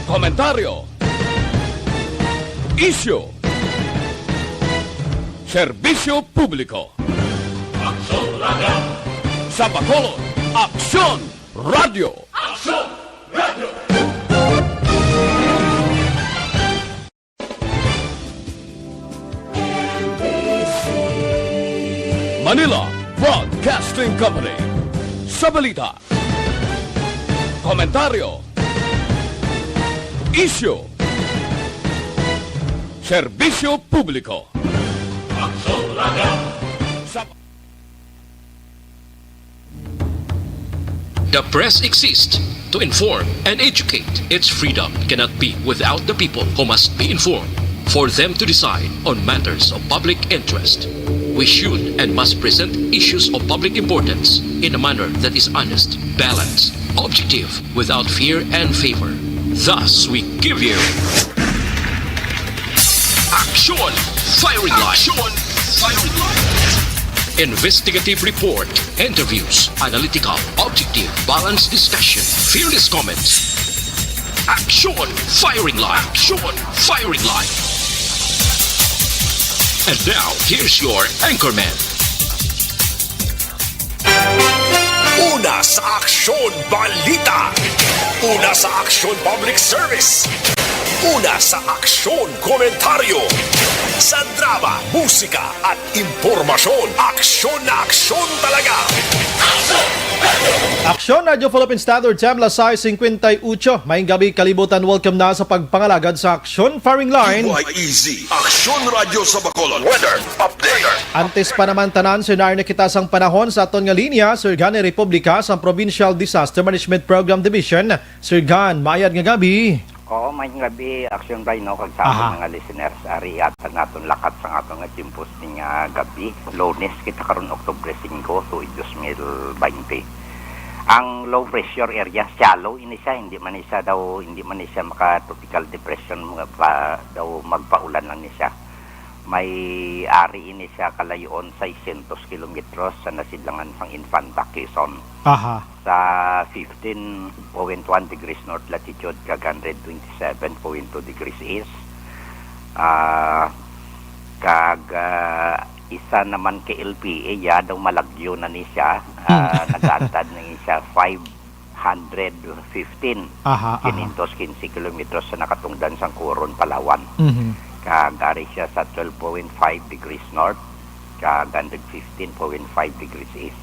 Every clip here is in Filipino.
komentaryo, isyu, serbisyo publiko. Aksyon Radio! Sa Bacolod, Aksyon Radio! Aksyon Radio! Manila Broadcasting Company. Sa balita, komentaryo, isyu, serbisyo publiko. Aksyon Radio! The press exists to inform and educate. Its freedom cannot be without the people who must be informed for them to decide on matters of public interest. We should and must present issues of public importance in a manner that is honest, balanced, objective, without fear and favor. Thus, we give you Action Firing Line. Action Firing Line. Investigative report, interviews, analytical, objective, balanced discussion, fearless comments. Action Firing Line. Action Firing Line. And now, here's your anchorman. Una sa Aksyon Balita. Una sa Aksyon Public Service. Una sa Aksyon Komentaryo. Sa drama, musika at impormasyon. Aksyon na aksyon talaga. Aksyon Radio Philippine Standard Time, Las 6:58. Maayong gabi, kalibutan. Welcome na sa pagpangalagad sa Aksyon Firing Line. Easy. Aksyon Radio sa Bacolod. Weather Update. Antes pa naman tanan, sinar na kita sang panahon sa aton nga linya, Sir Gan Republika sa Provincial Disaster Management Program Division. Sir Gan, maayad nga gabi. Oo, may gabi, Aksyon Bay, no, kag sa ating mga listeners, ari at naton lakat sa ating nga timpos ni nga gabi, Lunes, kita karon Oktubre 5, 2020. Ang low pressure area, shallow, ini siya, hindi man siya maka-tropical depression, daw magpaulan lang ni siya. May ari ini siya kalayoon 600 kilometros sa nasidlangan pang Infanta, Quezon. Aha. Sa 15.1 degrees north latitude kag 127.2 degrees east. Isa naman kay LPA, ya daw malagyo na ni siya. Nag-aantad na siya 515. 515 kilometros sa nakatungdan sang Coron, Palawan. Kagari siya sa 12.5 degrees north kag 115.5 degrees east.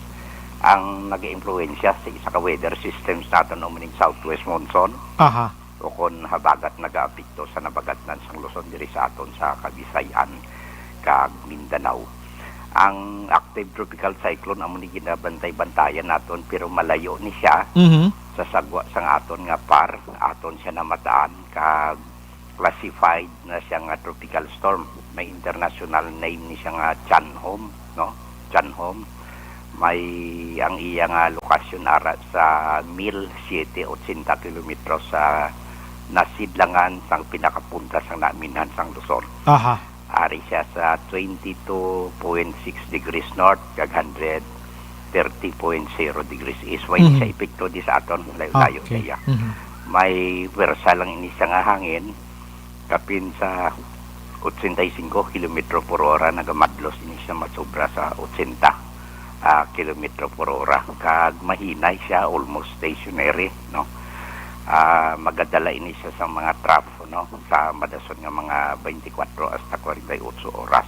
Ang nag-influensya sa isa ka weather systems natin umuning southwest monsoon. O kon habagat nag-aapekto sa nabagatnan sang Luzon diri sa aton sa Kabisayan kag Mindanao. Ang active tropical cyclone amo ni ginabantay-bantayan naton pero malayo ni siya sa sagwa sang aton nga par aton siya namataan kag classified na siya nga tropical storm. May international name ni siya nga Chanhom, no? Chanhom. May ang iya nga lokasyon ara sa 1,780 kilometros sa nasidlangan sang pinakapunta sang naminhan sang Luzon. Ari siya sa 22.6 degrees north kag 130.0 degrees east. Way siya epekto di sa aton layo siya. May wersa lang ini siya nga hangin kapin sa 85 km per hora nagamadlos ini siya masobra sa 80 kilometro per hora kag mahinay siya, almost stationary, no. Magadala ini siya sa mga trough, no, sa madason nga mga 24 hasta 48 oras.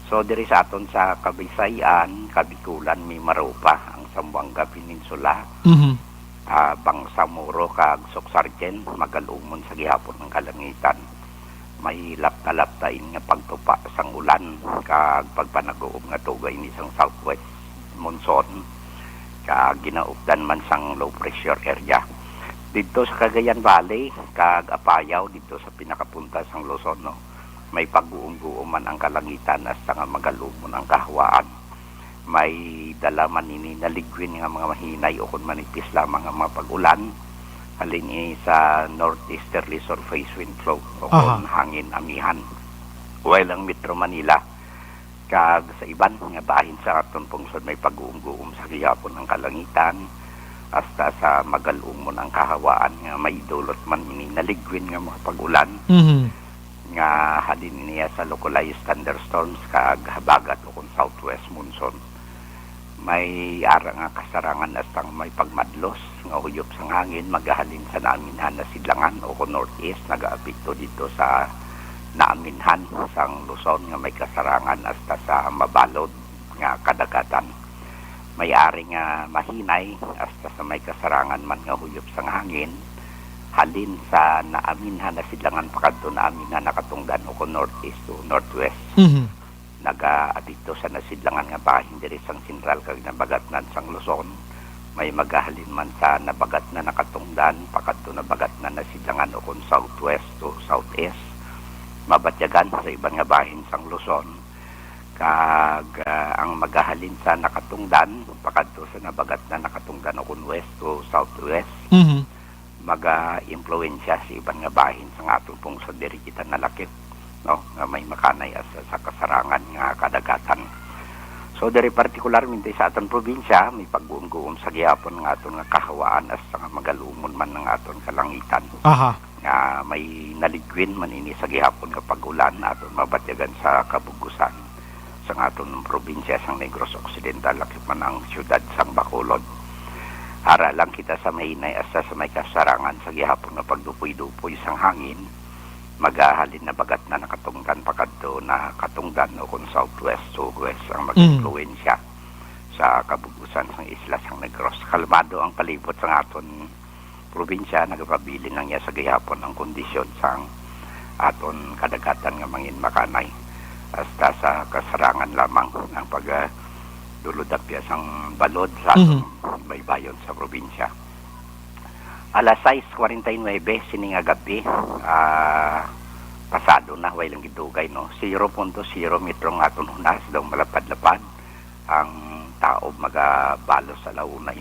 So diri sa aton sa Kabisayan, Kabikulan, Mimaropa, ang Zamboanga Peninsula, Bangsamoro kag Soksargen, magalumon sa gihapon ng kalangitan. May lapta-laptain nga pagtupa sang ulan kag pagpanaguom nga tugay ni sang southwest monsoon kag ginaupdan man sang low pressure area dito sa Cagayan Valley kag Apayao dito sa pinakapunta sang Luzon, no. May pag-uong-uom man ang kalangitan hasta nga magalumon ang kahawaan. May dala man ini naligwin nga mga mahinay o kun manipis lamang ang mga pag-ulan halin sa northeasterly surface wind flow o kung hangin amihan. While ang Metro Manila kag sa iban nga bahin sa aton pungsod may pag-uum-guum sa gihapon ng kalangitan hasta sa magalumon ang kahawaan nga may dulot man ini naligwin nga mga pag-ulan nga halin niya sa localized thunderstorms kag habagat o kung southwest monsoon. May ara nga kasarangan hasta may pagmadlos nga huyop sang hangin magahalin sa naaminhan na sidlangan o kung northeast nagaapekto dito sa naaminhan sang Luzon nga may kasarangan hasta sa mabalod nga kadagatan. May ari nga mahinay hasta sa may kasarangan man nga huyop sang hangin halin sa naaminhan na sidlangan pakadto naaminhan nakatungdan o kung northeast to northwest. Nagaadito sa nasidlangan nga bahin diri sang sentral kag nabagatnan sang Luzon. May magahalin man sa nabagat na nakatungdan pakadto nabagat na nasidlangan o kung southwest to southeast. Mabatyagan sa ibang nga bahin sang Luzon. Kag ang magahalin sa nakatungdan pakadto sa nabagat na nakatungdan o kung west to southwest. Maga-impluwensya sa ibang nga bahin sa atong pungsod diri kita nalakip, no, nga may makanay sa kasarangan nga kadagatan. So diri partikularmente sa aton probinsya may pagguom-guom sa gihapon nga aton nga kahawaan as nga magalumon man ng aton kalangitan. Nga may naligwin man ini sa gihapon nga pag-ulan aton mabatyagan sa kabugusan sa aton probinsya sang Negros Occidental lakip man ang syudad sang Bacolod. Ara lang kita sa mahinay asa sa may kasarangan sa gihapon nga pagdupoy-dupoy sang hangin magahalin na bagat na nakatungdan pakadto na katungdan o kung southwest to west ang mag-influensya sa kabugusan sang isla sang Negros. Kalmado ang palibot sang aton probinsya nagapabilin lang niya sa gihapon ang kondisyon sang aton kadagatan nga mangin makanay hasta sa kasarangan lamang ang duludapya sang balod sa baybayon sa probinsya. Alas 6:49 sininga gabi pasado na way lang gidugay no 0.0 metro nga aton hunas daw malapad-lapad ang tao magabalos sa launa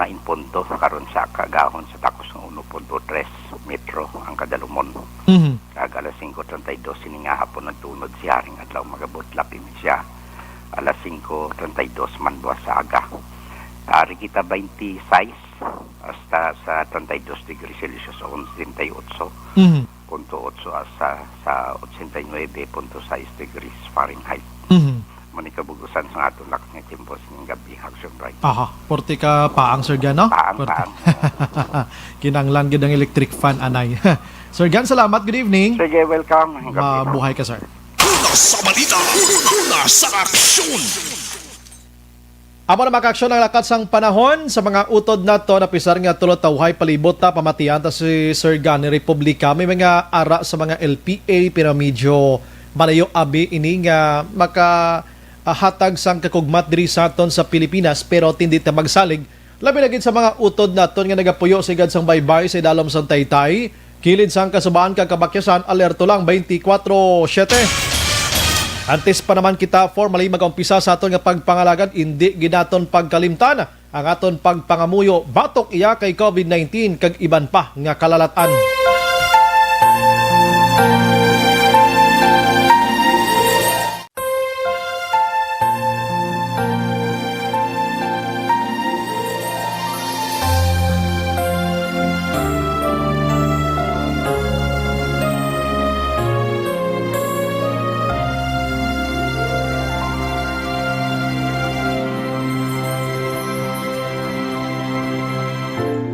in punto karon sa kagahon sa takos ng 1.3 metro ang kadalumon. Kag alas 5:32 sininga hapon nagtunod si haring adlaw magabot lapim siya alas 5:32 man buwas sa aga. Ari kita 26 hasta sa 32 degrees Celsius o 88.8 hasta sa 89.6 degrees Fahrenheit. Manikabugusan sa ato lak nga tempo ng gabi action right. Porti ka paang Sir Gan, no? Paang. Kinanglan gid ang electric fan anay. Sir Gan, salamat. Good evening. Sige, welcome. Mabuhay ka, sir. Una sa balita, una sa aksyon. Amo na maka-aksyon ang lakat sang panahon sa mga utod nato na pisar nga tulo tawhay palibot ta pamatian ta si Sir Gan ni Republika. May mga ara sa mga LPA pero medyo malayo abi ini nga hatag sang kakugmat diri sa aton sa Pilipinas pero tindi ta magsalig labi lagi sa mga utod naton nga nagapuyo sigad sang baybay sa dalom sang Taytay kilid sang kasubaan kag kabakyasan alerto lang 24/7. Antes pa naman kita formally mag-umpisa sa aton nga pagpangalagan indi ginaton pagkalimtan ang aton pagpangamuyo batok iya kay COVID-19 kag iban pa nga kalalatan.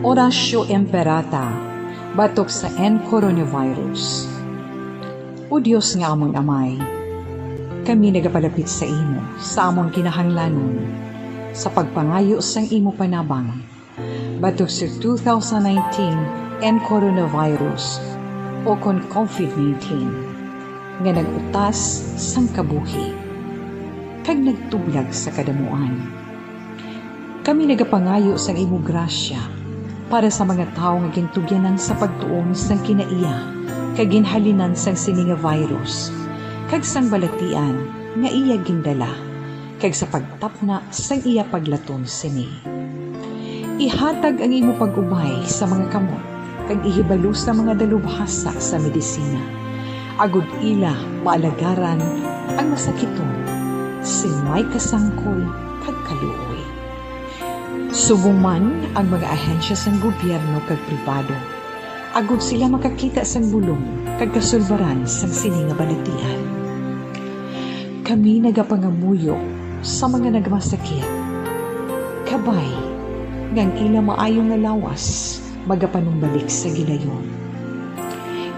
Orasyo Emperata, batok sa coronavirus. O Diyos nga among amay, kami nagapalapit sa imo, sa among kinahanglanon, sa pagpangayo sang imo panabang, batok sa 2019 coronavirus o kon COVID-19, nga nagutas sang kabuhi, kag nagtublag sa kadamuan. Kami nagapangayo sang imo grasya, para sa mga tao nga gintugyanan sa pagtuon sang kinaiya kag ginhalinan sang sini nga virus kag sang balatian nga iya gindala kag sa pagtapna sang iya paglaton sini. Ihatag ang imo pag-ubay sa mga kamot kag ihibalo sa mga dalubhasa sa medisina. Agud ila maalagaran ang masakiton sin may kasangkol kag kaluoy. Subong man ang mga ahensya sang gobyerno kag pribado, agud sila makakita sang bulong kag kasulbaran sang sini nga balatian. Kami nagapangamuyok sa mga nagmasakit. Kabay, ngang ila maayong nga lawas, magapanumbalik sa gilayon.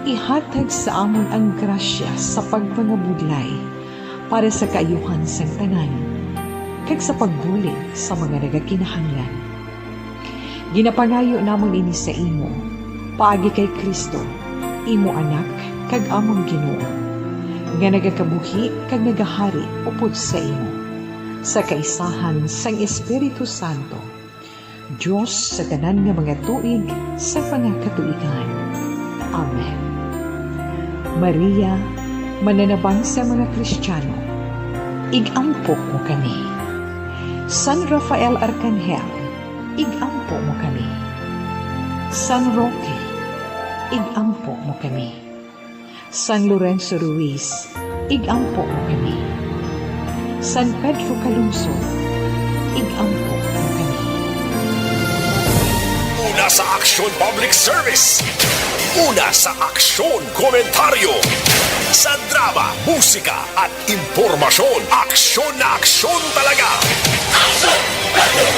Ihatag sa amon ang grasya sa pagpangabudlay para sa kaayuhan sang tanan, kag sa pagbulig sa mga nagakinahanglan. Ginapangayo namon ini sa imo, paagi kay Kristo, imo anak, kag among Ginoo, nga nagakabuhi kag nagahari upod sa imo, sa kaisahan sang Espiritu Santo, Diyos sa tanan nga mga tuig sa pangakatuigan. Amen. Maria, mananabang sa mga Kristiyano, igampo mo kami. San Rafael Arcangel, igampo mo kami. San Roque, igampo mo kami. San Lorenzo Ruiz, igampo mo kami. San Pedro Calungsod, igampo mo kami. Una sa Aksyon Public Service. Una sa Aksyon Komentaryo. Sa drama, musika at impormasyon. Aksyon na aksyon talaga.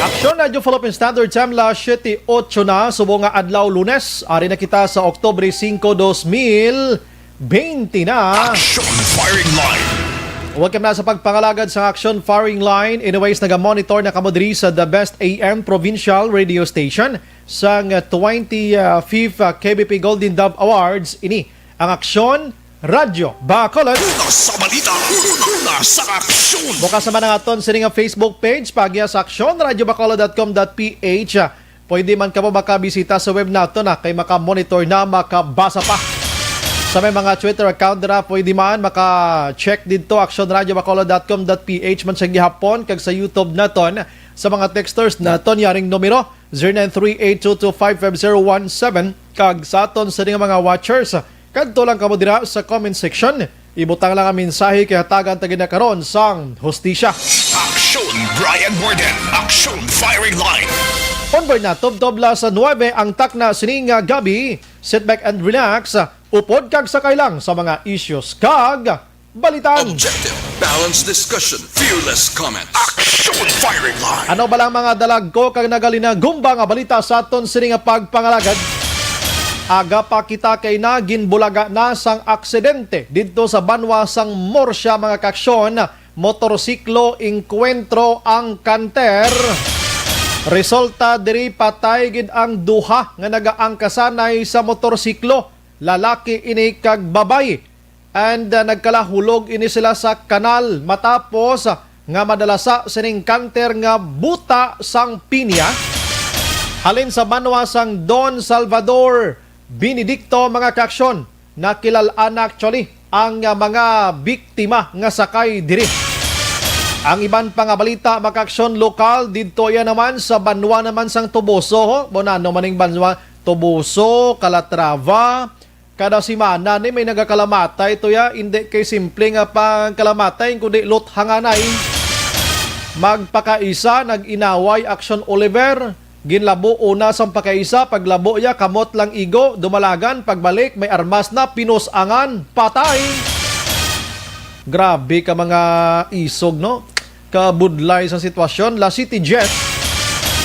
Aksyon Radio Philippine Standard Time la 7:08 na subong nga adlaw Lunes. Ari na kita sa Oktubre 5, 2020 na. Aksyon Firing Line. Welcome na sa pagpangalagad sa Action Firing Line. Anyways, naga-monitor na kamo diri sa The Best AM Provincial Radio Station sa 25th KBP Golden Dove Awards. Ini ang Aksyon Radio Bacolod. Una sa balita. Una sa aksyon. Bukas naman ang aton sa nga Facebook page pagya sa actionradiobacolod.com.ph. Pwede man ka mo makabisita sa web nato na kay makamonitor na makabasa pa. Sa may mga Twitter account na pwede man maka-check dito actionradiobacolod.com.ph man sa gihapon kag sa YouTube naton. Sa mga texters naton yaring numero 0938225517 kag sa aton sa mga watchers kadto lang kamo dira sa comment section. Ibutang lang ang mensahe kay hatagan ta ginakaron sang hustisya. Aksyon Brian Borden. Aksyon Firing Line. Onboard na tubla sa 9 ang takna sining gabi. Sit back and relax. Upod kag sakay lang sa mga issues kag balitan. Objective, balanced discussion, fearless comment. Aksyon Firing Line. Ano ba lang mga dalag ko kag nagalinagumbang nga balita sa aton sining pagpangalagad? Aga pa kita kay nagin bulaga na sang aksidente dito sa Banwa sang Morsya mga kaksyon. Motorsiklo inkwentro ang kanter. Resulta diri patay gid ang duha nga nagaangkasanay sa motorsiklo. Lalaki ini kag babay. And nagkalahulog ini sila sa kanal matapos nga madalasa sining kanter nga buta sang pinya. Halin sa Banwa sang Don Salvador Benedicto mga kaksyon, nakilalaan actually ang mga biktima nga sakay diri. Ang iban pa nga balita mga kaksyon lokal dito yan naman sa Banwa naman sang Tubuso. Bonano maning Banwa, Tubuso, Calatrava, kada simana ni may nagakalamatay ito ya, hindi kay simple nga pangkalamatay kundi luthanganay. Magpakaisa nag-inaway Action Oliver. Ginlabo una sang pakaisa, paglabo ya kamot lang igo, dumalagan, pagbalik may armas na, pinusangan, patay. Grabe ka mga isog no, kabudlay sa sitwasyon. La City Jet,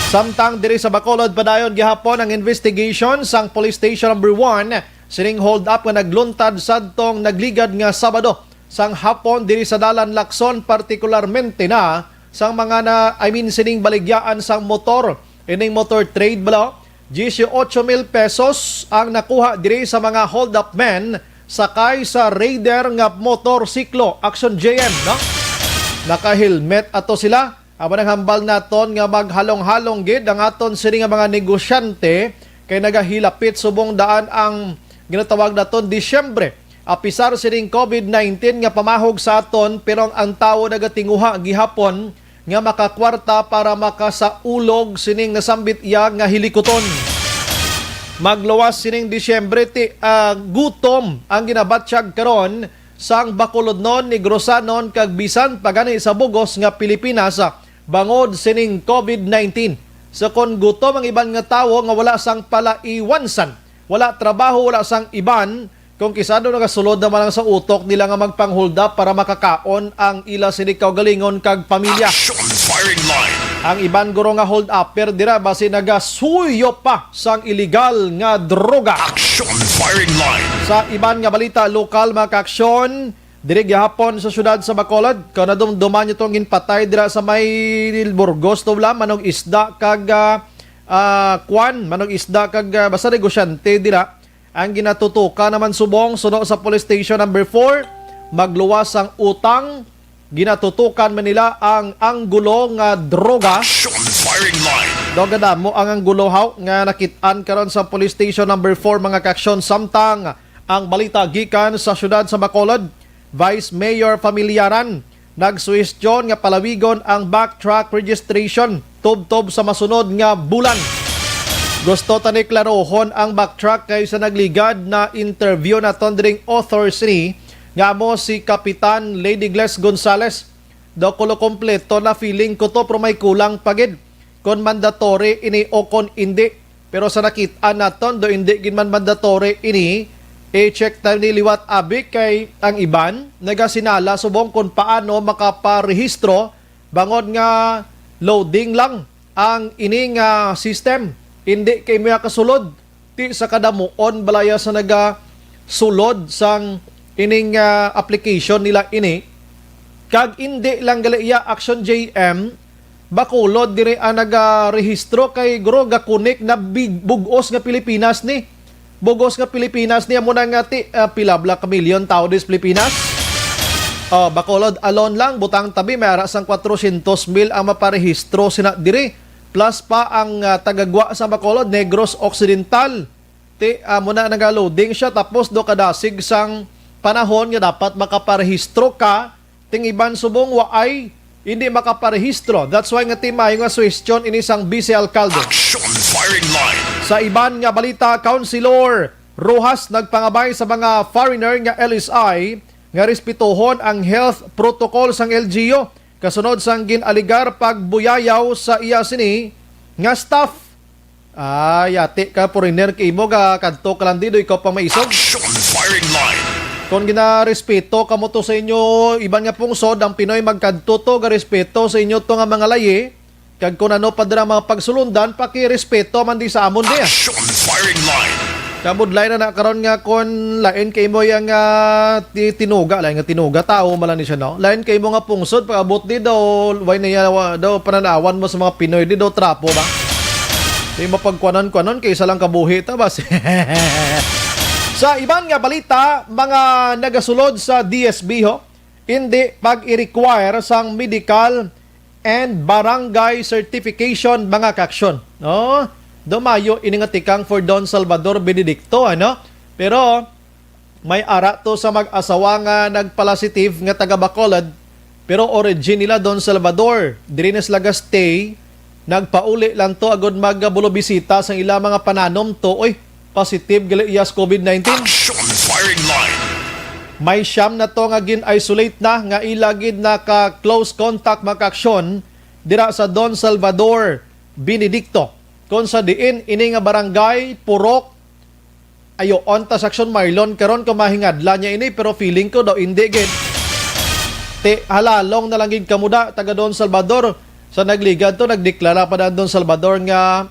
samtang diri sa Bacolod padayon gihapon ang investigation sang Police Station number 1, sining hold up nga nagluntad sadtong nagligad nga Sabado sang hapon diri sa Dalan Lacson, partikularmente na sang mga sining baligyaan sang motor. Ining motor trade bala, 18,000 pesos ang nakuha diri sa mga hold-up men sakay sa Raider nga motorsiklo, Action JM, no? Naka-helmet ato sila. Aba nang hambal naton nga maghalong-halong gid ang aton sini nga mga negosyante kay nagahilapit subong daan ang ginatawag naton Disyembre. Apisar sining COVID-19 nga pamahog sa aton pero ang tawo nagatinguha gihapon nga makakwarta para makasaulog sining nasambit iya nga hilikoton. Magluwas sining Disyembre gutom ang ginabatsyag karon sang Bacolodnon, Negrosanon kag bisan pagani sa bugos nga Pilipinas bangod sining COVID-19. sa kon gutom ang iban nga tawo nga wala sang palaiwansan, wala trabaho, wala sang iban, kung kisado nagasulod naman lang sa utok nila nga magpanghold up para makakaon ang ila sinikaw galingon kag pamilya. Action firing line. Ang iban guro nga hold upper dira base nagasuyo pa sang illegal nga droga. Action firing line. Sa iban nga balita, lokal mga kaaksyon, diri gihapon sa syudad sa Bacolod, kana dumduman nyo itong ginpatay dira sa may Burgos, tubla, manog isda kag manog isda kag basta negosyante dira. Ang ginatutuka naman subong, suno sa police station number 4, magluwas ang utang, ginatutukan man nila ang anggulo nga droga. Action firing line. Dogada mo ang anggulo haw nga nakitaan karon sa police station number 4 mga kaaksyon. Samtang ang balita gikan sa syudad sa Bacolod, Vice Mayor Familiaran nagsuwestyon nga palawigon ang backtrack registration tubtob sa masunod nga bulan. Gusto tani klarohon ang backtrack kay sa nagligad na interview na tondring authors ni nga mo si Kapitan Lady Gles Gonzales. Daw kulo kompleto na feeling ko to pero may kulang pagid. Kon mandatory ini o kon hindi. Pero sa nakita naton do hindi gin man mandatory ini, i-check tayo ni liwat abi kay ang iban nagasinala subong kung paano makaparehistro bangod nga loading lang ang ining system. Hindi kay mga kasulod ti sa kadamuon balaya sa nagasulod sang ining application nila ini. Kag hindi lang galaya Action JM Bacolod dire ang nagarehistro kay guro gakunik na bugos nga Pilipinas ni. Bugos nga Pilipinas niya muna nga ti pilabla ka milyon tao dis Pilipinas. Bacolod alone lang butang tabi may ara sang 400,000 ang maparehistro sina dire. Plus pa ang tagagwa sa Bacolod, Negros Occidental. Muna nag-loading siya tapos do kadasig sang panahon nga dapat makaparehistro ka. Ting iban subong waay hindi makaparehistro. That's why nga timayo nga suwestyon ini sang Vice Alcalde. Action firing line. Sa iban nga balita, Councilor Rojas nagpangabay sa mga foreigner nga LSI nga respetuhon ang health protocol sang LGU. Kasunod sang ginaligar pagbuyayaw sa iya sini nga staff. Yate ka foreigner kay mo ga kadto ka lang dito ikaw pang maisog. Action firing line. Kung ginarespeto kamo to sa inyo iban nga pungsod ang Pinoy magkadto to ga respeto sa inyo to nga mga layi. Kag kung ano pa dira mga pagsulundan pakirespeto man di sa amon di. Action firing line. Kabudlay na karon nga kon lain kay mo yang tinuga, lain nga tinuga tao malan ni siya no. Lain kay mo nga pungsod pagabot di daw way na daw pananawan mo sa mga Pinoy di daw trapo ba. Di mapagkuanon-kuanon kay isa lang kabuhi ta ba. Sa iban nga balita, mga nagasulod sa DSB ho, hindi pag-i-require sang medical and barangay certification mga kaaksyon. No? Dumayo iningatikang for Don Salvador Benedicto, ano? Pero may ara to sa mag-asawa nga nagpalasitive nga taga Bacolod, pero origin nila Don Salvador. Diri na sila stay, nagpauli lang to agad magbulo bisita sa ila mga pananom to. Oy, positive gali iyas COVID-19. Action firing line. May siyam na to nga gin-isolate na nga ilagid na ka close contact makaaksyon dira sa Don Salvador Benedicto. Kung sa diin, ini nga barangay, Purok, ayo, on ta Action Marlon, karon kumahingadla niya ini, pero feeling ko daw hindi gid. Halalong na lang gid kamuda, taga Don Salvador, sa nagligad to, nagdeklara pa na Don Salvador nga,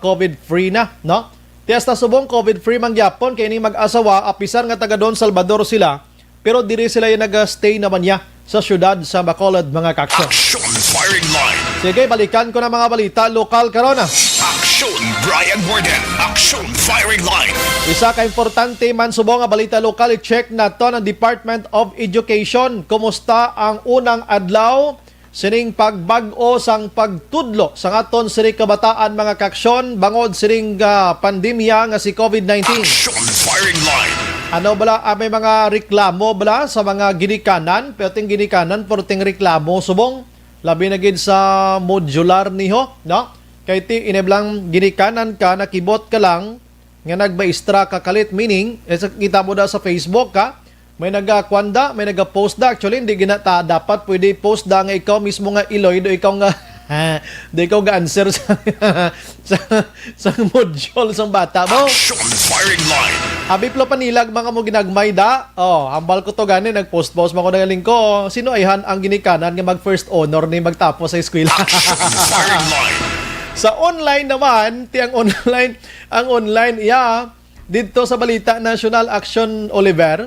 COVID-free na, no? Hasta subong COVID-free mangyapon, kaya ini mag-asawa, apisar nga taga Don Salvador sila, pero diri sila yung nag-stay naman niya sa syudad sa Bacolod mga kaaksyon. Action firing line. Sige, balikan ko na mga balita lokal karon. Action Brian Warden. Action firing line. Isa ka importante man subong nga balita lokal, i-check na to ng Department of Education. Kumusta ang unang adlaw sining pagbag-o sang pagtudlo sang aton sining kabataan mga kaaksyon bangod sining pandemya nga si COVID-19. Action firing line. Ano bala, may mga reklamo bala sa mga ginikanan, pero ting ginikanan, pero ting reklamo, subong, labi na gid sa modular niho, no? Kaya ti ineblang ginikanan ka, nakibot ka lang, nga nagbaistra ka kalit, meaning, kita mo da sa Facebook ka, may nagakwanda, may nagapost da, actually, hindi ginata, dapat pwede post da nga ikaw mismo nga iloy, do ikaw nga, Di ko ga-answer sa, sa module sa bata mo. Action firing line. Habiplo panilag mga mo ginagmay da. Hambal ko to gani, nag-post-post mo ko nagaling ko. Sino ayhan ang ginikanan nga mag-first honor ni magtapos sa eskwela? Action firing line. Sa online naman, ang online, dito sa Balita National Action Oliver,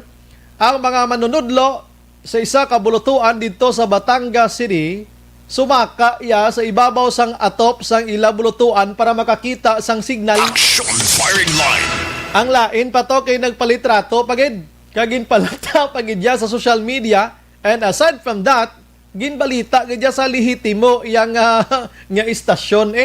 ang mga manunudlo sa isa ka bulutuan dito sa Batangas City, sumaka sa ibabaw sang atop sang ila bulutuan para makakita sang signal. Action firing line. Ang lain pa to kay nagpalitrato pagid kagin palata pagid ya sa social media, and aside from that, ginbalita gid ya sa lehitimo yang nga istasyon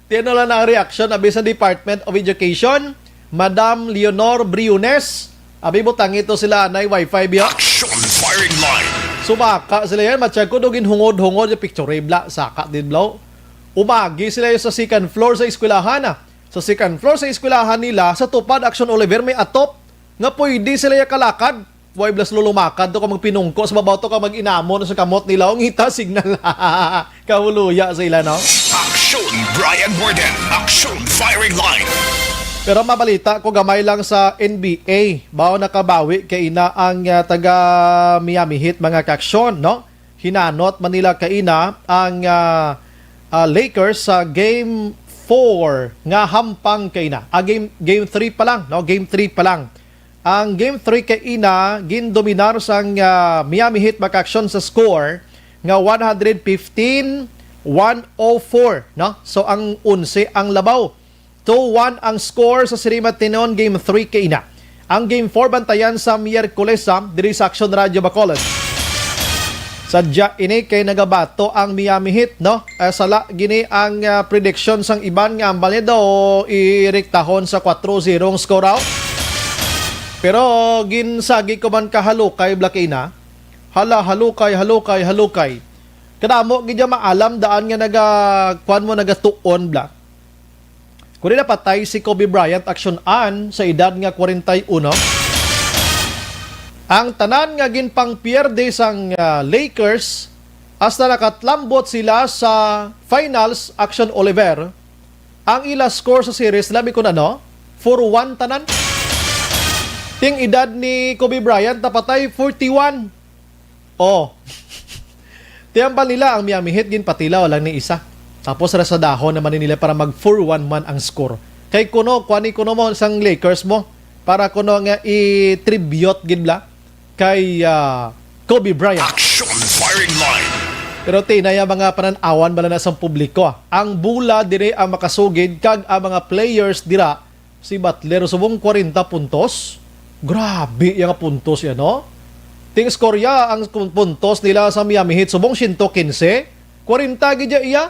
tiyan lang na ang reaction abi sa Department of Education, Madam Leonor Briones. Abi butang ito sila na wifi biya. Action firing line. Sumaka sila yan, matsyag ko dugin hungod-hungod yung picturebla, saka din blow. Umagi sila sa second floor sa eskwelahan Sa second floor sa eskwelahan nila, sa tupad Action Oliver may atop, nga pwede sila yung kalakad. Way blas lulumakad to ka magpinungko, sa babaw to ka mag-inamon sa kamot nila, ang hita signal. Kahuluya sila, no? Action Brian Borden. Action firing line. Pero mabalita ko gamay lang sa NBA. Bao nakabawi kay ina ang taga Miami Heat mga kaksyon, no? Hinanot Manila kaina ang Lakers sa game 4 nga hampang kaina. Game 3 pa lang, no? Game 3 pa lang. Ang game 3 kaina gindominar sang Miami Heat mga kaksyon sa score nga 115-104, no? So ang 11 ang labaw. 2-1 ang score sa Siri Matinon Game 3 kaina. Ang Game 4 bantayan sa Miyerkules diri sa Action Radio Bacolod. Sadya ini kay nagabato ang Miami Heat, no? Sala gini ang prediction sang iban nga ambal niya daw irektahon sa 4-0 ang score out. Pero ginsagi ko man kahalukay blakina. Halukay. Kadamo gidya maalam daan nga nagatuon blak. Kung napatay si Kobe Bryant action sa edad nga 41, ang tanan nga ginpang pierde sang Lakers hasta nakatlambot sila sa finals Action Oliver. Ang ila score sa series, labi ko 4-1 tanan. Ting edad ni Kobe Bryant napatay 41. Tiyambal nila ang Miami Heat ginpatila walang ni isa. Tapos sa dahon naman nila para mag 4-1 man ang score. Kay kuno mo sang Lakers mo para kuno nga i-tribute gidla kay Kobe Bryant. Action firing line. Pero tinaya mga pananawan bala na sa publiko. Ang bula dire ang makasugid kag ang mga players dira si Butler subong 40 puntos. Grabe yung puntos yan, no? Ting score ang puntos nila sa Miami Heat subong 115. 40 gidya iya.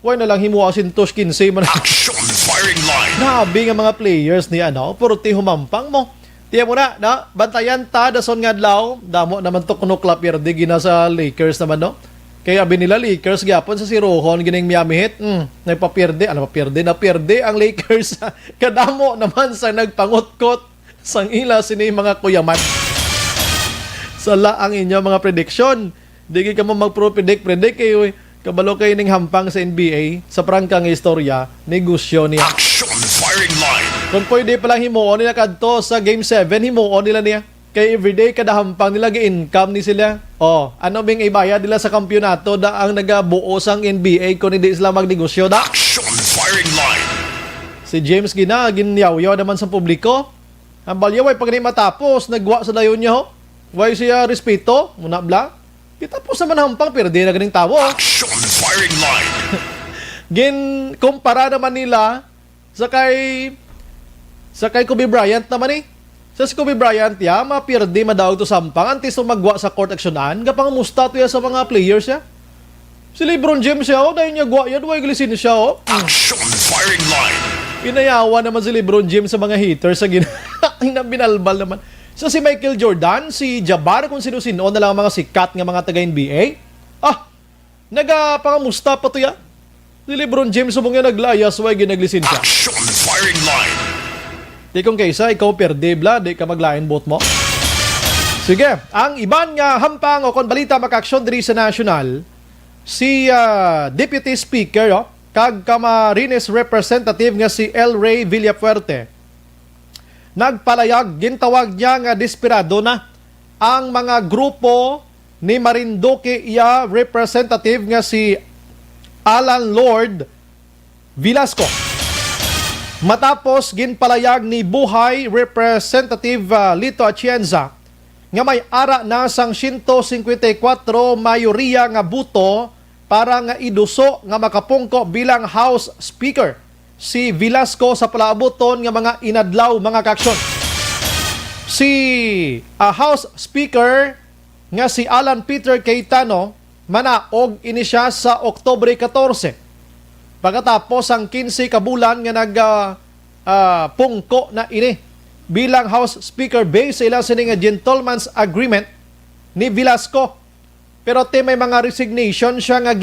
Why na lang himuha 115 man. Action firing line. Grabe nga mga players niya, no? Puro ti humampang mo. Tiyan mo na, bantayan ta, dason nga adlaw, damo naman to kuno klapir, di gina sa Lakers naman, no? Kaya abi nila Lakers, gyapon sa si Rohon, gining Miami Heat, napapirde ang Lakers. Kadamo naman sa nagpangutkot, sang ila sini mga kuyaman. Sala ang inyo mga prediction. Di ka mo mag-predict kayo, kabalo kayo ning hampang sa NBA, sa prangkang istorya, negosyo niya. Action firing line. Kung pwede palang himuon nila kadto sa Game 7, himuon nila niya. Kaya everyday kada hampang nila gi-income ni sila. Ano bing ibayad nila sa kampyonato da ang nagabuo sang NBA kung hindi sila magnegosyo da? Action firing line. Si James ginyaw-yaw naman sa publiko. Ang balyaw ay pag matapos, nagwa sa dayon niya ho. Why siya respeto? Muna bla? Tapos naman hampang, pero di na ganing tawo. Action firing line. Kumpara naman nila sa kay Kobe Bryant naman Sa si Kobe Bryant, mapirdi madawag to sampang. Antes magwa sa court actionan, gapang musta to sa mga players ya. Si LeBron James dahil niya gwa yan, way glisin siya Action firing line. Inayawa naman si LeBron James sa mga haters sa binalbal naman. So si Michael Jordan, si Jabbar, kung sino-sino na lang mga sikat nga mga taga-NBA. Nagapangamusta pa to ya. Si LeBron James mong nga naglayas, way ginaglisin siya. Action firing line. Di kung kaysa, ikaw perde bla, di ka maglain bot mo. Sige, ang iban nga hampang o kon balita maka-aksyon diri sa national, si Deputy Speaker kag Camarines Representative nga si El Rey Villafuerte nagpalayag, gintawag niya nga desperado na ang mga grupo ni Marinduque iya representative nga si Alan Lord Velasco. Matapos ginpalayag ni Buhay Representative Lito Atienza nga may ara na sang 154 mayoriya nga buto para nga iduso nga makapungko bilang House Speaker si Velasco sa palaaboton nga mga inadlaw mga kaaksyon. Si House Speaker nga si Alan Peter Cayetano manaog ini siya sa Oktubre 14. Pagkatapos ang 15 ka bulan nga pungko na ini bilang House Speaker based sa ilang sining gentleman's agreement ni Velasco. Pero may mga resignation siya nga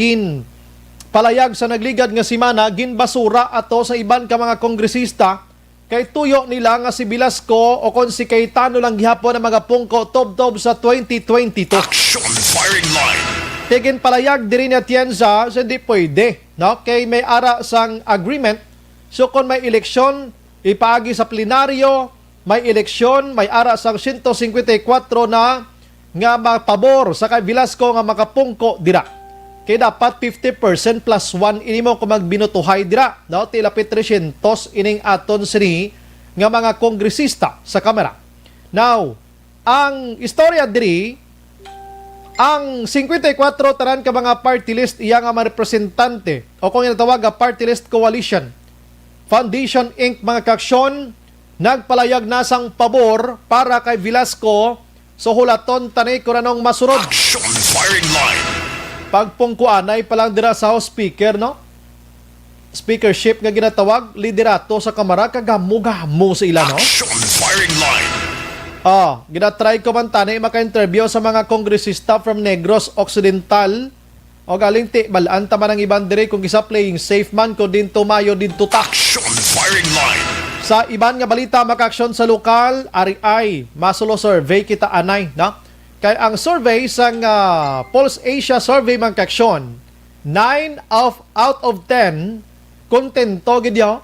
palayag sa nagligad nga simana, ginbasura ato sa iban ka mga kongresista kay tuyo nila nga si Velasco o kon si Cayetano lang gihapon ang mga pungko tob-tob sa 2022. Action firing line. Tigin palayag diri ni Atienza, so hindi pwede. No? Kay may ara sang agreement, so kung may eleksyon, ipaagi sa plenaryo, may eleksyon, may ara sang 154 na nga mapabor sa kay Velasco nga makapungko dira. Kaya dapat 50% plus 1 ini mo kung magbinutuhay dira. No? Tilapit 300 ining aton sini nga mga kongresista sa Kamara. Now, ang istorya diri, ang 54 tanan ka mga party list iya nga mga representante o kung inatawag nga Party List Coalition, Foundation Inc. mga kaksyon, nagpalayag na sang pabor para kay Velasco so hulaton tanay kuranong masurod. Action firing line. Pagpungkuan ay palang dira sa House Speaker, no? Speakership nga ginatawag, liderato sa Kamara, kagamo-gamo sa ila, no? Action firing line. Ginatry ko man tanay maka-interview sa mga kongresista from Negros Occidental o galing balaan taman ang iban dire kung isa playing safe man ko din tumayo din tuta. Action firing line. Sa iban nga balita maka-aksyon sa lokal, RI, masulo survey kita anay, no? Kay ang survey sang Pulse Asia survey man kaksyon, 9 out of 10 kontento gidyo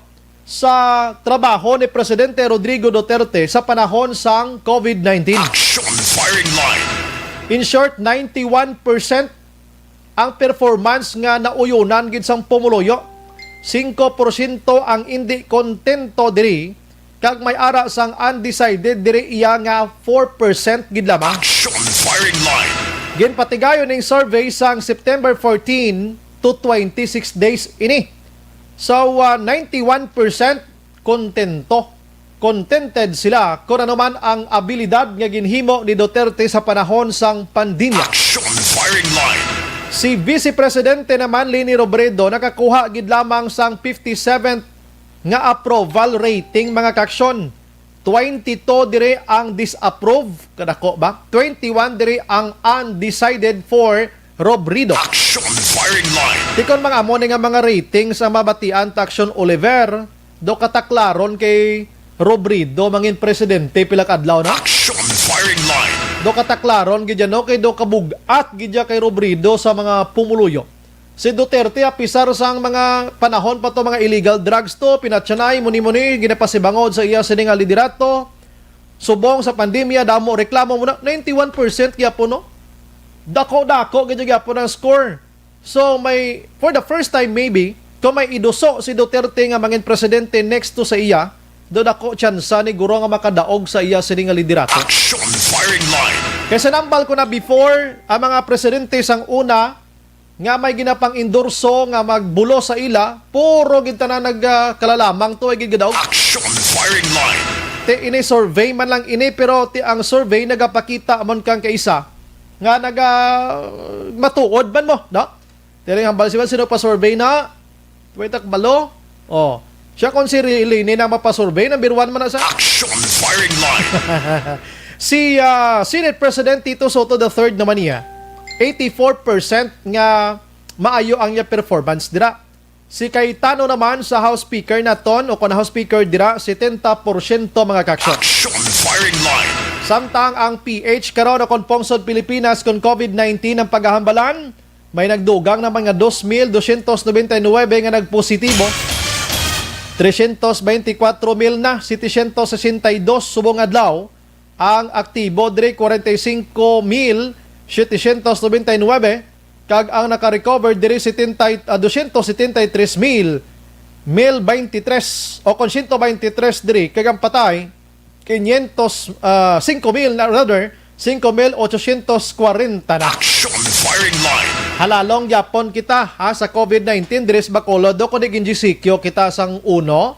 sa trabaho ni Presidente Rodrigo Duterte sa panahon sang COVID-19. Action firing line. In short, 91% ang performance nga nauyunan gid sang pumuluyo. 5% ang hindi kontento diri kag may ara sang undecided diri iya nga 4% gid lamang. Action firing line. Ginpatigayon ning survey sang September 14 to 26 days ini. So 91% kontento. Contented sila kung ano man ang abilidad nga ginhimo ni Duterte sa panahon sang pandemya. Action firing line. Si Vice Presidente naman Leni Robredo nakakuha gid lamang sang 57th nga approval rating mga kaksyon. 22 dire ang disapprove, kadako ba? 21 dire ang undecided for Robredo. Action firing line. Tikon mga amo nga mga rating sa mabatian Taksyon Oliver, do kataklaron kay Robredo mangin presidente pila ka adlaw na. Action firing line. Do kataklaron gidya no kay do kabugat gidya kay Robredo sa mga pumuluyo. Si Duterte apisar sang mga panahon pa to mga illegal drugs to, pinatsanay, muni-muni, ginapasibangod sa iya sining liderato. Subong sa pandemya, damo reklamo muna, 91% kaya po no? Dako-dako kaya po ng score. So may, for the first time maybe, kung may iduso si Duterte nga mangin presidente next to sa iya, doon ako tsansa ni guro nga makadaog sa iya sining liderato. Action firing line. Kaysa nambal ko na before, ang mga presidente sang una, nga may ginapang endorso nga magbulo sa ila, puro gid tanan nagkalalamang to ay gid daw. Action firing line. Te ini survey man lang ini pero ti ang survey nagapakita amon kang kaisa nga matuod man mo, no? Tiri hambal sino pa survey na wait balo. Siya kon si Lini na mapasurvey number 1 man na sa. Action firing line. Si Senate President Tito Soto III naman niya 84% nga maayo ang niya performance dira. Si Cayetano naman sa House Speaker naton o kon House Speaker dira 70% mga kaksyon. Action firing line. Samtang ang PH karon o kon Pungsod Pilipinas kon COVID-19 ang paghahambalan May nagdugang na mga 2,299 nga nagpositibo. 324,000 na 762 subong adlaw. Ang aktibo diri 45,799 kag ang naka-recover diri 273,023 o kung 123 diri kag ang patay 5,000 na rather 5,840 na. Action firing line. Halalong yapon kita sa COVID-19 diri sa Bacolod do kundi ginjisikyo kita sang uno.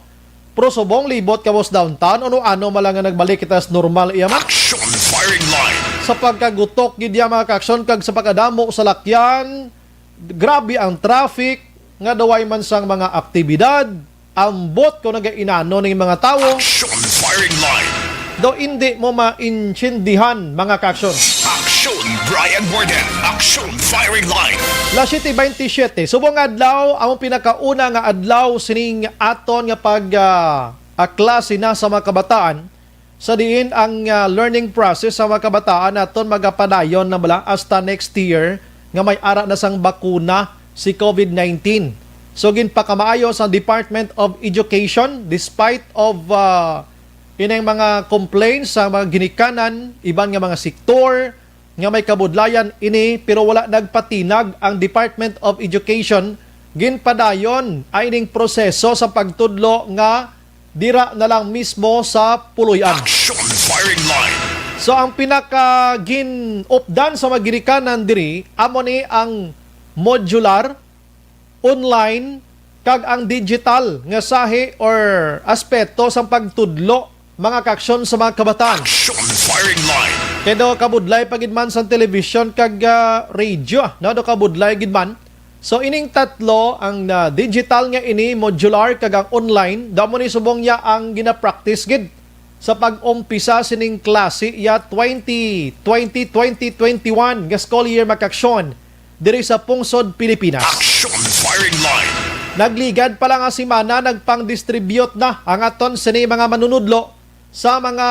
Pero subong libot kamos downtown ano malang nga nagbalik kita sa normal iya man. Action firing line. Sa pagkagutok gid mga kaaksyon kag sa pagkadamo sa lakyan, grabe ang traffic nga daway man sang mga aktibidad, ambot ko nagainano ng mga tawo. Action firing line. Do hindi mo maintindihan mga kaaksyon. Action Brian Borden. Action firing line. La 7:27 subong adlaw among pinakauna nga adlaw sining aton nga klase na sa mga kabataan sa diin ang learning process sa mga kabataan naton magapadayon na bala hasta next year nga may ara na sang bakuna si COVID-19. So ginpakamaayo sa Department of Education despite of inang mga complaints sa mga ginikanan, iban nga mga sektor nga may kabudlayan ini pero wala nagpatinag ang Department of Education ginpadayon ay ining proseso sa pagtudlo nga dira na lang mismo sa puluyan. Action firing line. So ang pinaka gin-updan sa mga ginikanan diri amo ni ang modular, online kag ang digital nga sahi or aspeto sa pagtudlo mga kaaksyon sa mga kabataan. Action firing line. Kaya kabudlay pagid man sa television kag radio, no do kabudlay gid man. So ining tatlo ang digital nga ini modular kag ang online, damo ni subong ya ang gina-practice gid sa pag-umpisa sining klase ya 2020-2021 nga school year makaksyon diri sa Pungsod, Pilipinas. Action firing line. Nagligad pa lang nga simana nagpang-distribute na ang aton sini mga manunudlo sa mga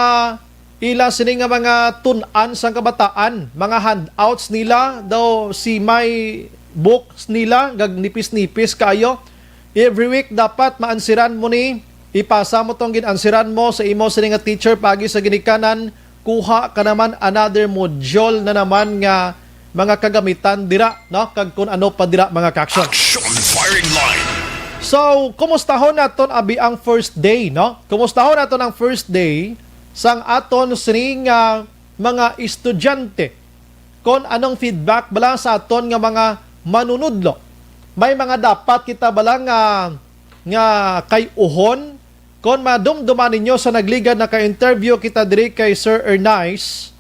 ila sini nga mga tun-an sang kabataan, mga handouts nila daw si may books nila gag nipis-nipis kayo. Every week dapat maansiran mo ni ipasa mo tong ginansiran mo sa imo sini nga teacher pagi sa ginikanan, kuha ka naman another module na naman nga mga kagamitan dira, no? Kag kun ano pa dira mga kaaksyon. Action firing line. So, kumustahon naton abi ang first day, no? Kumustahon naton ang first day sang aton sining mga estudyante. Kon anong feedback bala sa aton nga mga manunudlo. May mga dapat kita bala nga kay uhon kon madumduman ninyo sa nagligad na ka-interview kita diri kay Sir Ernest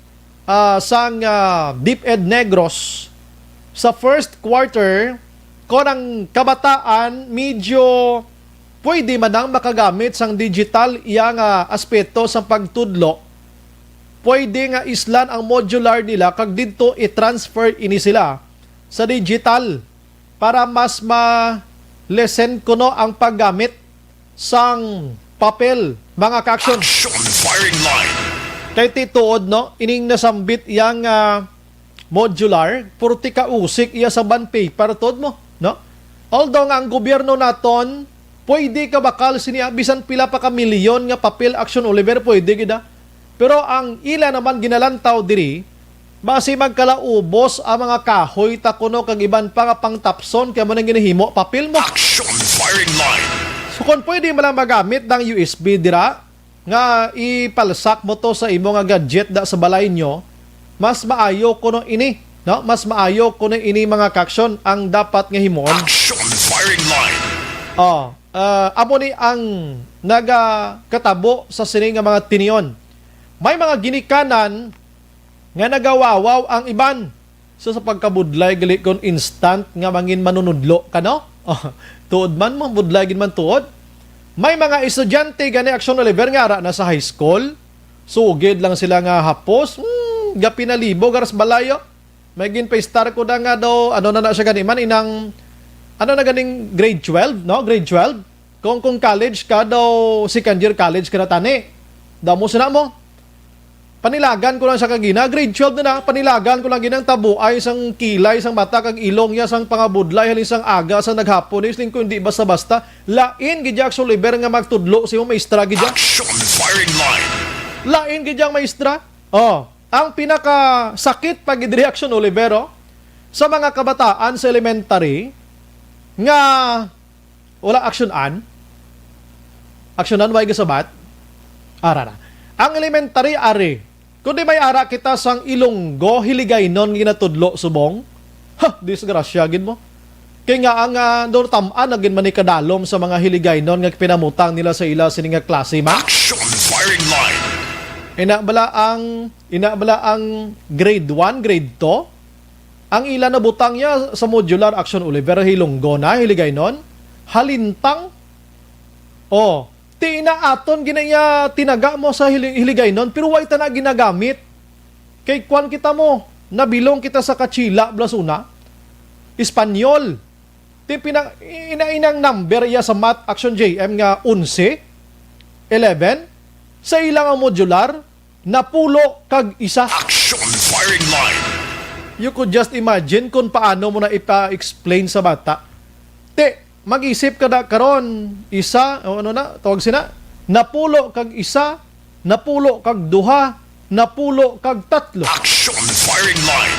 sang DepEd Negros sa first quarter kon ang kabataan medyo pwede man ang makagamit sang digital iya nga aspeto sa pagtudlo. Pwede nga islan ang modular nila kag didto i-transfer ini sila sa digital para mas ma-lessen kuno ang paggamit sang papel mga kaaksyon. Action firing line. Kay tituod no ining nasambit iyang modular purti ka usik iya sa bond paper tod mo no. Although nga ang gobyerno naton pwede ka bakal siya bisan pila pa ka milyon nga papel action Oliver pwede gida. Pero ang ila naman ginalantaw diri base magkalaubos ang mga kahoy takuno kag iban pa nga pangtapson kaya man ang ginahimo papel mo. Action firing line. So kung pwede mo lang magamit ng USB dira nga ipalsak mo to sa imo nga gadget da sa balay nyo, mas maayo kuno ini, no? Mas maayo kuno ini mga kaaksyon ang dapat nga himon. Action firing line. Amo ni ang nagakatabo sa sini nga mga tiniyon. May mga ginikanan nga nagawawaw ang iban. So sa pagkabudlay gali kon instant nga mangin manunudlo ka no? Tuod man mo budlay gid man tuod. May mga estudyante gani action Oliver nga ara na sa high school. Sugid lang sila nga hapos. Gapi na libo garas balayo. May ginpa-star ko na nga daw ano na siya gani man inang ano na ganing grade 12, no? Grade 12. Kung college ka daw second year college ka na tani. Damo sina mo. Panilagan ko lang sa kagina, grade 12 na panilagan ko lang ginang tabo ay isang kilay, isang mata, kag ilong niya, isang pangabudlay, halin isang aga, isang naghapon, isling ko hindi basta-basta, lain gidyak sa Oliver nga magtudlo si mo maestra gidyak. Action firing line. Lain gidyang maestra. Oh, ang pinaka sakit pag reaction Olivero sa mga kabataan sa elementary nga wala actionan. Actionan way gasabat. Ara na. Ang elementary are kundi may ara kita sang Ilonggo Hiligaynon ginatudlo subong. Ha, disgrasya gid mo. Kaya nga ang dortaman nagin man ni kadalom sa mga Hiligaynon nga pinamutang nila sa ila sini nga klase ma. Action firing line. Inabala ang grade 1, grade 2. Ang ila na butang niya sa modular action Oliver Hilonggo na Hiligaynon. Halintang. Oh, tina aton ginaya tinaga mo sa Hiligaynon pero way ta na ginagamit. Kay kwan kita mo, nabilong kita sa Kachila Blasuna. Espanyol. Ti inang number iya sa math action JM nga 11, 11 sa ilang ang modular napulo kag isa. Action firing line. You could just imagine kung paano mo na ipa-explain sa bata. Te, mag-isip ka na karon isa, o ano na, tawag sina, napulo kag isa, napulo kag duha, napulo kag tatlo. Action firing line.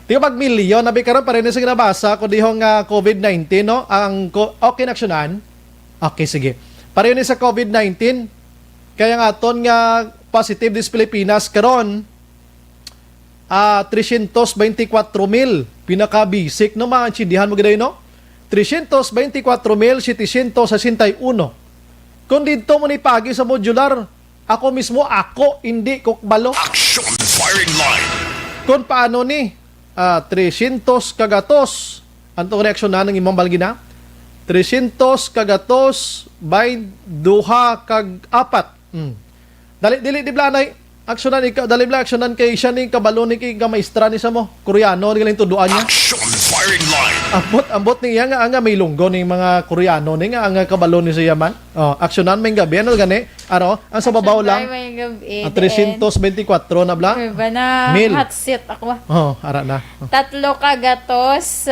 Di ba mag-milyon, nabi karon pa rin sa ginabasa, kundi hong COVID-19, no? Okay na aksyonan? Okay, sige. Pareho ni sa COVID-19, kaya nga aton nga positive dis Pilipinas karon 324,000 pinaka-basic no mga intindihan mo gid no 324,761 kung dito mo ni pagi sa modular ako mismo hindi ko balo Action firing line. kung paano ni 300 kagatos antong reaksyon na ng imong balgina 300 kagatos by duha kag apat. Dili di blanay aksyonan ikaw dali bla aksyonan kay siya ni kabalo ni kay maestra ni sa mo Koreano ni galing tuduan niya. Action firing line. Ambot ni nga may lunggo ni mga Koreano ni nga ang kabalo ni siya man. Oh, aksyonan may gabi ano gani? Ano? Ang sa babaw lang. Ang 324 na bla. Ba na Mil. hot seat ako. Oh, ara na. Tatlo ka gatos,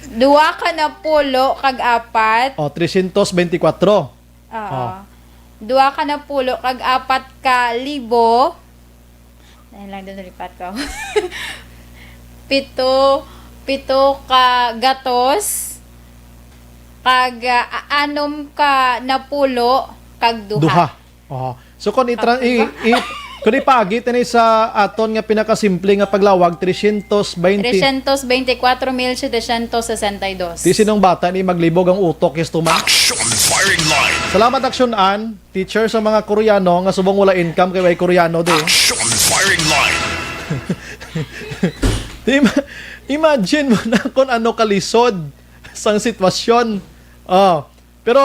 duwa ka na pulo kag apat. Oh, 324. Oo. Duwa ka na pulo kag apat ka libo. Dahil lang doon lipat ko. pito ka gatos. Kag anom ka na pulo kag duha. Duha. Oh. So kung kung ipagi tani sa aton nga pinakasimple nga paglawag 324,762. Di sinong bata ni maglibog ang utok yes tuman. Action firing line. Salamat aksyonan, teacher sa mga Koreano nga subong wala income kay way Koreano di. Action firing line. Imagine mo na kung ano kalisod sang sitwasyon. Oh. Pero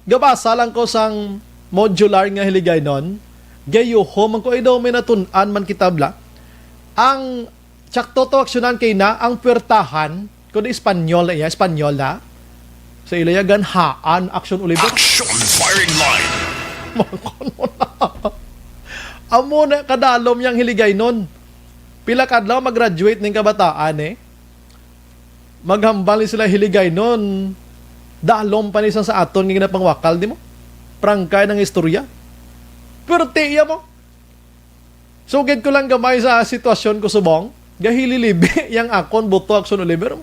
gabasa lang ko sang modular nga Hiligaynon. Gayo ho man ko daw may natun-an man kitabla. Ang tsakto to aksyonan kay na ang puwertahan kundi Espanyol na. Sa ilayagan haan aksyon ulit. Action firing line. Amo na kadalom yang Hiligaynon. Pila kadlaw mag-graduate ning kabataan maghambal ni sila Hiligaynon. Dalom pa ni sa aton nga ginapangwakal di mo. Prangkay ng istorya. Pero tiya mo. Sugid ko lang gamay sa sitwasyon ko subong. Gahililibi yang akon buto aksyon Oliver.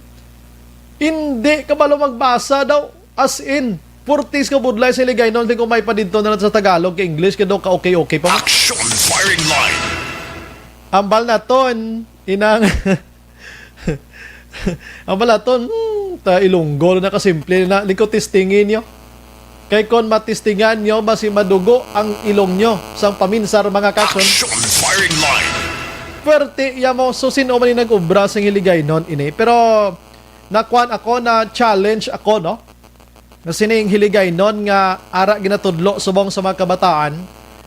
Hindi ka balo magbasa daw. As in, purtis ka budlay sa Hiligaynon. Hindi ko may pa dito na sa Tagalog ka English. Kaya daw ka okay pa mo. Action firing line. Ambal na ton. Inang... Ambal na ton. Ta Ilonggo na kasimple na. Liko testingin nyo. Kay kon matistingan nyo, basi madugo ang ilong nyo sang paminsar mga kakson. Action firing line. Pwerte ya mo, so sino man yung nag-ubra sa Hiligaynon ini. Pero nakuan ako na challenge ako, no? Na sining Hiligaynon nga ara ginatudlo subong sa mga kabataan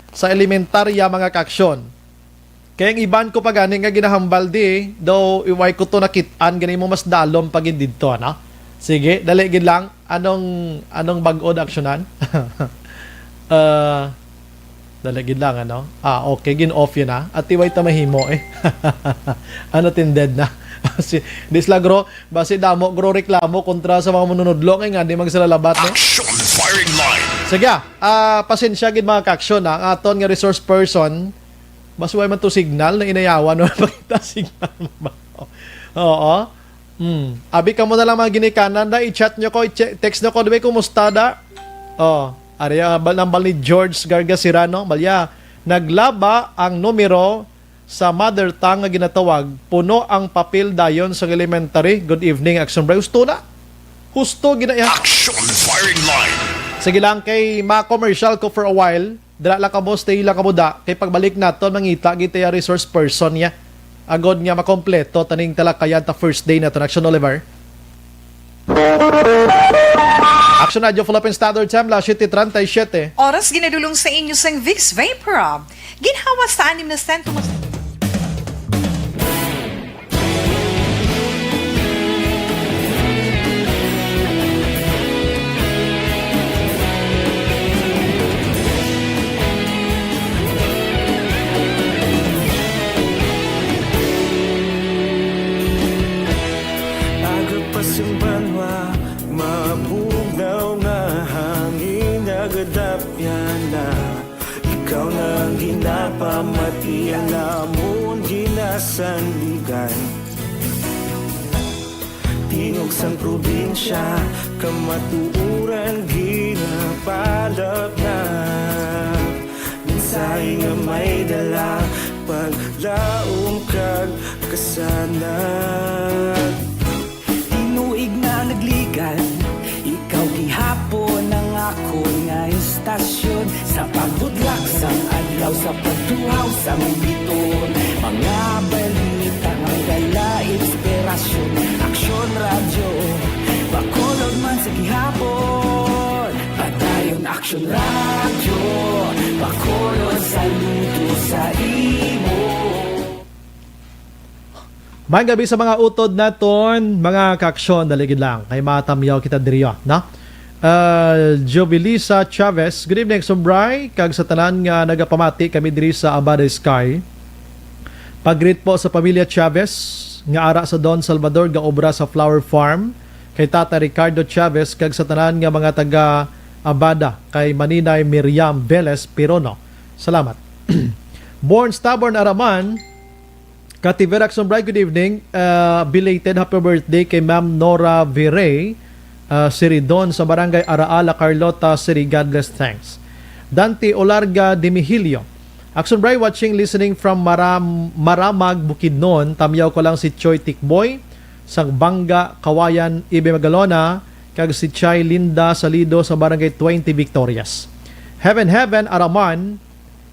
sa elementarya mga kaksyon. Kaya ang iban ko pa gani nga ginahambal di, daw iway ko to nakitaan, gani mo mas dalom pagin dito, no? Sige, daligid lang. Anong bag-o na aksyonan? Dalagid lang, ano? Okay, gin-off yun, ha? At tiway tamahimo, eh. Ano tinded na? Dislagro, basi damo, gro reklamo kontra sa mga manunodlong, nga, di magsalalabat, no? Action firing line. Sige, pasensya gid mga kaksyon, ha? Ang aton nga resource person, basuway man to signal na inayawan, no? Pakita signal ba? Oo. Abi ka mo na lang mga ginikanan na, i-chat nyo ko, text nyo ko, di ba, kumusta da? Arya, nambal ni George Gargasirano, balya, naglaba ang numero sa mother tongue nga ginatawag, puno ang papel dayon sa elementary. Good evening, Action Bray. Husto na. Husto, ginaya. Action firing line. Sige lang, kay ma-commercial ko for a while, dala lang ka mo, stay lang ka mo da, kay pagbalik nato, mangita, gitaya resource person niya. Agod nga makompleto, taning talakayan ta first day na to, Action Oliver. Action Radio Philippine Standard Time, 7:37. Oras ginadulong sa inyo sang Vicks Vapor. Ginhawa sa 6 na sentimo. Agapasumbanwa, mapugnaw na hangin, agadapyan na. Ikaw na ang ginapamatian namon, ginasanligan. Tingog sang probinsya, kamatuuran, ginapalap na. Minsay nga may dala, paglaong kag kasanag. Tinuig na nagligan, ikaw gihapon ang ako nga istasyon. Sa pagbudlak sang adlaw, sa pagtuhaw sa biton, mga balita nga gala inspirasyon. Aksyon radyo, bakolod man sa gihapon. Padayon Aksyon radyo, bakolod sa luto sa imo. May gabi sa mga utod naton, mga kaksyon, daligid lang. Kay matamyaw kita diriyo, no? Jovelisa Chavez, good evening, Sombray. Kag sa tanan nga nagapamati kami diri sa Abada Sky. Pag-greet po sa pamilya Chavez, nga ara sa Don Salvador, nga obra sa Flower Farm. Kay Tata Ricardo Chavez, kag sa tanan nga mga taga Abada, kay Maninay Miriam Velez Pirono. Salamat. Born Stubborn Araman, Kativerak Sombray, good evening. Belated happy birthday kay Ma'am Nora Viray, Siridon sa Barangay Araala, Carlota City. God bless, thanks. Dante Olarga Dimihilio. Action Bray, watching, listening from Maramag, Bukidnon. Tamyaw ko lang si Choi Tikboy, sang Bangga, Kawayan, Ibe Magalona, kag si Chai Linda Salido sa Barangay 20 Victorias. Heaven Araman,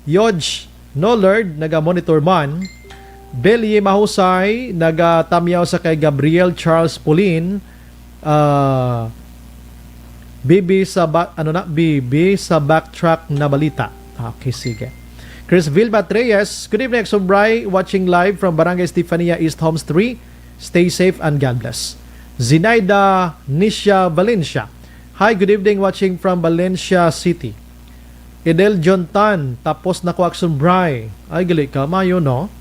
Yodge Nollard, naga-monitor man. Belie Mahusay, nagatamyaw sa kay Gabriel Charles Pauline, Bibi sa backtrack na balita. Okay, sige. Chris Vilbat Reyes, good evening, Sombray, watching live from Barangay Estefania East Homes 3. Stay safe and God bless. Zinaida Nisha Valencia, hi, good evening, watching from Valencia City. Edel John Tan, tapos na ko Sombray. Ay, gali ka, mayo, no?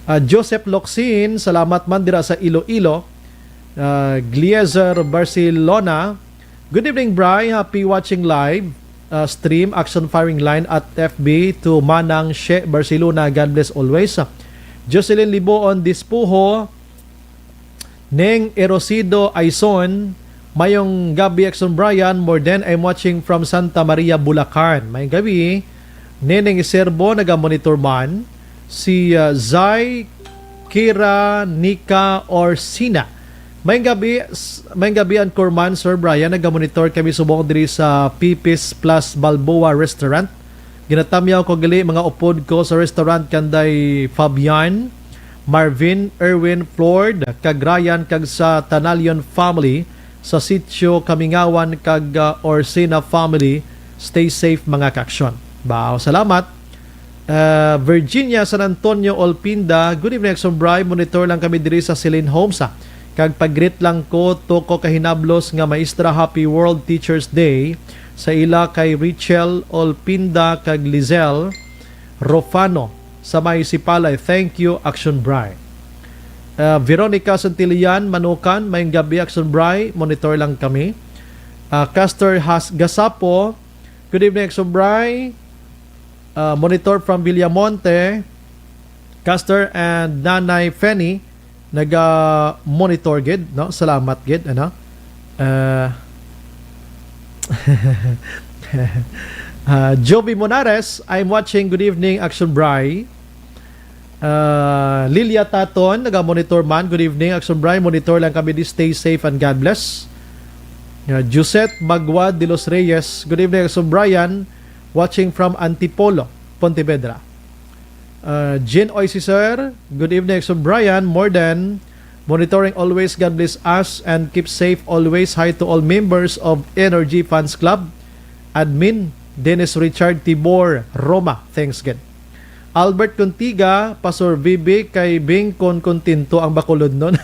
Joseph Loxin, salamat man dira sa Iloilo. Gliezer Barcelona, good evening, Bri. Happy watching live stream Action Firing Line at FB to Manang She Barcelona. God bless always. Jocelyn Liboon Dispuho, Neng Erosido Aison, mayong gabi Action Brian. More than I'm watching from Santa Maria, Bulacan. Mayong gabi. Neneng Iserbo, naga-monitor man. Si Zai Kira Nika Orsina. May gabi ang Corman, Sir Brian, nag-monitor kami subong diri sa Pipis Plus Balboa Restaurant. Ginatamyaw ko gali mga upod ko sa restaurant kanday Fabian, Marvin, Erwin, Flord, kag Ryan, kag sa Tanalion family sa sitio Kamingawan, kag Orsina family. Stay safe mga kaksyon. Bao, salamat. Virginia San Antonio Olpinda, good evening, Sombray. Monitor lang kami diri sa Celine Homes. Kag pag-greet lang ko to ko kahinablos nga maestra, happy World Teachers Day sa ila kay Richel Olpinda kag Lizelle Rofano sa may Sipalay. Thank you, Action Bray. Veronica Santillan Manukan, mayong gabi, Action Bray, monitor lang kami. Castor Gasapo, good evening, Action Bray, monitor from Villamonte. Castor and Nanay Fenny naga-monitor gid, no? Salamat gid, ano? Joby Monares, I'm watching. Good evening, Action Bray. Lilia Taton, naga-monitor man. Good evening, Action Bray. Monitor lang kami. Stay safe and God bless. Josette Magwad de los Reyes, good evening, Action Brian. Watching from Antipolo, Pontevedra. Jean Oisy, sir. Good evening, Action Brian. More than monitoring always. God bless us and keep safe always. Hi to all members of Energy Fans Club. Admin Dennis Richard Tibor Roma. Thanks God. Albert Contiga, Pastor Vivi, kay Bing Kontinto ang bakulod nun.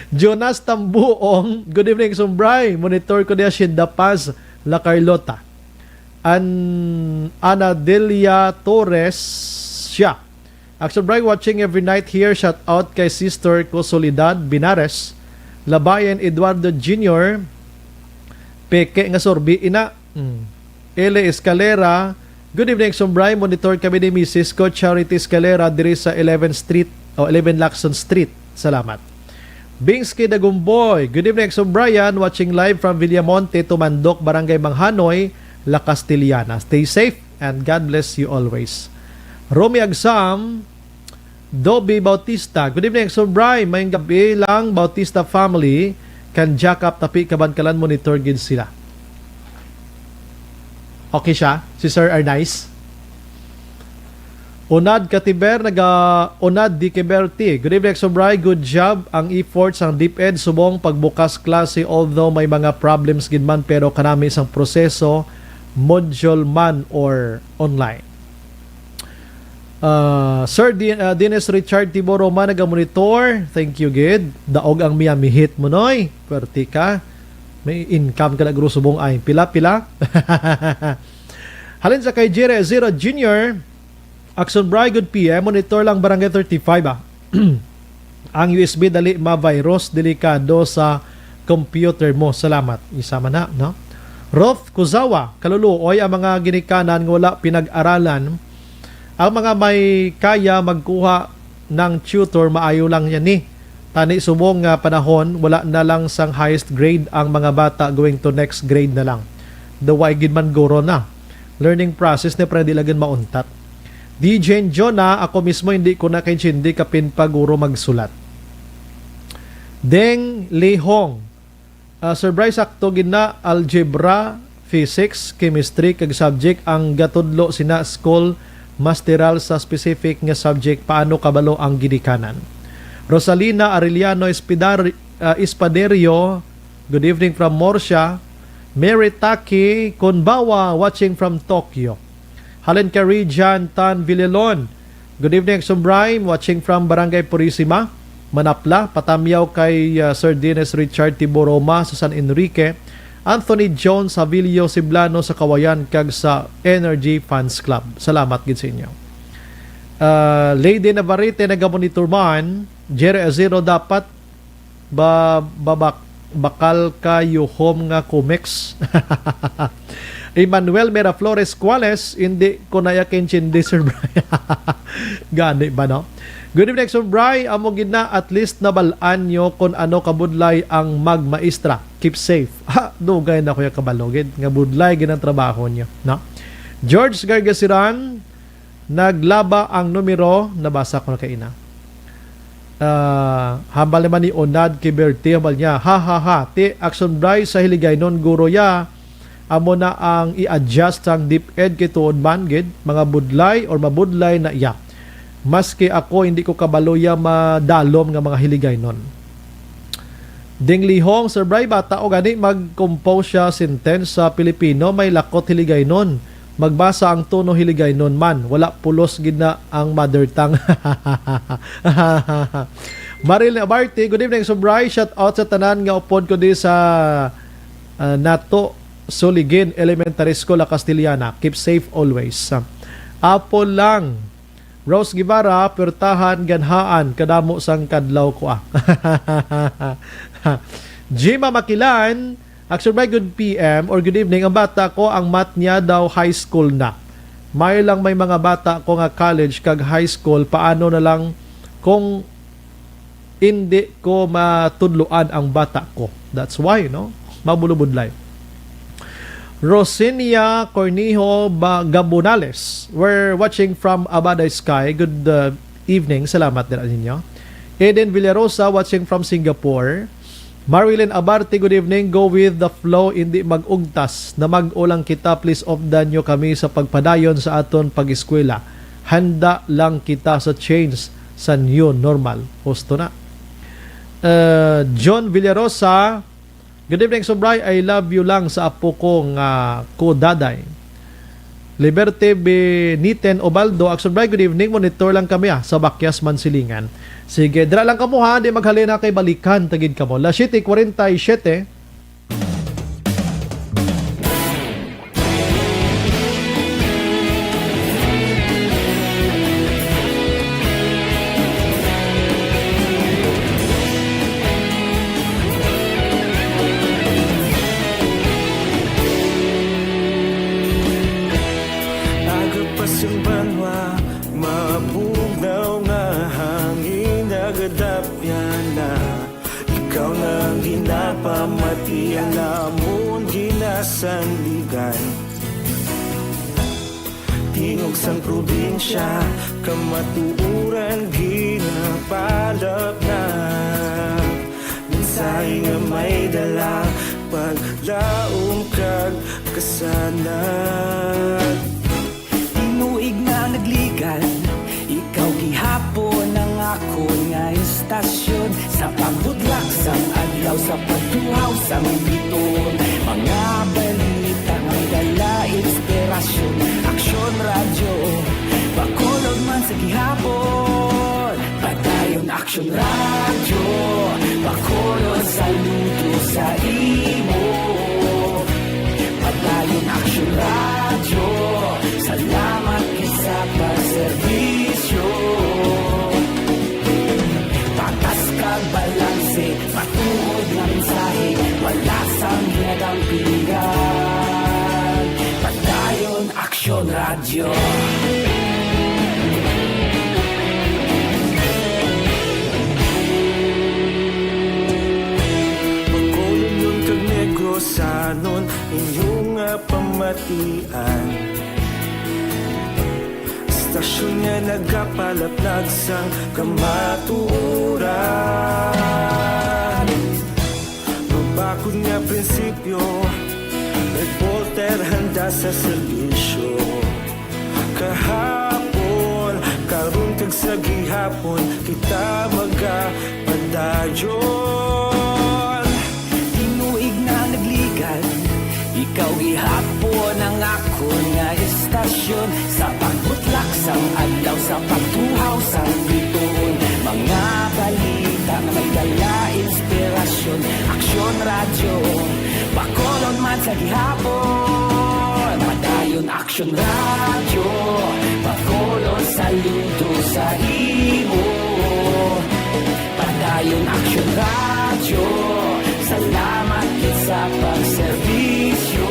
Jonas Tambuong, good evening, Sumbray. Monitor ko niya Shinda Paz, La Carlota. Ana Delia Torres, siya. Action Bray watching every night here. Shout out kay Sister ko Soledad Binares. Labayan Eduardo Jr. Peke nga sorbi ina. Ele Escalera, good evening, Sombray. Monitor kami ni Mrs. ko Charity Escalera diri sa 11 Street o 11 Lacson Street. Salamat. Bingsky Dagumboy, good evening, Sombrayan. Watching live from Villamonte, Tumandok, Barangay Manghanoy, La Castellana. Stay safe and God bless you always. Romy Agsam, Dobby Bautista, good evening, Sombray. Mayong gabi lang, Bautista family, kan jack up tapi kabankalan monitor gid sila. Okay siya, si Sir Arnice. Unad Katiber, Unad Di Keberti. Good evening, Sombray. Good job ang efforts ang DepEd subong pagbukas klase, although may mga problems gid man, pero kanami isang proseso module man or online. Sir Dennis Richard Tiboro man naga-monitor. Thank you gid. Daog ang Miami Heat mo noy. Perti ka. May income ka na guro subong ay pila-pila. Halin sa kay Jere Zero Jr. Action Bray, good PM. Monitor lang Barangay 35 ang USB dali ma-virus, delikado sa computer mo. Salamat. Isama na, no? Roth Kuzawa, kaluluoy ang mga ginikanan ng wala pinag-aralan. Ang mga may kaya magkuha ng tutor, maayo lang yan ni. Tani subong nga panahon, wala na lang sang highest grade ang mga bata, going to next grade na lang. Daway gid man guro na. Learning process na pwede lagin mauntat. DJ Jonah, ako mismo hindi ko na kay hindi kapin paguro magsulat. Deng Lehong, Sir Bryce, sakto gina algebra, physics, chemistry kag subject ang gatudlo sina school masteral sa specific nga subject. Paano kabalo ang gidikanan? Rosalina Arellano Espaderio, good evening from Morsha. Mary Taki Konbawa, watching from Tokyo. Halen Carijan Tan Villalon, good evening, Sombray, watching from Barangay Purisima, Manapla. Patamyaw kay Sir Dennis Richard Tiboroma sa San Enrique. Anthony Jones Havilio Siblano sa Kawayan kag sa Energy Fans Club. Salamat gid sa inyo. Lady Navarrete nagamonitor man. Jerry Azero, dapat bakal kayo home nga comics. Emmanuel Miraflores Cuales, hindi ko na yakin chindi, Sir Brian. Gani ba, no? Good evening, Sir Brian. Amo gina, at least nabalaan nyo kung ano kabudlay ang magmaestra. Keep safe. Dugay na kuya kabalogid. Nga budlay ginang trabaho nyo, no? George Gargasiran, naglaba ang numero. Nabasa ko na kaina. Hambal naman ni Onad Kiberti, hambal niya, ha, ti Action Brian sa hiligay non guro ya. Amo na ang i-adjust ang DepEd kay tuod man gid mga budlay or mabudlay na iya. Maski ako hindi ko kabalo ya madalom nga mga hiligay nun. Ding Lihong, Sir Bray, bata o gani mag-compose siya sentence sa Pilipino, may lakot hiligay nun. Magbasa ang tono hiligay nun man. Wala pulos gid na ang mother tongue. Maril Abarte, good evening, Sobray. Shout out sa tanan nga upod ko di sa Nato Soligin Elementary School La Castillana. Keep safe always. Apo lang. Rose Guevara, pertahan ganhaan kadamo sang kadlaw ko Jima Makilan, actually by good PM or good evening. Ang bata ko, ang mat niya daw high school na. May mga bata ko nga college kag high school, paano na lang kung hindi ko matudluan ang bata ko. That's why, no? Mabulubudlay. Rosinia Cornijo Gabonales, we're watching from Abaday Sky. Good evening. Salamat din ninyo. Eden Villarosa, watching from Singapore. Marilyn Abarte, good evening. Go with the flow, hindi magugtas. Na mag-ulang kita, please offdan nyo kami sa pagpadayon sa aton pag-eskwela. Handa lang kita sa change sa new normal. Husto na. John Villarosa, good evening, Sobray. I love you lang sa apo kong ko-daday. Liberty Beniten Obaldo, Sobray, good evening. Monitor lang kami sa Bakyas, Mansilingan. Sige, dira lang kamo ha, di maghalina kay balikan tagid kamo. La 7:47. Agapas yung banwa, mapugnaw nga hangin, agadapyan na. Ikaw nang ginapamatian namon ginasanligan. Tingog sang probinsya, kamatuuran ginapalap na. Minsay nga may dala, paglaom kag kasanag. Tinuig na nagligan, ikaw gihapon ang ako nga istasyon. Sa pagbudlak sang adlaw, sa pagtuhaw sa biton. Mga balita may dala inspirasyon. Aksyon radyo, bakolog man sa gihapon. Padayon aksyon radyo, bakolog saludo sa imo. Padayon aksyon radyo, salamat sa pagserbisyo. Patas kag balanse, patuod nga mensahe, wala sang ginadang pilihan. Padayon aksyon radyo. Pagkulong nun kag negosanon, inyong pamatian. Stasyon niya nagapalaplag sang kamatuuran. Mabakod nga prinsipyo, reporter handa sa serbisyo. Kahapon, karun kag sa gihapon, kita magapadayon. Tinuig na nagligan, ikaw gihapon ang ako nga istasyon. Sa pagbutlak sang adlaw, sa pagtuhaw sang biton. Mga balita na may dala inspirasyon. Aksyon radyo, bakolon man sa gihapon. Padayon aksyon radyo, bakolon saludo sa imo. Padayon aksyon radyo, salamat sa pagserbisyo.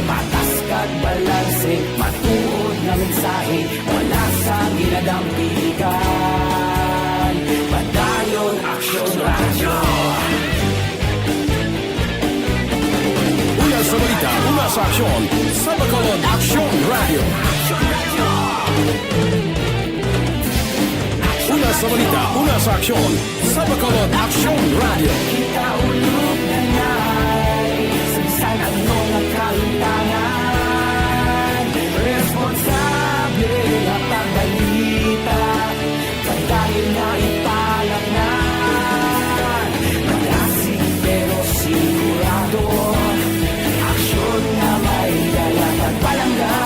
Patas kag balanse, matuod na mensahe, wala sa ginadang pilihan. Padayon aksyon radyo. Una sa balita, una sa aksyon, sa Bacolod Aksyon Radio. Una sa balita, una sa aksyon, sa Bacolod Aksyon Radio. Kita ulog na na'y sagsan ang mga kalintangan. Responsable ang pagbalita, pagdahil na ipalaknan. Malasig pero sigurado, aksyon na may dalang pagpalanggan.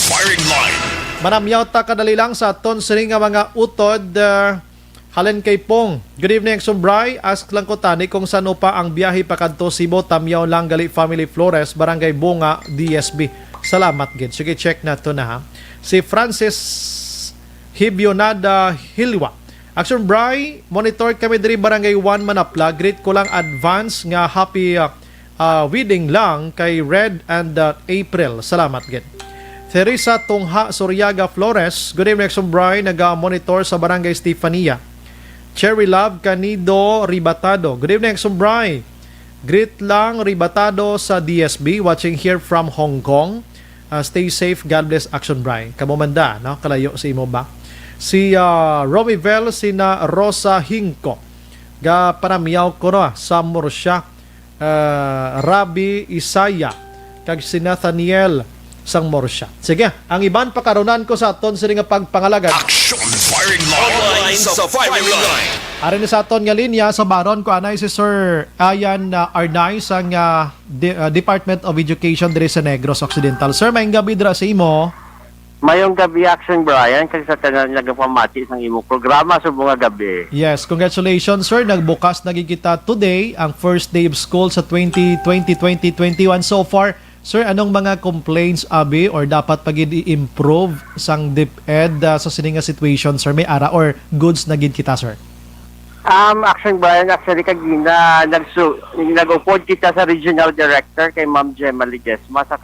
Firing line. Manamyaw ta kadali lang sa aton sini nga mga utod. Halen kay Pong. Good evening, Sumbray. Ask lang ko tani kung saan pa ang biyahe pakadto Cebu, Tamyaw lang gali Family Flores, Barangay Bunga, DSB. Salamat gid. Sige, check na to na ha. Si Francis Hibionada Hilwa. Action Bray, monitor kami diri Barangay 1 Manapla. Greet ko lang advance nga happy wedding lang kay Red and April. Salamat gid. Teresa Tungha Suryaga Flores. Good evening, Action Bray. Nag-monitor sa Barangay Stefania. Cherry Love Canido Ribatado. Good evening, Action Bray. Greet lang Ribatado sa DSB. Watching here from Hong Kong. Stay safe. God bless, Action Bray. Kamumanda, no? Kalayo si imo ba? Si Romivel, sina Rosa Hinko. Ga panamiyaw ko no, sa Morsya. Rabi Isaya. Kag si Nathaniel sang Morsya. Sige, ang iban pakarunan ko sa aton sini nga pagpangalagan. Action firing line. Online sa firing line. Ari ni sa aton nga linya sa baron ko anay si Sir Ayan Arnay sang Department of Education diri sa Negros Occidental. Sir, maayong gabi dira sa imo. Mayong gabi, Action Brian, kasi sa tanan nagpamati sang imo programa sa mga gabi. Yes, congratulations sir. Nagbukas nagkikita today ang first day of school sa 2020-2021 so far. Sir, anong mga complaints abi or dapat pagid i-improve sang DepEd sa sininga situation sir? May ara or goods na gid kita sir? Action Brian, actually kagina nag-upod kita sa regional director kay Ma'am Gemma Ledesma sa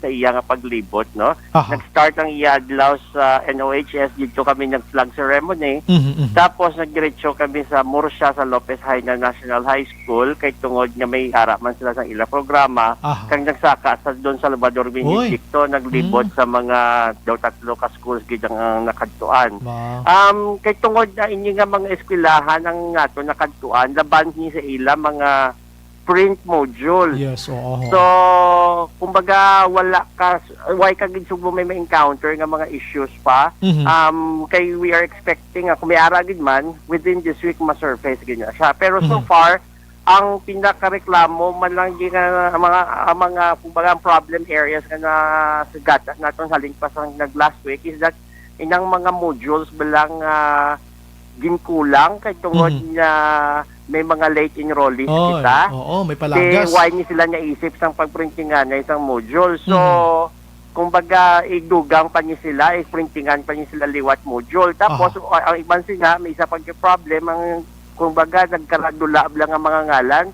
iya nga paglibot, no? Nag-start ang iya adlaw sa NOHS, dito kami nag-flag ceremony. Tapos nagdiretso kami sa Morsya sa Lopez Haina National High School kay tungod nga may araman sila sa ila programa. Kang nagsaka sa doon sa Salvador Benedicto, naglibot sa mga daw 3 ka schools gid ang nakadtuan. Kay tungod na inyo nga mga eskwelahan ang nato nakadtuan laban ni sa ila mga print module. Yes, oo. So, kumbaga wala ka why ka gid sugbo may encounter nga mga issues pa. Kay we are expecting kung may ara gid man within this week ma-surface gid na siya. Pero so far ang pinakareklamo man lang nga mga kumbaga problem areas nga na sugat naton sa link pa sa last week is that inang mga modules bilang ginkulang kay tungod na may mga late enrollees kita. Oo, may palagas. Why ni sila niya isip sang pagprintingan na isang module. So, kumbaga, idugang pa niya sila, iprintingan pa niya sila liwat module. Tapos, ang iban sila, may isa pang problem, ang kumbaga, nagkaradula lang ang mga ngalan.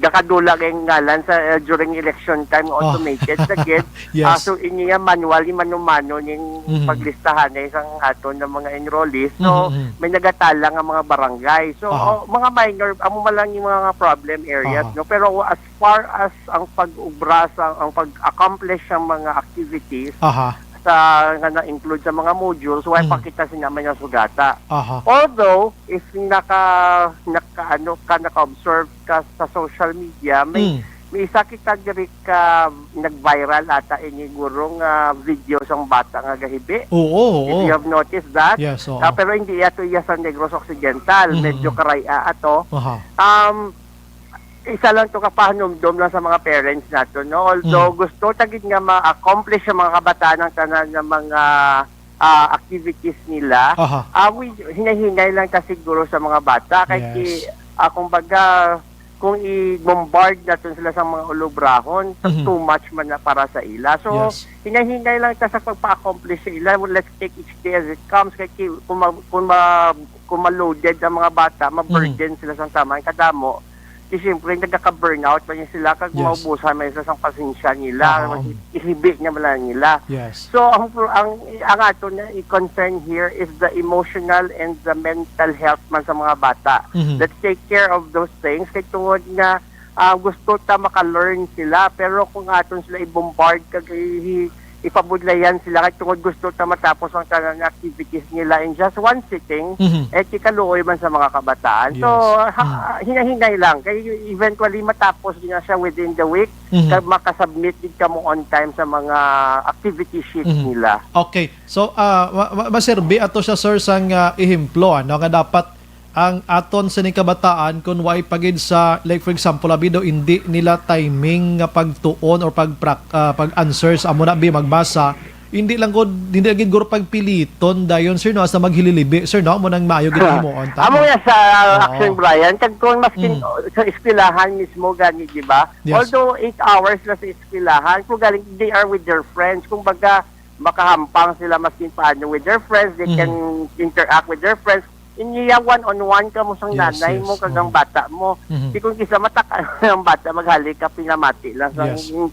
Nakadula ang ngalan sa during election time, automated sa gid. Yes. So, iniya manually, mano-mano yung paglistahan na isang aton ng mga enrollees. So, may nagatalang ang mga barangay. So, mga minor, amo man lang yung mga problem areas. No? Pero as far as ang pag-ubra, ang pag-accomplish ng mga activities, sa nga na-include sa mga modules, why pakita sinama niya sugata. Although, if naka-observe ka sa social media, may isa kita diri ka nag-viral ata inigurong video sang bata nga gahibi. If you have noticed that. Yes, pero hindi ato iya sa Negros Occidental. Medyo karaya ato. Isa lang to kapahanumdum lang sa mga parents nato, no? Although gusto tagid nga ma-accomplish sa mga kabataan ng tanan ng mga activities nila, hinahinay lang ta siguro sa mga bata kay kumbaga kung i-bombard natin sila sa mga ulubrahon, too much man na para sa ila. So, hinahinay lang ta sa pagpa-accomplish sa ila. Let's take each day as it comes. Kaya kung ma-loaded ang mga bata, ma-burden sila sa tamang kadamo, siyempre nagkaka-burnout pa niya sila kag maubusan may isang pasensya nila, ihibig niya man nila. So ang ato na i-concern here is the emotional and the mental health man sa mga bata. Let's take care of those things kay tungod nga gusto ta maka-learn sila, pero kung aton sila i-bombard kag ipabudlayan sila kay tungod gusto ta matapos ang tanan activities nila in just one sitting, kikaluoy man sa mga kabataan. So, hinahinay lang. Kaya eventually matapos niya siya within the week, makasubmit din ka mo on time sa mga activity sheet nila. Okay. So, maserbi ato siya, sir, sang ihimplo, ano, nga dapat ang aton sa kabataan kung why pagid sa like for example abido hindi nila timing nga pagtuon or pag-answer sa amo na bi magbasa hindi lagid guro pagpiliton dayon sir no sa maghililibi sir no mo nang maayo gid himuon ta. Amo nga sa Action Brian, kag kung maskin sa eskwelahan mismo gani, di ba? Yes. Although 8 hours na sa eskwelahan, kung galing they are with their friends, kung baga makahampang sila maskin paano with their friends, they can interact with their friends. Iniya one-on-one ka mo sang nanay mo kagang bata mo. Di kung kisa mataka ng bata, maghalik ka pinamati lang sa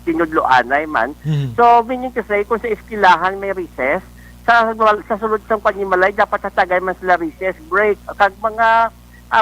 tinudloanay man. So, meaning kasi kung sa eskwelahan may recess, sa sulod sang panimalay, dapat hatagay man sila recess, break, kag mga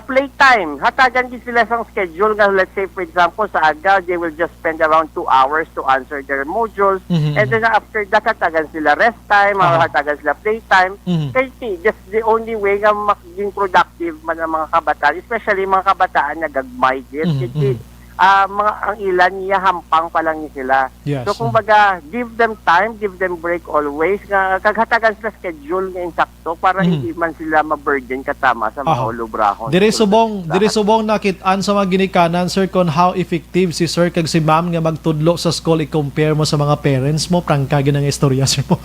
playtime. Hatagan din sila sang schedule nga, let's say for example sa aga, they will just spend around 2 hours to answer their modules, and then after that hatagan sila rest time, hatagan sila playtime. Kasi just the only way nga maging productive man ang mga kabataan, especially mga kabataan na gagmay din. Ang ilan niya hampang pa lang sila. Yes. So kumbaga, give them time, give them break always. Kaghatagan sila schedule nga insakto para hindi man sila ma-burden katama sa mga ulubrahon. Diri subong nakit-an sa mga ginikanan sir kon how effective si sir kag si ma'am nga magtudlo sa school i-compare mo sa mga parents mo, prangka ginang istorya sir mo.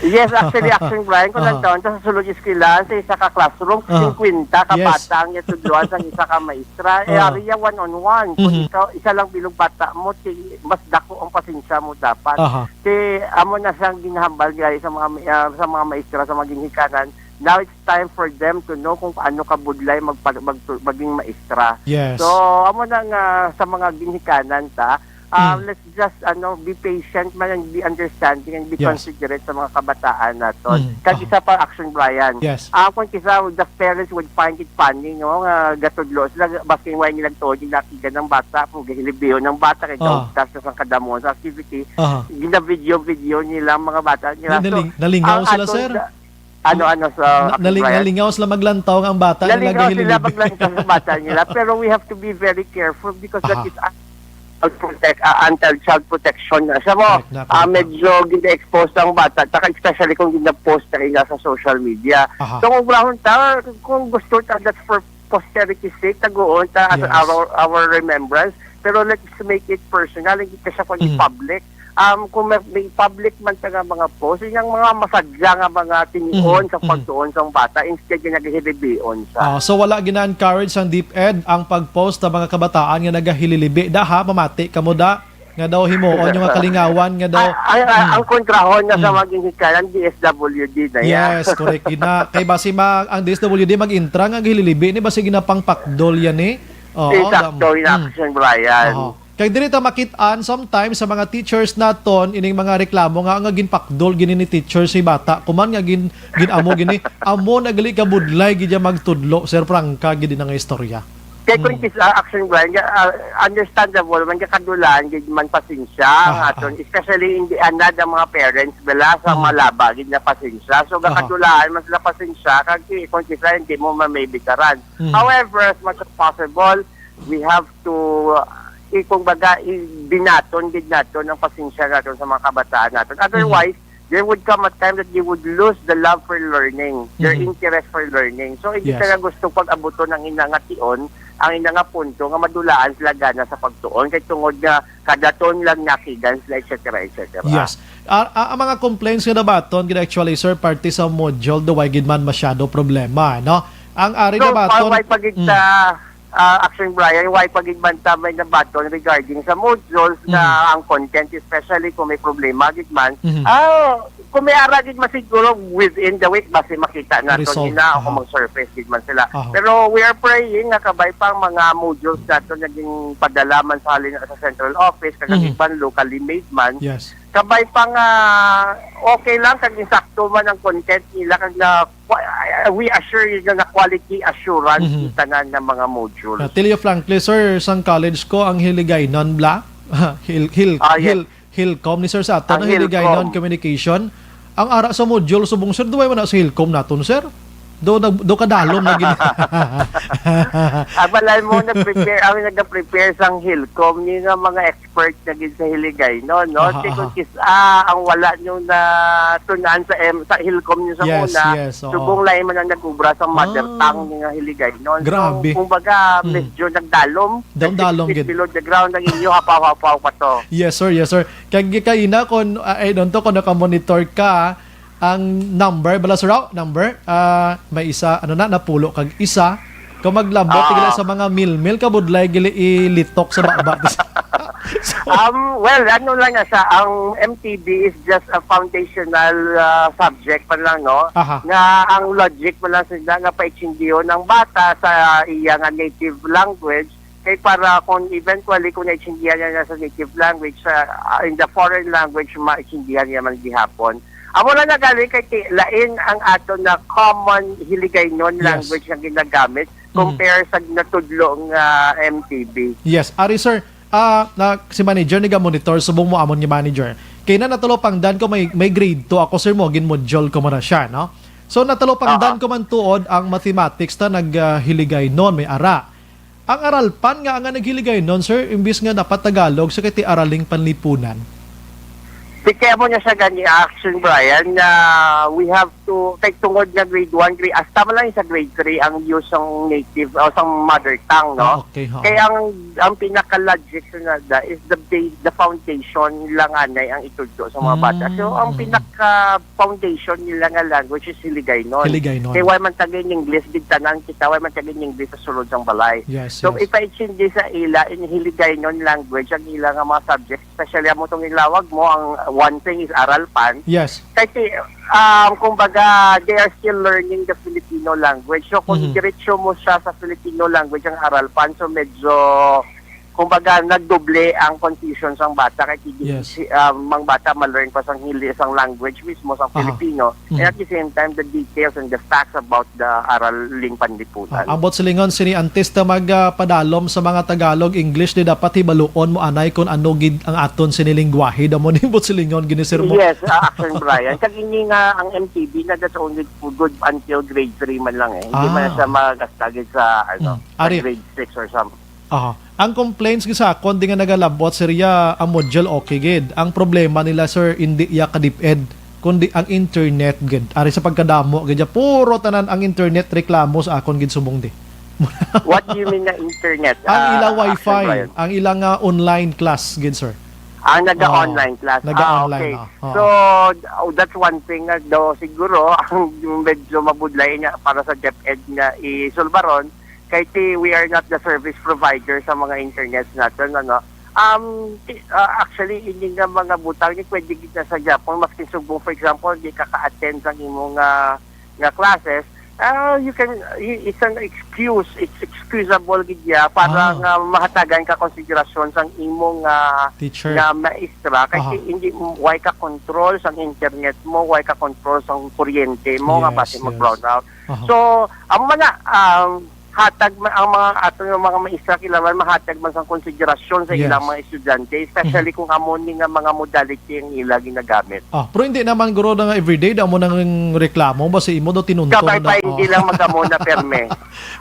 Yes, actually Action Brian, kung nagtaon sa sulod eskwelahan sa isa ka classroom, 50 ka bata ang itudloan sa isa ka maestra. Area one-on-one. Ikaw, isa lang bilog bata mo, mas dako ang pasensya mo dapat. Amo na siyang ginahambal guys sa mga maestra, sa mga ginhikanan. Now it's time for them to know kung paano ka budlay maging maestra. Yes. So, amo na nga sa mga ginhikanan let's just be patient man and be understanding and be considerate sa mga kabataan naton. Kag isa pa Action Brian. Yes. Kung kisa the parents would find it funny nga gatudlo sila basking way nilang tuod nakigan ng bata kung gihilibiyo ng bata kay tas sa kadamon sa activity. Gina-video nila mga bata nila. Nalingaw sila sir. Ano sa nalingaw sila maglantaw ang bata nila gihilibiyo. Nalingaw sila maglantaw sa bata nila, pero we have to be very careful because that is anti-child protection. Sa mo, medyo gina-expose ang bata, especially kung gina-post na sa social media. So kung gusto that's for posterity's sake, tagoon as our remembrance, pero let's make it personal, hindi ka siya public. Kung may public man sa mga post, yung mga masadya nga mga tinion sa pagtuon sa bata instead yung nagahilibion sa. So wala gina-encourage ang DepEd ang pag-post ng mga kabataan nga nagahililibi. Mamati kamo da nga daw himuon yung kalingawan nga daw. Ang kontrahon na sa maginhikanan DSWD na yan. Yes, correct gina. Kay basi ang DSWD mag-intra nga gihililibi ni basi ginapangpakdol yan eh. Exacto, in Action Brian. Kay diri ta makit-an sometimes sa mga teachers naton ining mga reklamo nga ginpakdol gini ni teacher si bata kuman nga ginamo gini amo nagali ka budlay gid magtudlo sir prangka gid nga istorya. Kay kung Action Brian, understandable man kadulan gid man pasensya aton especially in the anad ang mga parents bala sa malaba gid na pasensya. So kadulaan man sila pasensya kag kung kisa hindi mo mamibitaran. However, as much as possible, we have to kung baga binaton gid naton ang pasensya naton sa mga kabataan naton. Otherwise, there would come a time that they would lose the love for learning, their interest for learning. So hindi ka gusto pag-abuton ng inangation, ang inanga punto nga madulaan sila gana sa pagtuon kay tungod nga kadaton lang nakigan sila etc. Yes. Ang mga complaints nga nabaton gid actually sir party sa module do why gid man masyado problema no. Ang ari nabaton Action Brian, why pagigmanta may nabaton regarding sa modules na ang content, especially kung may problema gitman. Kung may ara gitman siguro within the week basi makita natin na ako mag-surface gitman sila. Pero we are praying nga kabay pang mga modules natin naging padalaman sa halin sa central office kagagitman locally made man. Yes. Kabay pang okay lang kag insakto man ang content nila kag na we assure you na quality assurance tanan ng mga modules. Tell you frankly sir, sang college ko ang Hiligaynon bla Hilcom ni sir sa ato na Hiligaynon communication ang ara sa module subong sir duway man na sa Hilcom naton sir. Do kadalom na gini. Abalay mo nag-prepare sang Hilcom ni nga mga expert na gid sa Hiligay no. Sikon ang wala nyo na tunan sa Hilcom nyo sa una. Subong lain man ang nag-ubra sa mother tongue ni nga Hiligay no. Grabe. So, kumbaga medyo nagdalom. Dalom gid. Below the ground ang inyo hapaw-hapaw pa to. Yes sir. Kag kaina kon kung naka-monitor ka ang number bala sir number may isa napulo kag isa kung maglabot tigila sa mga mil kabudlay gili ilitok sa baba. Well, ano lang siya, ang MTB is just a foundational subject pa lang, no? Nga ang logic pa lang sila nga paitsindiyo ng bata sa iyang native language kay para kung eventually kung naitsindihan niya sa native language in the foreign language maitsindihan niya man gihapon. Amo na nagali kay lain ang ato na common Hiligaynon language ang ginagamit compare sa natudlo ng MTB. Yes, ari sir, na si manager ni monitor subong mo amon ni manager. Kay na natulo pang dan ko may grade 2 ako sir mo gin module ko man siya, no? So natulo pang dan ko man tuod ang mathematics ta naghiligaynon may ara. Ang aralpan nga ang naghiligaynon sir imbis nga dapat Tagalog sa kiti araling panlipunan. Kaya mo niya siya gani action, Brian, na we have to take tungod na grade 1, hasta man lang sa grade 3 ang use ng native o sa mother tongue, no? Kaya ang pinaka-logic na is the foundation lang anay ang itudto sa mga bata. So, ang pinaka-foundation nila nga language is Hiligaynon. Kaya why man tagay ng English, digtanan kita, why man tagay ng English sa sulod ng balay. So, ipaitsindi sa ila in Hiligaynon language, ang ila nga mga subjects, especially mo itong ilawag mo, ang one thing is aralpan. Yes. Kasi, kumbaga, they are still learning the Filipino language. So, kung diretso mo siya sa Filipino language ang aralpan, so medyo, kumbaga, nagdoble ang confusion sa bata. Kaya mga bata ma-learn pa sa isang language mismo sa Filipino. And at the same time, the details and the facts about the araling panlipunan. Ambot silingon, sini antes na magpadalom sa mga Tagalog, English, di dapat hibaluon mo anay kung ano gid ang aton sinilingwahe. Damo ni bot silingon, ginisir mo. Yes, action Brian. Kag ini nga ang MTB na that's only good until grade 3 man lang eh. Hindi man siya magastagid sa sa grade 6 or something. Ang complaints sa akon di nga nagalabot sirya ang module okay gid. Ang problema nila sir hindi iya kadiped kundi ang internet gid. Ari sa pagkadamo gid puro tanan ang internet reklamo sa akon gid sumong di. What do you mean na internet? Ang ila wifi, ang ilang online class gid sir. Ang naga-online class. Naga-online. Okay. So, that's one thing na daw siguro ang medyo mabudlay niya para sa DepEd na isulbaron. Kaya we are not the service provider sa mga internets natin, ano. Actually, hindi nga mga butang ni pwede kita sa Japan, maski subong, for example, hindi ka ka-attend sa imong nga classes, it's an excuse, it's excusable gidya para nga mahatagan ka konsiderasyon sa imong teacher nga maestra kasi hindi why ka control sa internet mo, why ka control sa kuryente mo nga base mo brown out. So, ang mga hatag ang mga ato yung mga maestra kailangan mahatag man sa konsiderasyon sa ilang mga estudyante, especially kung amon nga mga modality ang ila ginagamit. Pero hindi naman guro na nga everyday da mo nang reklamo basta imo do tinunton na. Kapay hindi lang magamo na perme.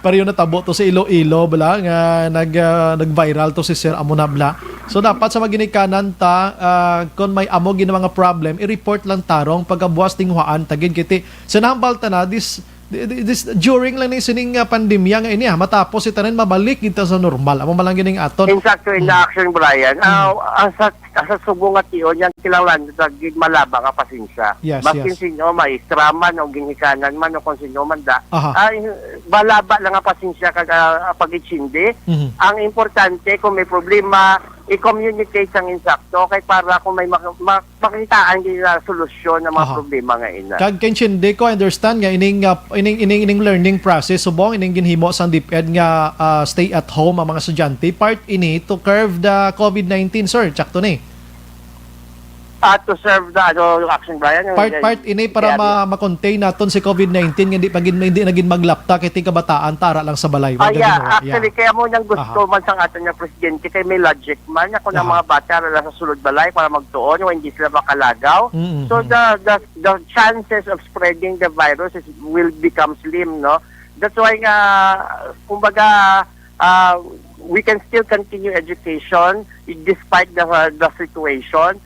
Pero yun natabo to sa Iloilo bala nga nag-viral to si Sir amo na bla. So dapat sa maginikanan ta kung may amo gina mga problem i-report lang tarong pagkabuas tinghuan tagid kiti. Sinambal ta na this during lang ni sining pandemya nga ini matapos itanan mabalik kita sa normal amo malang gining aton. In fact, in action Brian, sa subong at iyon yan kilangan sa malaba nga pasensya. Baskin sinyo maestra man o ginikanan man o kung sinyo man da malaba lang nga pasensya kag pagitsindi. Ang importante kung may problema i-communicate ang insakto kay para kung may makitaan din na solusyon ng mga problema nga ina. Kag kinchindi ko understand nga ining learning process subong ining ginhimo sang DepEd nga stay at home ang mga estudyante part ini to curb the COVID-19 sir. Tsakto ni. to serve the action, Brian. Part ini para ma-contain naton si COVID-19 hindi naging maglapta kay kabataan tara lang sa balay. Actually kaya mo nang gusto man sang aton nga presidente kay may logic man ako ng mga bata ra sa sulod balay para magtuon o hindi sila makalagaw. So the chances of spreading the virus will become slim, no? That's why nga kumbaga we can still continue education despite the situation.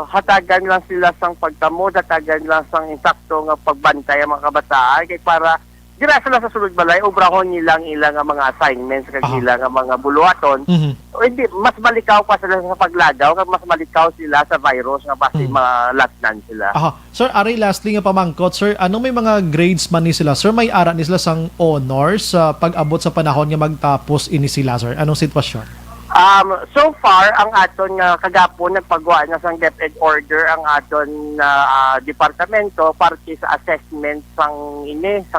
Hatagan lang sila sang pagtamo, hatagan lang sang insakto nga pagbantay ang mga kabataan kay para dira sila sa sulod balay obrahon nilang ilang mga assignments kag ilang mga buluhaton. O hindi mas malikaw pa sila sa paglagaw kag mas malikaw sila sa virus nga base malatnan sila. Sir, ari lastly nga pamangkot, sir, ano may mga grades man ni sila? Sir, may ara ni sila sang honors sa pag-abot sa panahon nga magtapos ini sila, sir? Anong sitwasyon? So far, ang aton nga kagapon nagpagawa na sang DepEd order ang aton departamento para sa assessment sang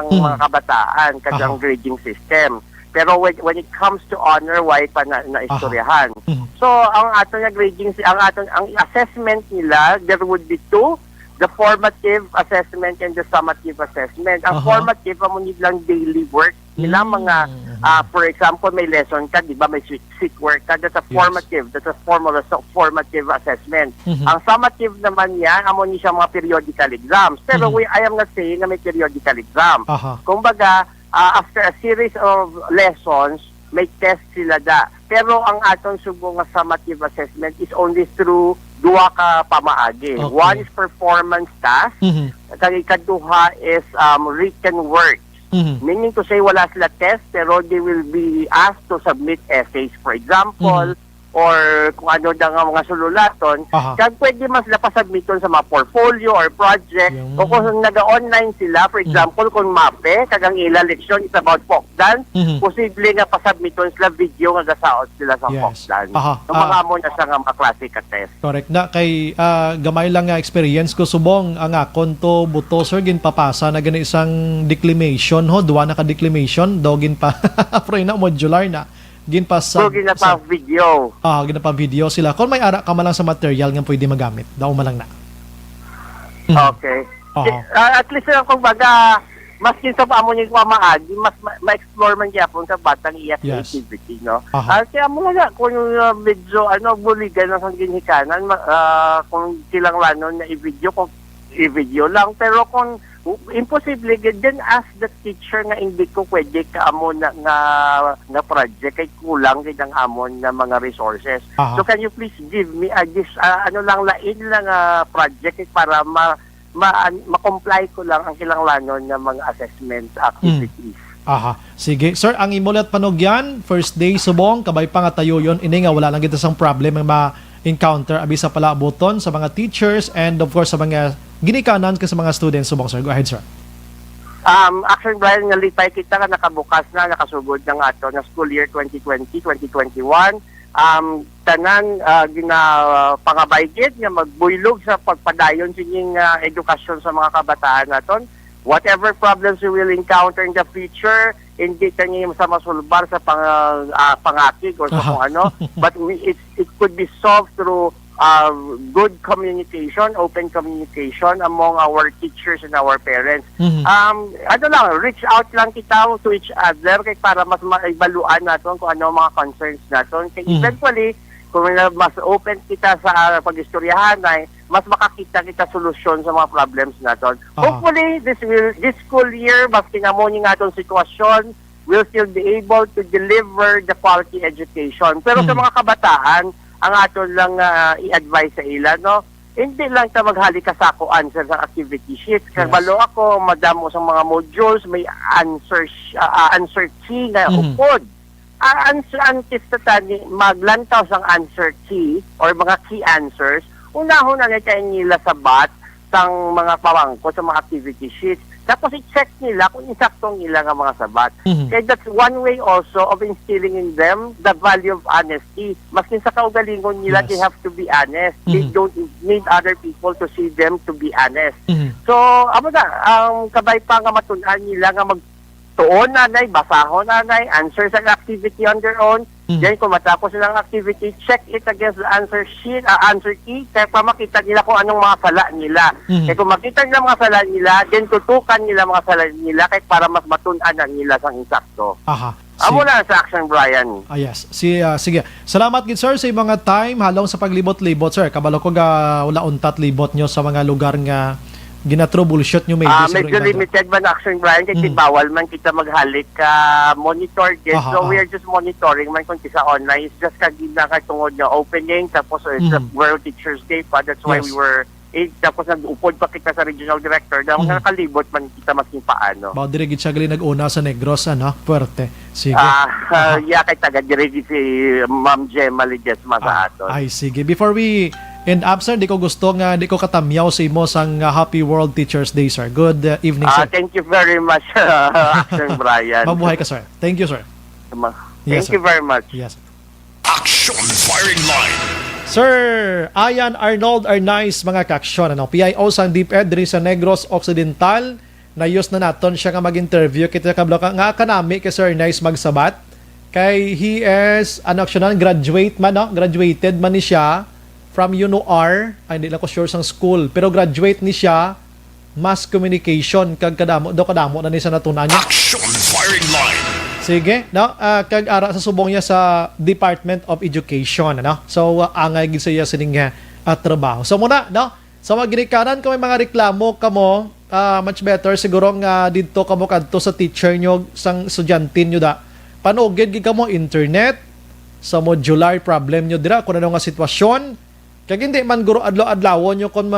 mga kabataan kag ang grading system. Pero when it comes to honor, why pa na istoryahan. So ang aton nga grading ang assessment nila, there would be two, the formative assessment and the summative assessment. Ang formative amo nilang daily work nila mga for example may lesson ka, di ba, may sheet work ka, that's a formative, that's a formative assessment. Ang summative naman yan amo ni siya mga periodical exams, pero I am not saying na may periodical exam. Kumbaga after a series of lessons may test sila da, pero ang aton subo nga summative assessment is only through duwa ka pamaagi. One is performance task, kag ikaduha is written work. Meaning to say wala sila test pero they will be asked to submit essays, for example, or kung ano da nga mga sululaton. Kag pwede mas sila pasubmiton sa mga portfolio or project. O kung naga-online sila, for example, kung MAPE, kag ang ila leksyon is about folk dance, posible nga pasubmiton sila video nga gasaot sila sa folk dance. So mga mo na sa nga mga klase ka test. Correct na kay gamay lang nga experience ko subong ang akon to buto, sir, ginpapasa na gani isang declamation duwa na ka declamation dogin pa pro na modular na ginpasa ginapa video. Ginapa video sila. Kung may ara ka man lang sa material nga pwede magamit, daw man lang na. Okay. At least lang kung baga mas kinsa pa amo ni maagi, mas ma-explore man gyapon sa batang activity, no? Kaya mo nga kung medyo buligan na sang ginhikanan kung silang lanon na i-video lang, pero kung imposible then ask the teacher nga hindi ko pwede ka amo na nga project kay kulang gid ang amon na mga resources. So can you please give me lain lang project para ma-comply ko lang ang kilanglanon ng mga assessment activities. Sige. Sir, ang imulat panugyan, first day subong, kabay pa nga tayo yun, ini nga wala lang kita sang problem ang ma-encounter, abisa pala buton sa mga teachers and of course sa mga ginikanan ka sa mga students subong, sir. Go ahead, sir. Actually, Brian, nalitay kita nga nakabukas na, nakasugod na nga ito na school year 2020-2021. Tanan ginapangabaygid nga magbuylog sa pagpadayon sining edukasyon sa mga kabataan naton. Whatever problems we will encounter in the future, hindi kanya sa masulbar sa pangakig or sa kung ano, but it could be solved through good communication, open communication among our teachers and our parents. Reach out lang kita to each other kay para mas maibaluan natin kung ano mga concerns natin. Kaya eventually, kung mas open kita sa pag-istoryahan ay mas makakita kita solusyon sa mga problems natin. Hopefully, this school year, mas kinamoni nga itong sitwasyon, we'll still be able to deliver the quality education. Pero sa mga kabataan, ang aton lang i-advise sa ila, no? Hindi lang ta maghali ka sa ako answer sa activity sheet. Kabalo ako, madamo sa mga modules, may answer key na upod. Antes sa tani, maglantaw sang answer key or mga key answers, unahon na kayo nila sa sang mga pawangko sa mga activity sheets. Tapos i-check nila kung insaktong nila nga mga sabat. Kaya that's one way also of instilling in them the value of honesty. Maskin sa kaugalingon nila, they have to be honest. They don't need other people to see them to be honest. So, ang kabay pa nga matunan nila nga magtuon nanay, basahon nanay, answer sa activity on their own, Then kung matapos silang activity, check it against the answer sheet, answer key, kaya pa makita nila kung anong mga sala nila. Kaya kung makita nila mga sala nila, then tutukan nila mga sala nila kaya para mas matunan nila sa insakto. Aha. Amo na sa action, Brian. Yes. Sige. Salamat gid sir sa mga time halong sa paglibot-libot sir. Kabalo ko ga wala untat libot nyo sa mga lugar nga gina-troubleshoot nyo maybe. Medyo limited man action, Brian, kasi bawal man kita maghalik monitor din. So we are just monitoring man kung sa online. It's just kagina katungod na opening, tapos it's World Teachers Day pa. That's why we were tapos nag-upod pa kita sa regional director na nakalibot man kita masing paano. Bao dirigid siya gali nag-una sa Negros, ano? Puwerte. Sige. Kay taga-dirigid si Ma'am Gemma Ledesma sa aton. Ay, sige. Before we end up, sir, di ko katamyaw sa imo sang Happy World Teachers Day, sir. Good evening, sir. Thank you very much, Action Brian. Mabuhay ka, sir. Thank you, sir. Thank you very much. Yes. Action Firing Line. Sir Ayan Arnold Arnaiz, mga kaaksyon, PIO sang DepEd diri sa Negros Occidental, nayos na naton siya nga mag-interview kita kablo nga kanami kay Sir Arnaiz magsabat kay he is graduated man ni siya from UNOR, ay hindi lang ko sure sang school, pero graduate ni siya mass communication kag kadamo na ni sa natunan niya. Action Firing Line. Sige, no? Kag ara sa subong niya sa Department of Education, ano? So angay gid siya sining trabaho. So muna, no? Sa mga ginikanan kung may mga reklamo kamo, much better siguro nga didto kamo kadto sa teacher nyo, sang estudyante nyo da. Panugid gid kamo internet sa modular problem nyo dira kung ano nga sitwasyon. Kag hindi man guro adlaw-adlawon nyo kung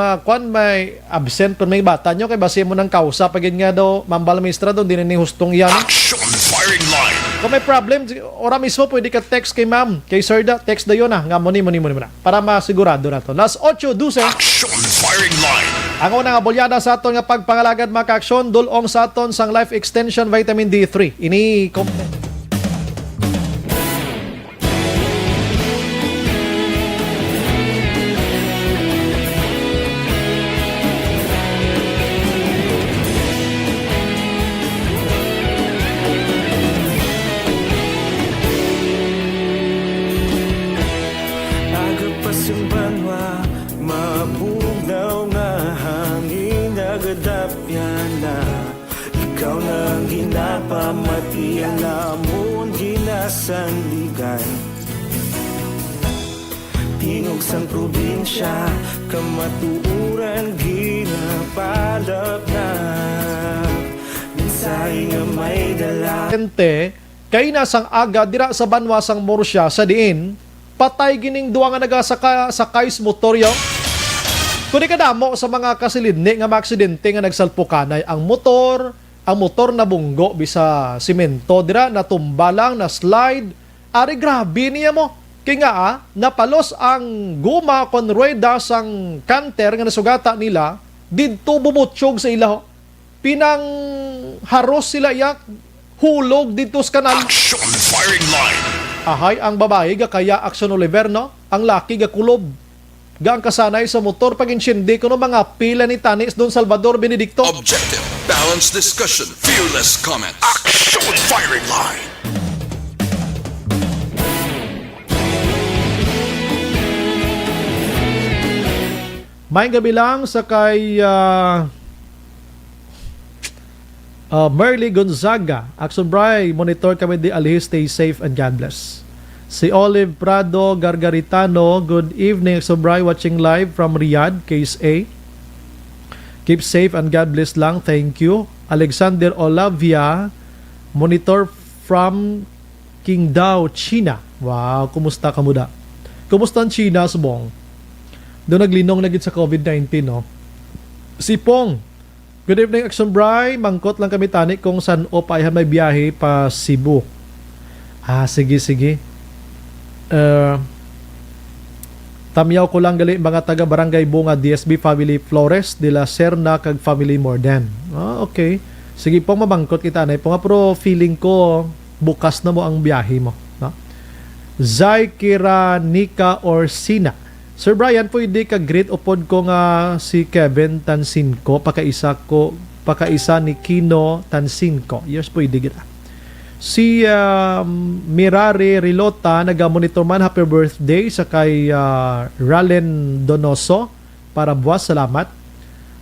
may absent kung may bata nyo kay base mo ng kausa pagid nga daw mambal ministra daw din ni hustong iyan. Action Firing Line. Kung may problem, ora mismo pwede ka text kay ma'am, kay sir da, text dayon na nga mo ni na para masigurado na to. Last 8:12. Action Firing Line. Ang unang abolyada sa aton nga pagpangalagad mga kaaksyon dulong sa aton sang Life Extension Vitamin D3. Ini ikaw nang ginapamati ang amon ginasanligan. Tingog sang probinsya kamatuuran ginapalap na mensahe nga may dala. Kay nasang aga dira sa banwasang Morsya sa diin patay gining duwa nga nagasakay sa motor yung kundi kadamo sa mga kasilidni nga maaksidente nga nagsalpukanay ang motor na bunggo bisa simento dira natumba lang na slide ari grabe niya mo kay nga napalos ang guma kon rueda sang canter nga nasugata nila didto bumutsyog sa ila pinang haros sila yak hulog dito sa kanal. Action Firing Line. Ahay ang babae ga kaya Action Oliver no ang laki ga kulob gang kasanay sa motor pag-insyende kuno mga pila ni Tanis Don Salvador Benedicto. Objective, balanced discussion, fearless comment. Action Firing Line. May gabi lang sa kay Merly Gonzaga. Action Bray, monitor kami di alihis, stay safe and God bless. Si Olive Prado Gargaritano, good evening. Sobray watching live from Riyadh, Case A. Keep safe and God bless lang. Thank you. Alexander Olavia, monitor from Qingdao, China. Wow, kumusta ka muda? Kumusta ang China, subong? Doon naglinong na gid sa COVID-19, no? Si Pong, good evening, Action Bray. Mangkot lang kami tani kung saan o paihan may biyahe pa Cebu. Sige. Tamyaw ko lang gali mga taga Barangay Bunga DSB Family Flores de la Serna kag Family Morden. Okay. Sige pong mabangkot kita na po nga pero feeling ko bukas na mo ang biyahe mo, no? Zay Kiranika Orsina. Sir Brian, pwede ka greet upod ko nga si Kevin Tansinko pakaisa ni Kino Tansinko. Yes, pwede kita. Si Mirari Rilota, naga-monitor man, happy birthday sa kay Ralen Donoso, para buwas, salamat.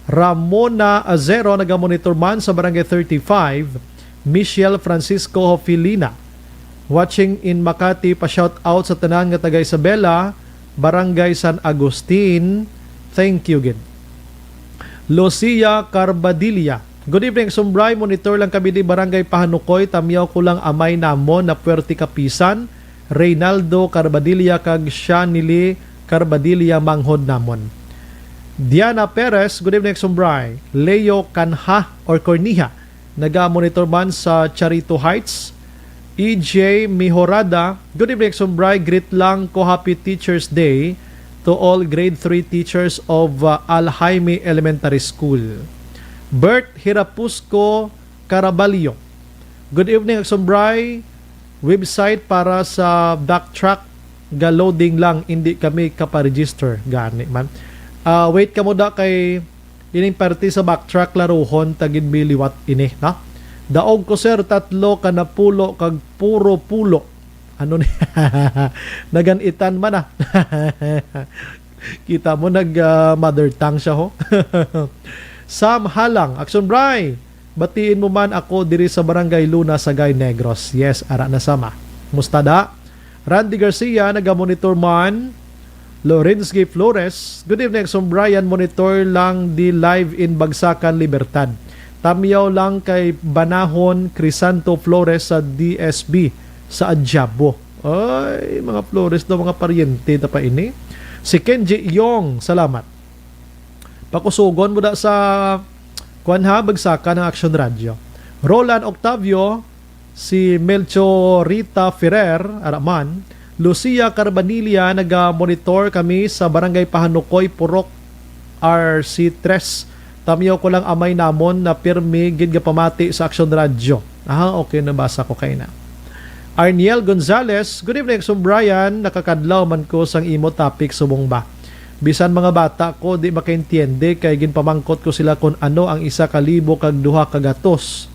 Ramona Azero, naga-monitor man sa Barangay 35. Michelle Francisco Hofilina, watching in Makati, pa-shout out sa tanan nga taga Isabela, Barangay San Agustin. Thank you again. Lucia Carbadilla, good evening, Sumbray, monitor lang kami di Barangay Pahanukoy, tamiyaw ko lang amay namon na Puerto Kapisan. Reynaldo Carbadilla kag Shanili Carbadilla manghod namon. Diana Perez, good evening, Sumbray. Leo Canha or Corniha, naga-monitor man sa Charito Heights. EJ Mihorada, good evening, Sumbray, greet lang ko happy Teacher's Day to all grade 3 teachers of Al Jaime Elementary School. Bert Hirapusco Caraballo, good evening, Sumbray. Website para sa backtrack, ga-loading lang, hindi kami kaparegister. Gani man. Wait ka mo da kay ining party sa backtrack laruhon tagin miliwat ini, na? Daog ko sir, 3 ka na pulo kag puro pulo. Ano ni? Naganitan man na. Kita mo mother tongue siya ho. Sam Halang, Action Bray, batiin mo man ako diri sa Barangay Luna, Sagay Negros. Yes, ara na sama. Mustada. Randy Garcia, naga-monitor man. Lorenz G. Flores, good evening, Action Brian, monitor lang di live in Bagsakan, Libertad. Tamiyaw lang kay Banahon Crisanto Flores sa DSB sa Adjabo. Ay, mga Flores daw, mga paryente na pa ini. Si Kenji Yong, salamat. Pakusugon mo da sa Kuanha, Bagsakan ng Action Radio. Roland Octavio, si Melchorita Ferrer, Araman. Lucia Carbanilla, naga-monitor kami sa Barangay Pahanukoy, Purok, RC3. Tamiyaw ko lang amay namon na pirmi gid nga pamati sa Action Radio. Okay, nabasa ko kay na. Arniel Gonzalez, good evening, Brian, nakakadlaw man ko sang imo topic subong ba. Bisan mga bata ko di makaintiende kay ginpamangkot ko sila kung ano ang 1,000 kag 2 kagatos.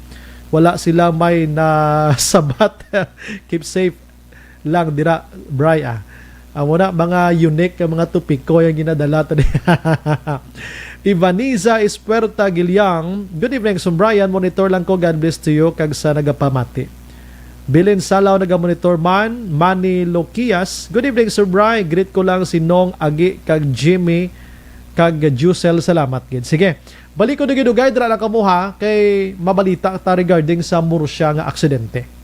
Wala sila may na sabat. Keep safe lang dira, Brian. Muna mga unique mga tupiko yung ginadala today. Ivaniza Espuerta Gilyang, good evening, Brian, monitor lang ko, God bless to you kag sa nagapamati. Bilin Salaw, naga-monitor man. Manny Lokias, good evening, Sir Brian, greet ko lang si Nong Agi kag Jimmy kag Jusel, salamat gid. Sige, balik ko na ginugay dira lang kamuha kay mabalita ta regarding sa Murcia nga aksidente.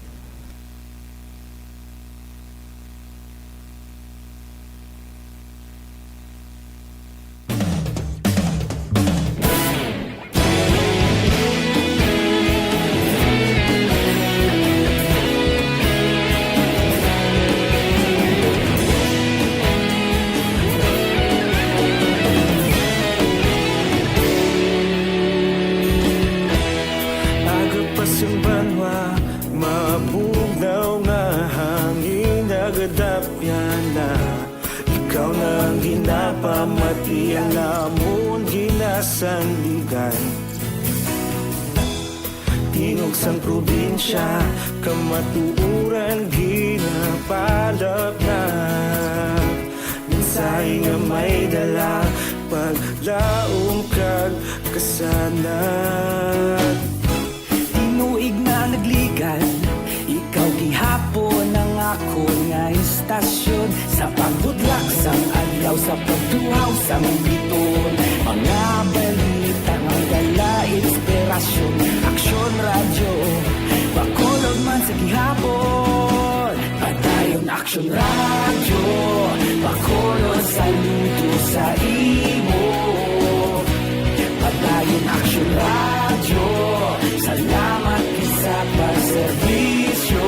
Sang probinsya, kamatuuran ginapalap na mensahe nga may dala, paglaong kag kasanat. Tinuig na nagligan, ikaw gihapon ang ako nga istasyon, sa pagbudlak sang adlaw, sa pagtuhaw sang biton, mga balita nga dala inspirasyon. Action Radio, bakolog man sa gihapon, padayon Action Radio, bakolog sa luto sa imo, padayon Action Radio, salamat sa pagserbisyo.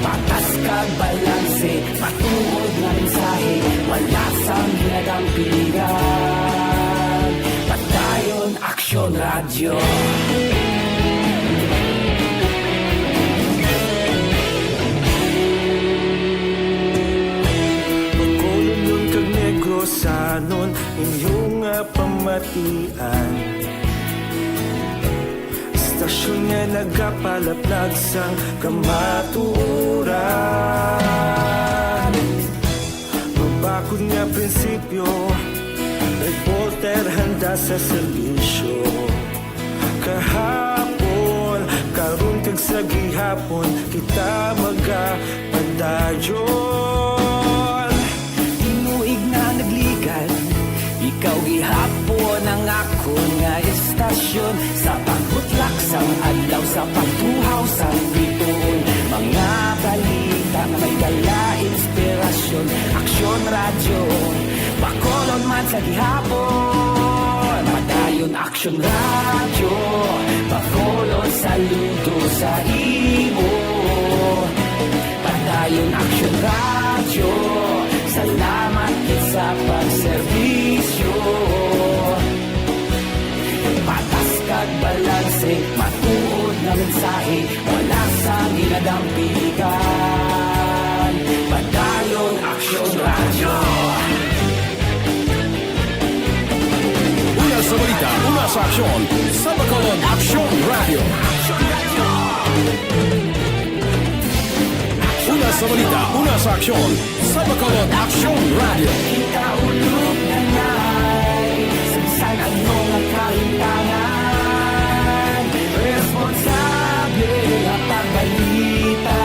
Patas kag balanse, matuod na mensahe, wala sang ginadampigan, padayon Action Radio. Pagkulong kag Negrosanon, inyong pamatian, Istasyon nga nagapalaplag sang kamaturan. Mabakod nga prinsipyo, reporter handa sa serbisyo. Kahapon, karun kag sa gihapon, kita magapadayon. Tinuig na nagligan, ikaw gihapon ang ako nga istasyon. Sa pagbutlak sang adlaw, sa pagtuhaw sang bituon, mga balita na may dala inspirasyon. Aksyon radyo, Bacolod man sa gihapon. Padayon Aksyon radyo, Bacolod saludo sa imo. Padayon Aksyon radyo, salamat sa pagserbisyo. Patas kag balanse, matuod na mensahe, wala sa ginadampigan. Padayon Aksyon radyo. Una sa balita, una sa aksyon, sa Bacolod Aksyon Radio. Una sa balita, una sa aksyon, sa Bacolod Aksyon Radio. Ikaulog na na'y Sansan ano nga kahintangan. Responsable nga pagbalita,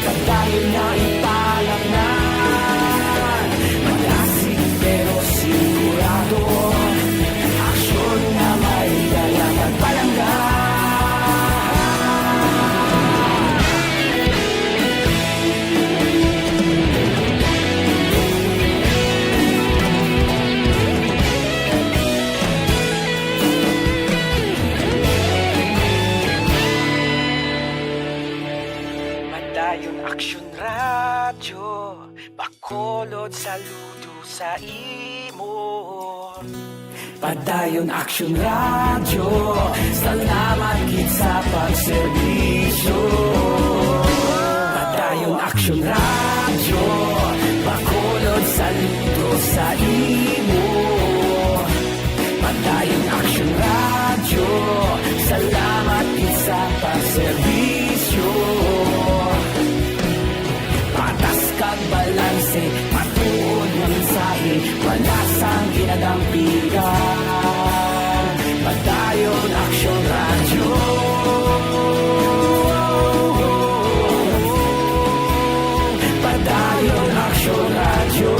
kadayon nga ipalaknan. Malasig pero sigurado, aksyon na may dalang at palanggan. Padayon Aksyon radyo, Bacolod saludo sa imo. Padayon Aksyon radyo, salamat gid sa pagserbisyo. Padayon Aksyon radyo, Bacolod saludo sa imo. Padayon Aksyon radyo, salamat gid sa pagserbisyo. Patas kag balanse, matuod na mensahe, wala sang ginadampigan. Padayon Aksyon radyo. Padayon Aksyon radyo.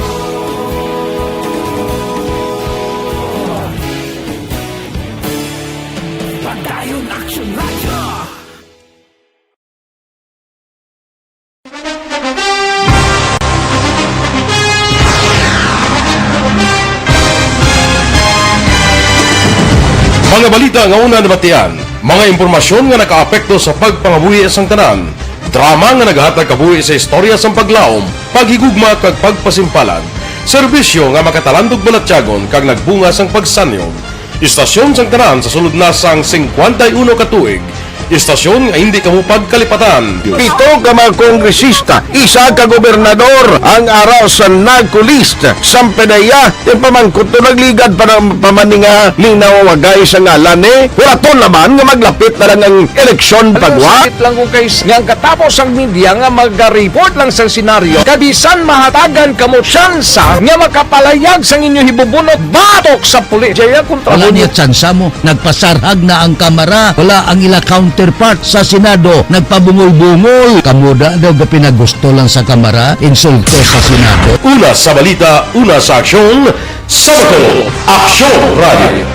Padayon Aksyon radyo. Mga balita nga una nabatian, mga impormasyon nga nakaapekto sa pagpangabuhi sang tanan, drama nga naghatag kabuhi sa istorya sang paglaom, paghigugma kag pagpasimpalan, serbisyo nga makatalandog balatyagon kag nagbunga sang pagsanyog, istasyon sang tanan sa sulod na sang 51 ka tuig, istasyon nga hindi kamupag kalipatan. Pito ka mga kongresista, isa ka gobernador ang araw sa nagkulist sa pedaya yung pamangkot to nagligad para pamaninga linaw wagay sa ngalan wala naman nga maglapit na lang ang eleksyon pagwa. Sakit lang kung kayo nga katapos ang media nga mag-report lang sa senaryo kabisan mahatagan kamo tsansa nga makapalayag sa inyo hibubunot batok sa pulis. Jaya kontra wala niya tsansa mo, nagpasarhag na ang kamera, wala ang ila counterpart sa Senado, nagpabungol-bungol. Kamuda daw ga pinagusto lang sa kamera, insulto sa Senado. Una sa balita, una sa aksyon, sa Bacolod Aksyon Radio.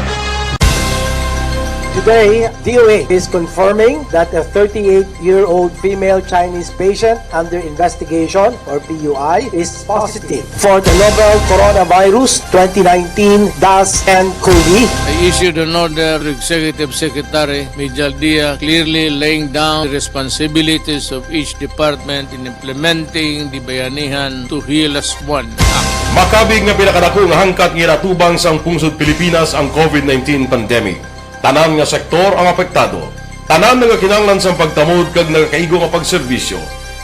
Today, DOA is confirming that a 38-year-old female Chinese patient under investigation, or PUI, is positive for the novel coronavirus 2019-nCoV. I issued an order to Executive Secretary Mijal Dia clearly laying down the responsibilities of each department in implementing the Bayanihan to Heal as One Act. Makabig nga pinakadako nga hangkat nga natubang sang pungsod Pilipinas ang COVID-19 pandemic. Tanan nga sektor ang apektado. Tanan nga kinahanglan sang pagtamod kag nagakaigo nga pagserbisyo.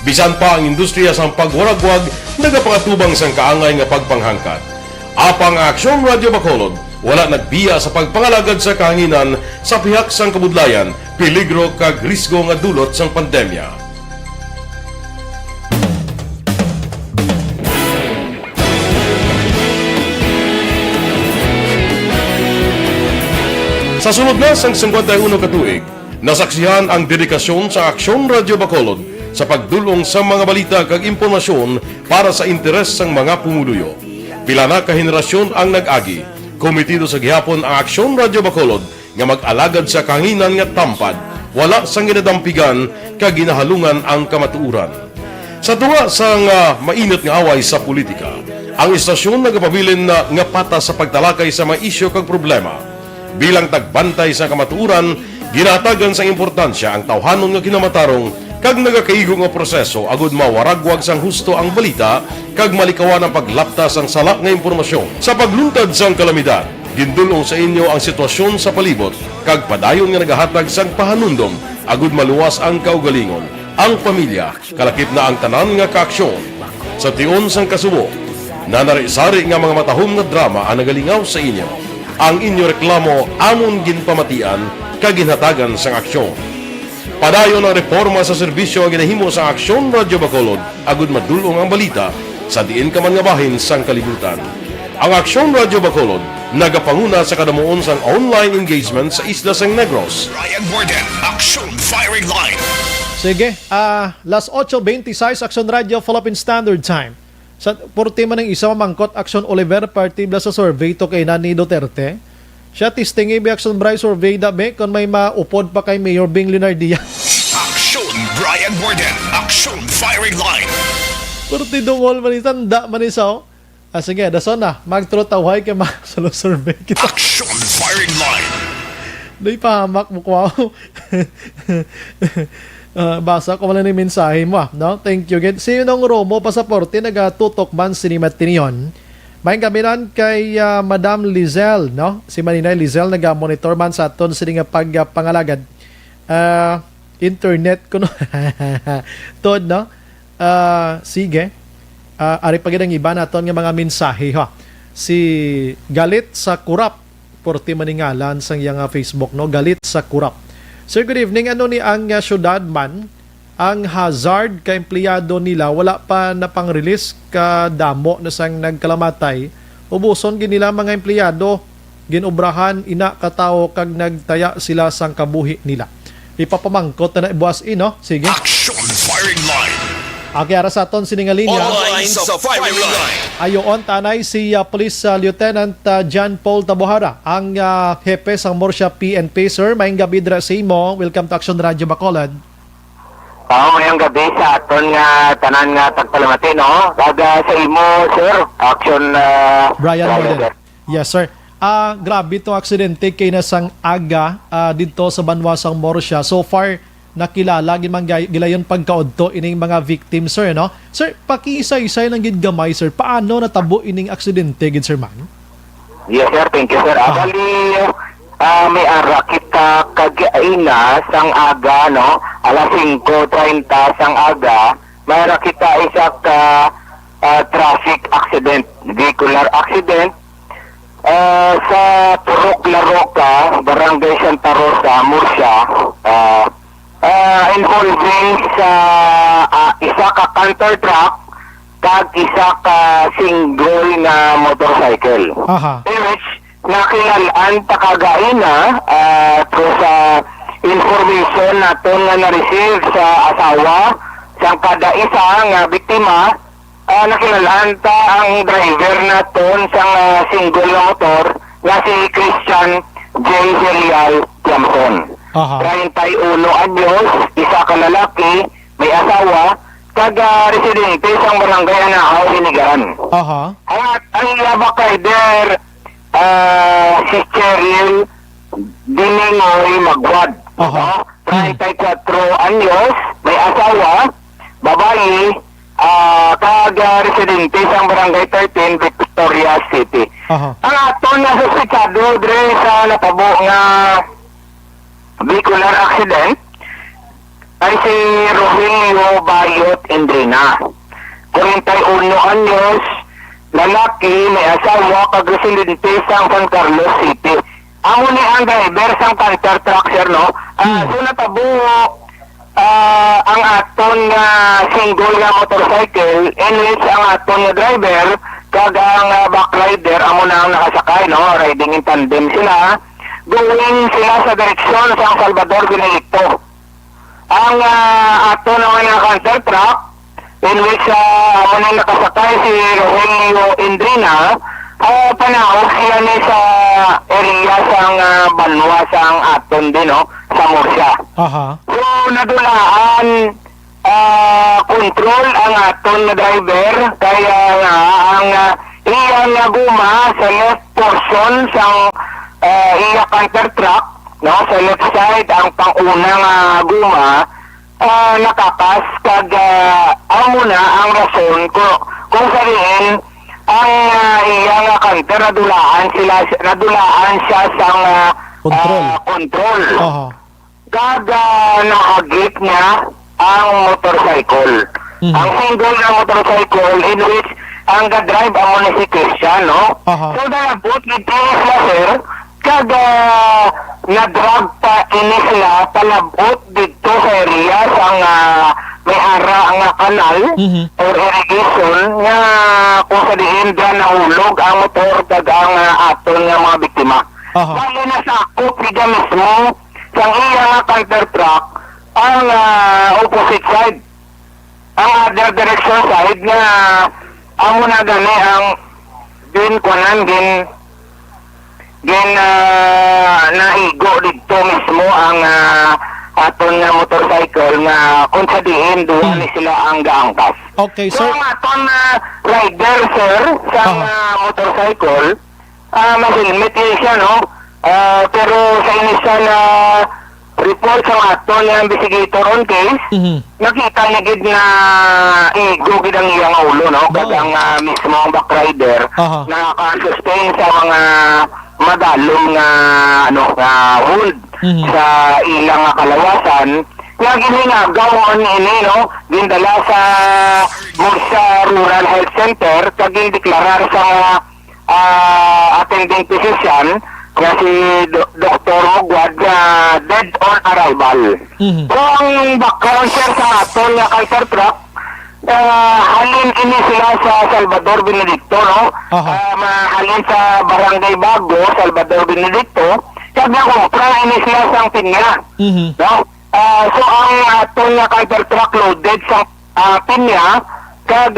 Bisan pa ang industriya sang pagwaragwag nagapakatubang sang kaangay nga pagpanghangkat. Apang Aksyon Radio Bacolod wala nagbiya sa pagpangalagad sa kahanginan sa pihak sang kabudlayan, peligro kag risgo nga dulot sang pandemya. Sa sunod na sang 51 katuig, nasaksihan ang dedikasyon sa Aksyon Radio Bacolod sa pagdulong sa mga balita kag impormasyon para sa interes sang mga pumuluyo. Pila na ka henerasyon ang nag-agi, komitido sa gihapon ang Aksyon Radio Bacolod nga mag-alagad sa kahanginan nga tampad, wala sang ginadampigan kag ginahalungan ang kamatuuran. Sa tunga sang mainit nga away sa politika, ang istasyon nagapabilin na nga patas sa pagtalakay sa mga isyu kag problema. Bilang tagbantay sa kamatuuran, ginatagan sa importansya ang tawhanon nga kinamatarong kag nagakaigo nga proseso agud mawaragwag sang husto ang balita kag malikawan ang paglaptas ang salak nga impormasyon. Sa pagluntad sang kalamidad, gindulong sa inyo ang sitwasyon sa palibot kag padayon nga nagahatag sang pahanundom agud maluwas ang kaugalingon, ang pamilya, kalakip na ang tanan nga kaaksyon. Sa tion sang kasubo, nanari-sari nga mga matahom nga drama ang nagalingaw sa inyo. Ang inyo reklamo amon ginpamatian kag ginhatagan sang aksyon. Padayon ang reforma sa serbisyo ang ginahimo sa Aksyon Radio Bacolod agud madulong ang balita sa diin ka man nga bahin sang kalibutan. Ang Aksyon Radio Bacolod nagapanguna sa kadamuon sang online engagement sa Isla San Negros. Ryan Warden, Aksyon Firing Line. Sige, las 8:26 Aksyon Radio Philippine Standard Time. Sa portima ng isa mamangkot Aksyon Oliver partibla sa survey to kay Nani Duterte. Siya tistingi bi Aksyon Bray survey dabe kung may maupod pa kay Mayor Bing Leonardia. Aksyon Brian Warden, Aksyon Firing Line. Porti dungol manisan da manisaw. Sige, dason na magtrotawhay kay solo survey kita. Aksyon Firing Line. Day pahamak mo ko. Basa ko wala ni mensahe mo, no? Thank you. Si Nong Romo pasaporte nagatutok man sinimat tiniyon. May gaminan kay Madam Lizelle, no? Si Maninay Lizelle naga-monitor man sa aton sini nga pagpangalagad. Internet ko no. Tod, no? Sige. Ari pagid ang iba naton nga mga mensahe ha. Si Galit sa Kurap porti maningalan sang yang Facebook, no? Galit sa Kurap. Sir, good evening. Ano ni ang syudad man? Ang hazard ka empleyado nila wala pa na pang-release ka damo na sang nagkalamatay. Ubuson ginila mga empleyado ginubrahan ina katao kag nagtaya sila sang kabuhi nila. Ipapamangkot na ibuas no? Sige. Action Firing Line. Ara sa aton sininga linya. Online sa Firing Line. Ayoon tanay si Police Lieutenant John Paul Tabohara, ang hepe sang Morsha PNP. Sir, mayang gabi dra sa imo. Welcome to Action Radio Bacolod. Mayang gabi sa aton nga tanan nga tagpalamati, no? Kada sa imo, sir, Action Brian Warden. Yes, sir. Grabe itong aksidente kay nasang aga dito sa Banwasang Morsha. So far, nakilala gilayon pagkaodto ining mga victims, sir, no? Sir, pakiisa-isay lang gid gamay, sir. Paano natabo ining aksidente gid, sir man? Yes, sir. Thank you, sir. Bali, may ara kita kagaina sang aga, no? Alas 5:30 sang aga, may ara kita isa ka traffic accident, vehicular accident sa Purok Laroca, Barangay Santa Rosa, Murcia, involving sa isa ka canter truck kag isa ka single na motorcycle. Which nakilalaan ta kagaina through sa information naton nga na-receive sa asawa sang kada isa nga biktima. Nakilalaan ta ang driver naton sang single na motor nga si Christian J. Helial Jamson. 31 anyos, isa ka lalaki, may asawa, taga residente sang barangay Anahaw, Hinigan. At ang labak rider, si Cheryl Diningoy Magwad. 34 anyos, may asawa, babae, taga residente sang barangay 13, Victoria City. Ang aton na suspitsado dre sa natabo nga vehicular accident ay si Rogelio Bayot Indrina, 41 anyos, lalaki may asawa kag residente sa San Carlos City. Amo ni ang driver sang canter truck sir no. So natabo ang aton nga single nga motorcycle in which ang aton nga driver kag ang backrider amo na ang nakasakay no, riding in tandem sila. Going sila sa direksyon sa Salvador Benedicto. Ang aton naman nga canter truck in which amo na nakasakay si Rogelio Indrina, panahog siya ni sa area sang Banwa sang aton din no, sa Murcia. So nadulaan control ang aton na driver kaya nga ang iya nga guma sa left portion sang iya canter truck no, sa left side ang pangunang guma nakakas kag amo na ang rason ko kung sariin ang iya nga canter nadulaan siya sang control. Kag nahagip niya ang motorcycle. Ang single na motorcycle in which ang ga-drive amo na si Christian no. So dalabot ni sila sir kag na-drag pa ini sila palabot dito sa area sang may ara nga kanal or irrigation nga kung sa diin dyan nahulog ang motor kag ang aton nga mga biktima. Bali na sakop niya mismo sang iya nga canter truck ang opposite side. Ang other direction side nga amo na gani ang naigo dito mismo ang aton nga motorcycle nga kung sa diin doon sila ang gaangkas. Okay, sir. So ang aton rider sir sa motorcycle may helmet siya no. Pero sa initial report sa aton nga investigator on case, nakita niya gid na igo gid ang iyang ulo no, kag ang mismo ang backrider nakaka-sustain sa mga madalom nga hold sa ilang kalawasan nga ginhinagaw on ini no, gindala sa Murcia Rural Health Center kag gindeklarar sa attending physician nga si Dr. Mugwad dead on arrival. So ang background sir sa aton nga canter truck halin ini sila sa Salvador Benedicto no. Halin sa Barangay Bago, Salvador Benedicto. Kag nakumpra ini sila sang pinya. No? So ang aton nga canter truck loaded sa pinya kag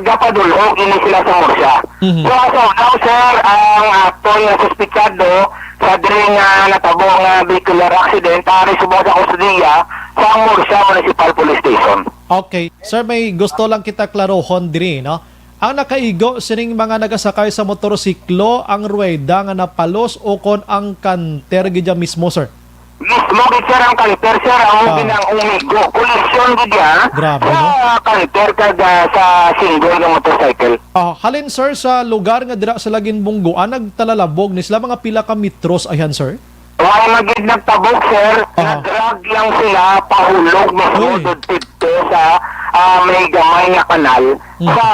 gapadulog ini sila sa Murcia. So now sir ang aton nga suspitsado sa diri nga natabo nga vehicular accident ari subong sa kustudiya sa Murcia Municipal Police Station. Okay. Sir, may gusto lang kita klarohon diri no. Ang nakaigo sining mga nagasakay sa motorsiklo ang rueda nga napalos o kon ang canter gidya mismo sir? Mismo gid sir ang canter sir ang binang umigo. Kolesyon gid ya. Grabe no. Canter kag sa single nga motorcycle. Halin sir sa lugar nga dira sa Lagin Bunggoan nagtalalabog ni sila mga pila ka metros ayan sir? Wala magid nagtabog sir, na-drag lang sila pahulog mismo dito sa may gamay nga kanal sa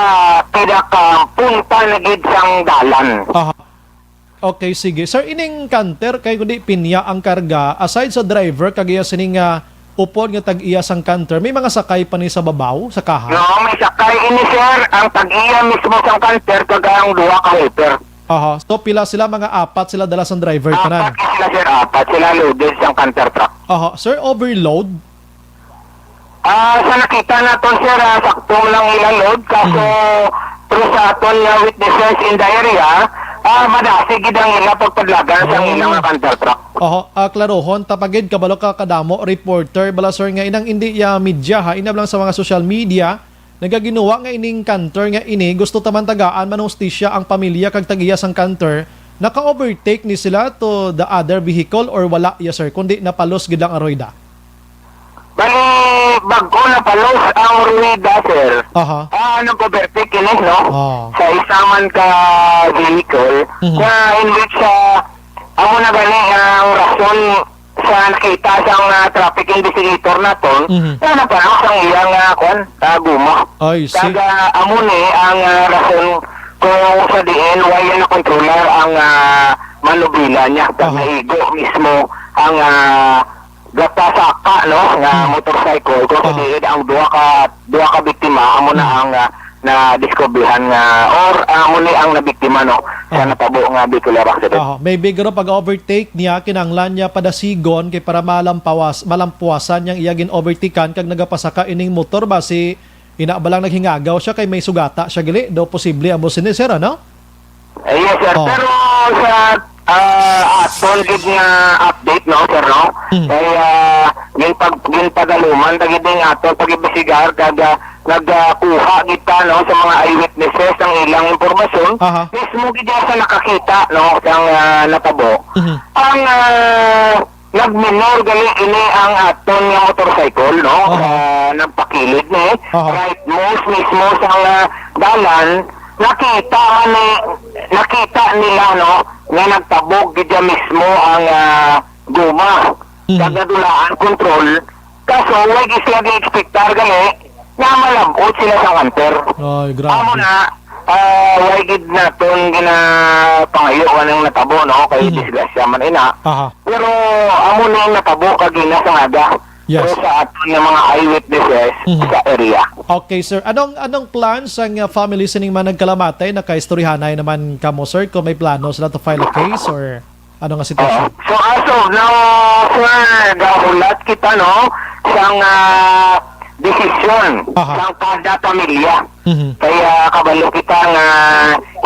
pinaka-punta na gid sang dalan. Okay, sige. Sir, ining canter kay kundi pinya ang karga aside sa driver kagaya sining upod nga tag-iya sang canter, may mga sakay pa ni sa babaw sa kaha? No, may sakay ini sir, ang tag-iya mismo sang canter kag ang duha ka helper. So pila sila mga apat sila dala sang driver kanan. Sila sir, apat sila loaded sang canter truck. Sir, overload? Sa nakita naton sir, sakto lang ilang load kaso through sa aton witnesses in the area, madasi gid ang ila pagpadlagan sang ilang canter truck. Klarohon tapagid kabalo ka kadamo reporter bala sir nga inang indi ya media ha inab lang sa mga social media nagaginawa nga ining canter nga ini gusto taman tagaan man hustisya ang pamilya kag tagiya sang canter naka-overtake ni sila to the other vehicle or wala ya sir kundi napalos gid ang aroida. Bali bago napalos ang rueda sir. Nag-overtake ini no sa isaman ka vehicle na in which amo na gani ang rason sa nakita sang traffic investigator naton na napanahon sang iyang guma. Ay, Kaga amo ni ang rason kung sa diin wala na controller ang manubila niya kag naigo mismo ang gatasaka no nga motorcycle kung sa diin ang duha ka biktima amo na ang na diskubrihan nga or amo ni ang nabiktima no sa natabo nga vehicular accident. May bigro pag overtake niya kinahanglan niya padasigon kay para malampuasan niyang iyagin overtakean kag nagapasaka ining motor ba si ina ba lang naghingagaw siya kay may sugata siya gali do posible amo sini sir ano? Yes sir, pero sa atol gid nga update no sir no. Kay ginpadaluman tagid ning atol pagibisigar kag nagkuha kita no sa mga eyewitnesses ng ilang impormasyon mismo gid sa nakakita no sang natabo. Ang nagminor gali ini ang aton nga motorcycle no nagpakilid ni right most mismo sa dalan nakita nila no nga nagtabog gid mismo ang guma kagadulaan control kaso wag sila gi-expectar gali nga malabot sila sa kanter. Ay grabe. Amo na why gid naton ginapangayo anang natabo no kay disgrasya man ina. Pero amo na natabo kag ina sa aga. Yes. Pero sa aton nga mga eyewitnesses sa area. Okay sir, anong plans ang family sining man nagkalamatay nakaistoryahanay naman kamo sir kung may plano sila to file a case or ano nga sitwasyon? So as of now sir gahulat kita no sang desisyon ng kada pamilya. Kaya kabalo kita nga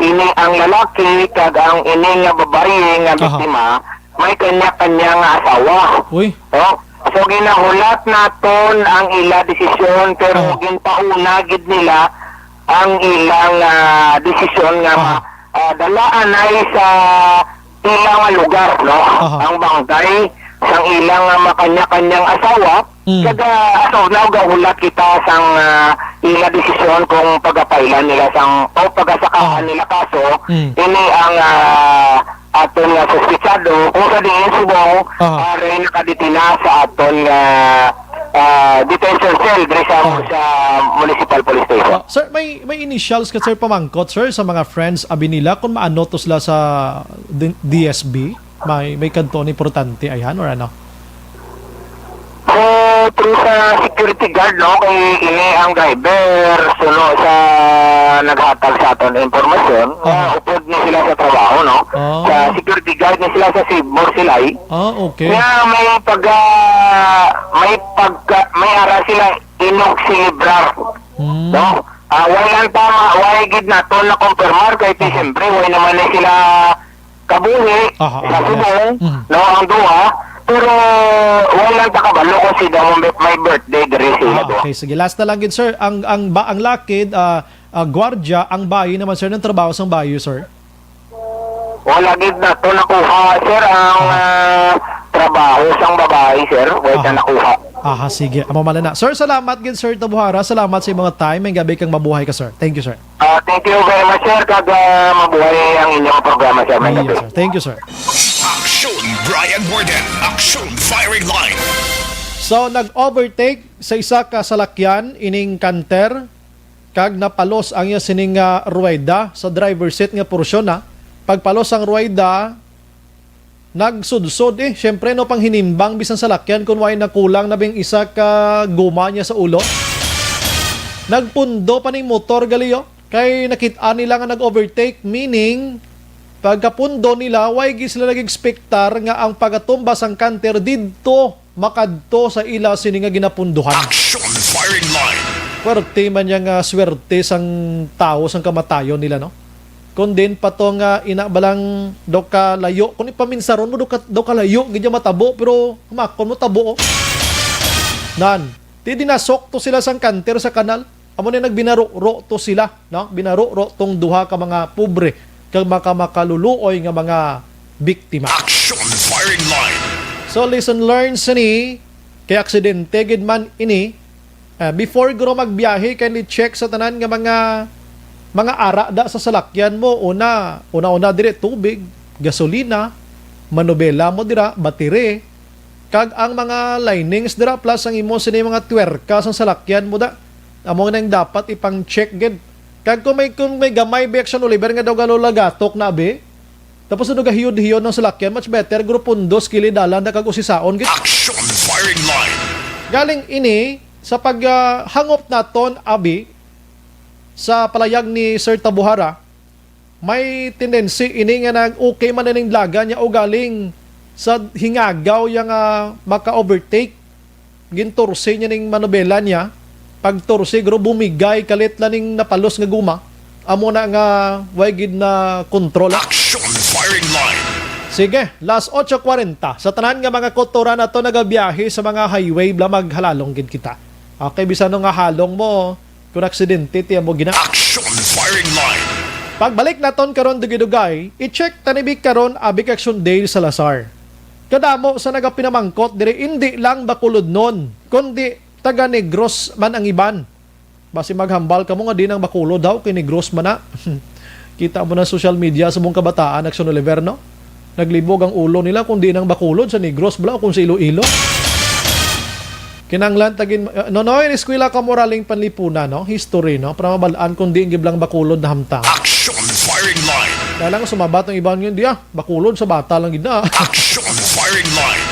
ini ang lalaki kag ang ini nga babae nga biktima may kanya-kanya nga asawa. Uy. So ginahulat naton ang ila desisyon pero ginpauna gid nila ang ilang desisyon nga dalaan ay sa ilang lugar no ang bangkay sang ilang makanya-kanyang asawa. Kada so now gahulat kita sang ila desisyon kung pagapailan nila sang o pagasakaan nila kaso ini ang aton nga suspitsado kung sa diin subong rin nakadetina sa aton detention cell diri sa municipal police station. Sir, may initials ka sir pamangkot sir sa mga friends abi nila kung maano to sila sa DSB? May kanton importante ayan or ano? Through sa security guard no kay ini ang driver suno sa naghatag sa aton informasyon upod ni sila sa trabaho no sa security guard ni sila sa Sibor Silay okay nga may ara sila inoxilibrar no wala gid naton na confirmar kay siyempre wala naman na sila kabuhi sa subong no ang duha pero walang takabalo kung sila may birthday diri sila do. Okay, sige. Last na lang yun, sir. Ang lakid, gwardiya, ang bayi naman, sir, ng trabaho sang bayo, sir? Wala gid na to nakuha, sir, ang trabaho sang babae, sir. Wala nakuha. Sige. Amamala na. Sir, salamat gid, sir Tabuhara. Salamat sa mga time. May gabi kang mabuhay ka, sir. Thank you, sir. Thank you very much, sir. Kag mabuhay ang inyong programa, sir. May gabi. Sir. Thank you, sir. Aksyon Brian Warden, Aksyon Firing Line. So nag-overtake sa isa ka salakyan ining kanter kag napalos ang iya sining ruweda sa driver seat nga porsyon na. Pagpalos ang ruweda nagsudsod syempre no pang hinimbang bisan salakyan kun way nakulang na bing isa ka guma niya sa ulo. Nagpundo pa ning motor galiyo kay nakita nila nga nag-overtake meaning pagkapundo nila, why sila nag-expectar nga ang pagatumba sang kanter didto makadto sa ila sini nga ginapunduhan. Action Firing Line. Swerte man yang swerte sang tao sang kamatayon nila no. Kun din pa to nga ina balang do ka layo kun ipaminsaron mo do ka layo gidya matabo pero humakon mo tabo. Nan, di dinasok to sila sang kanter sa kanal. Amo na nagbinaro-ro to sila, no? Binaro-ro tong duha ka mga pobre kag makaluluoy nga mga biktima. Action Firing Line. So lesson learned sa ni kay aksidente gid man ini before guro magbiyahe kay check sa tanan nga mga ara da sa salakyan mo una dire tubig, gasolina, manobela mo dira, battery kag ang mga linings dira plus ang imo sini mga twerka sa salakyan mo da amo nang dapat ipang check gid Kag kung may gamay be action Oliver nga daw galulagatok na be. Tapos ano gahiyod-hiyod ng salakyan, much better grupundos kilidalan na kag usisaon gid. Action firing line. Galing ini sa paghangop naton abi sa palayag ni Sir Tabuhara, may tendency ini nga nag okay man ning laga niya o galing sa hingagaw yang maka-overtake gintursi niya ning manobela niya. Pagtursi gro bumigay kalit laning napalos nga guma. Amo na nga way gid na kontrol. Action firing line. Sige, last 8:40 sa tanan nga mga kotora nato nagabiyahe sa mga highway bla maghalalong gid kita. Okay, bisan nga halong mo kung aksidente tiyan mo gina. Action firing line. Pagbalik naton karon dugay-dugay, i-check tanibig karon abik action Dale Salazar. Kadamo sa nagapinamangkot diri hindi lang Bacolod non, kundi taga Negros man ang iban. Basi maghambal ka mo nga din ang Bacolod daw kay Negros man na. Kita mo na social media sa mong kabataan Action Oliver, no? Naglibog ang ulo nila kung di nang Bacolod sa Negros bala o kung sa Iloilo. Kinanglan tagin nonoy eskwela ka moraling panlipunan, no? History, no? Para mabalaan kung di giblang Bacolod na hamtang. Action firing line. Kaya lang sumabat ng iban yun, di Bacolod sa bata lang gid na. Action firing line.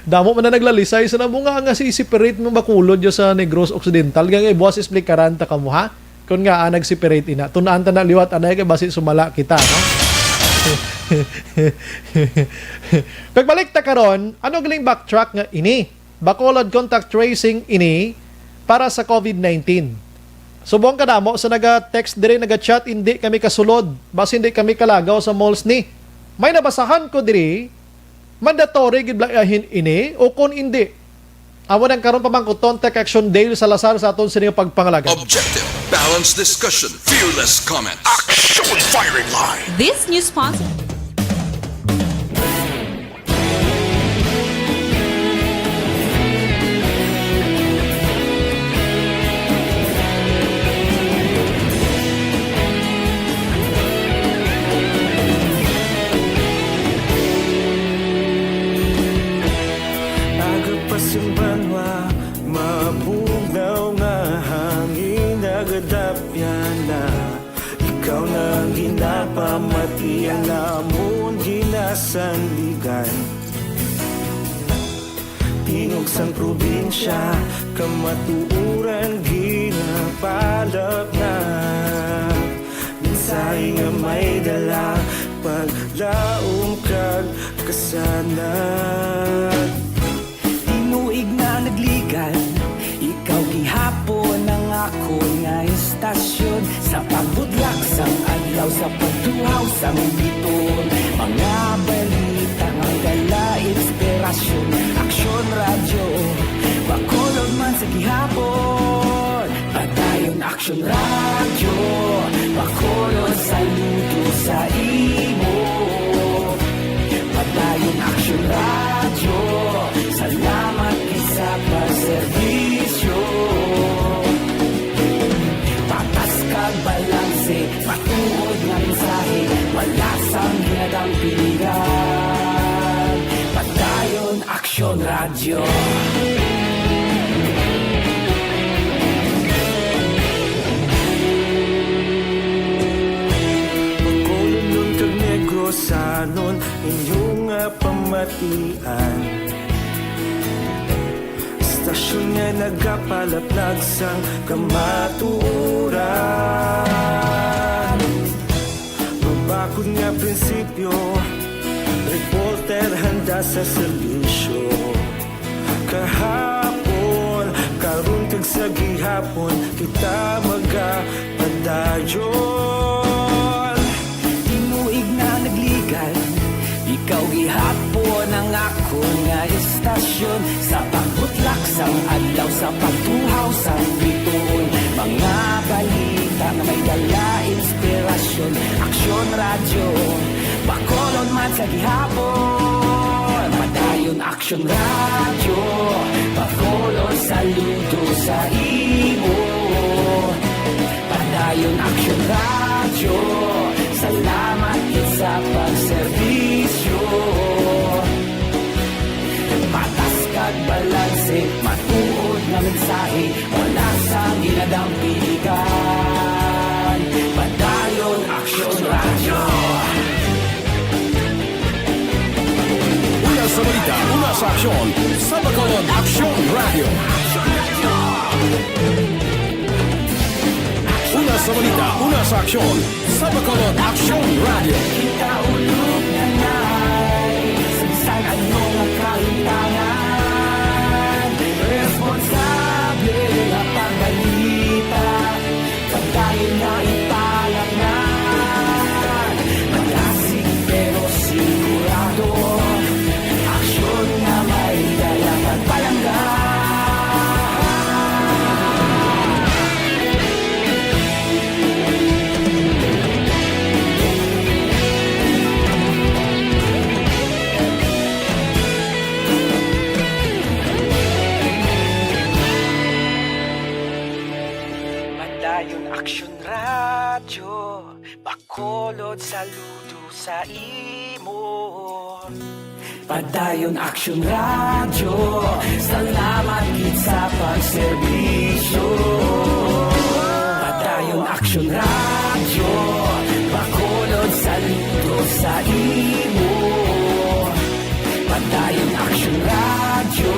Damo man na naglalisay sa nabunga nga si separate mo Bacolod yo sa Negros Occidental. Gangay buwas explikaran ta kamo ha. Kung nga nag-separate ina. Tunaan ta na liwat anay kay basi sumala kita, no? Pagbalik ta karon, ano galing backtrack nga ini? Bacolod contact tracing ini para sa COVID-19. Subong kadamo sa naga-text diri, naga-chat, hindi kami kasulod. Basi hindi kami kalagaw sa malls ni. May nabasahan ko diri, mandatory gid blayahin ini o kung hindi. Amo nang karon pamangkuton tech action Dale Salazar sa aton sa pagpangalaga. Objective, balanced discussion, fearless comment. Action firing line. This news sponsor. Simbanwa, mabugnaw nga hangin nagadapyan na ikaw na ginapamatian na amon ginasanligan. Tingog sang probinsya, kamatuuran ginapalap na minsay nga may dala paglaom kag kasanad. Tinuig na nagligan, ikaw gihapon ang ako nga istasyon. Sa pagbudlak sang adlaw, sa pagtuhaw sang biton, mga balita nga gala inspirasyon. Aksyon radyo, Bacolod man sa gihapon. Padayon Aksyon radyo, Bacolod saludo sa imo. Padayon Aksyon radyo, salamat sa pagserbisyo. Patas kag balanse, matuod nga mensahe, wala sang ginadang pilihan. Padayon Aksyon radyo. Bacolod nun kag Negros anon inyong pamatian. Stasyon nga nagapalaplag sang kamatuuran. Mabakod nga prinsipyo, reporter handa sa serbisyo. Kahapon, karon kag sa gihapon, kita magapadayon. Tinuig na nagligan, ikaw gihapon ang ako nga istasyon. Sa pagbutlak sang adlaw, sa pagtuhaw sang biton, mga balita na may dala inspirasyon. Aksyon radyo, Bacolod man sa gihapon. Padayon Aksyon radyo, Bacolod saludo sa imo. Padayon Aksyon radyo, salamat sa pagserbisyo. Patas kag balanse, matuod na mensahe, wala sa ginadang damdamigan. Padayon Aksyon Radyo. Una sa balita, una sa aksyon, sa Bacolod Aksyon Radio. Una sa balita, una sa aksyon, sa Bacolod Aksyon Radio. Ikaulog na na'y sagsag anong kahintangan. Responsable na pagbalita, pagkain na ipalangan. Malasig pero sigurado, aksyon na may dalang pagpalanggan. Padayon Aksyon Radyo, Bacolod saludo sa imo. Padayon Aksyon Radyo, salamat gid sa pagserbisyo. Padayon Aksyon Radyo, Bacolod saludo sa imo. Padayon Aksyon Radyo,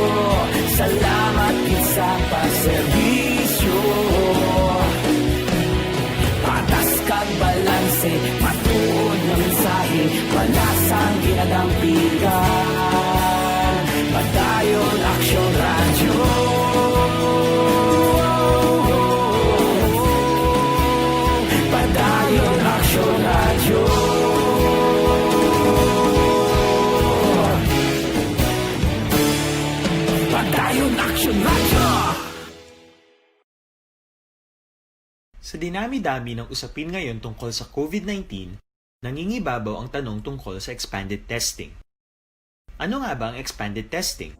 salamat gid sa pagserbisyo. Patas kag balanse, matuod na mensahe, palasang ginadampigan. Padayon Aksyon Radyo. Padayon Aksyon Radyo. Padayon Aksyon Radyo. Sa dinami-dami ng usapin ngayon tungkol sa COVID-19, nangingibabaw ang tanong tungkol sa expanded testing. Ano nga ba ang expanded testing?